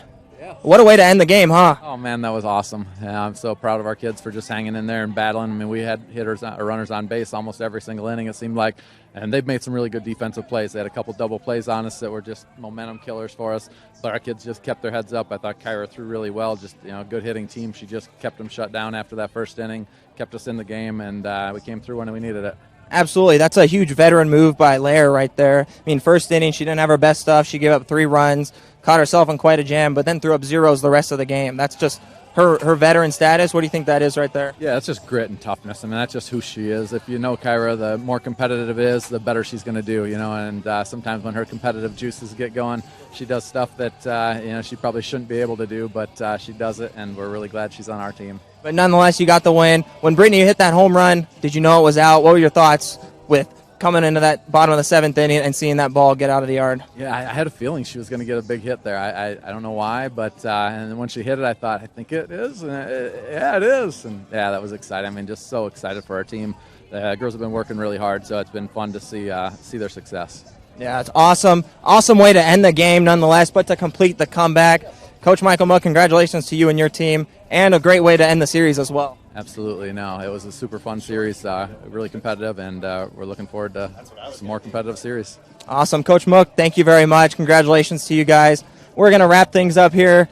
what a way to end the game, huh? Oh, man, that was awesome. Yeah, I'm so proud of our kids for just hanging in there and battling. I mean, we had hitters or runners on base almost every single inning, it seemed like, and they've made some really good defensive plays. They had a couple double plays on us that were just momentum killers for us, but our kids just kept their heads up. I thought Kyra threw really well, just, good hitting team. She just kept them shut down after that first inning, kept us in the game, and we came through when we needed it. Absolutely. That's a huge veteran move by Lair right there. I mean, first inning, she didn't have her best stuff. She gave up 3 runs, caught herself in quite a jam, but then threw up zeros the rest of the game. That's just her veteran status. What do you think that is right there? Yeah, it's just grit and toughness. I mean, that's just who she is. If you know Kyra, the more competitive it is, the better she's going to do, and sometimes when her competitive juices get going, she does stuff that, she probably shouldn't be able to do, but she does it, and we're really glad she's on our team. But nonetheless, you got the win. When Brittany hit that home run, did you know it was out? What were your thoughts with coming into that bottom of the 7th inning and seeing that ball get out of the yard? Yeah, I had a feeling she was going to get a big hit there. I don't know why, but and when she hit it, I thought, I think it is. Yeah, it is. And, yeah, that was exciting. I mean, just so excited for our team. The girls have been working really hard, so it's been fun to see their success. Yeah, it's awesome. Awesome way to end the game nonetheless, but to complete the comeback. Coach Michael Mook, congratulations to you and your team, and a great way to end the series as well. Absolutely. No, it was a super fun series, really competitive, and we're looking forward to some more competitive series. Awesome. Coach Mook, thank you very much. Congratulations to you guys. We're going to wrap things up here.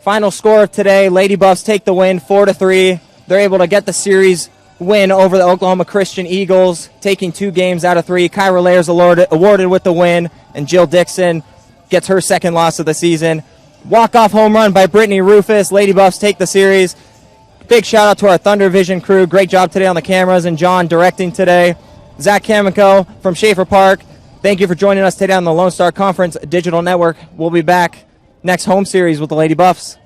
Final score of today, Lady Buffs take the win 4-3. They're able to get the series win over the Oklahoma Christian Eagles, taking 2 games out of 3. Kyra Lair's awarded with the win, and Jill Dixon gets her second loss of the season. Walk-off home run by Brittany Rufus. Lady Buffs take the series. Big shout-out to our Thunder Vision crew. Great job today on the cameras, and John directing today. Zach Kamiko from Schaefer Park, thank you for joining us today on the Lone Star Conference Digital Network. We'll be back next home series with the Lady Buffs.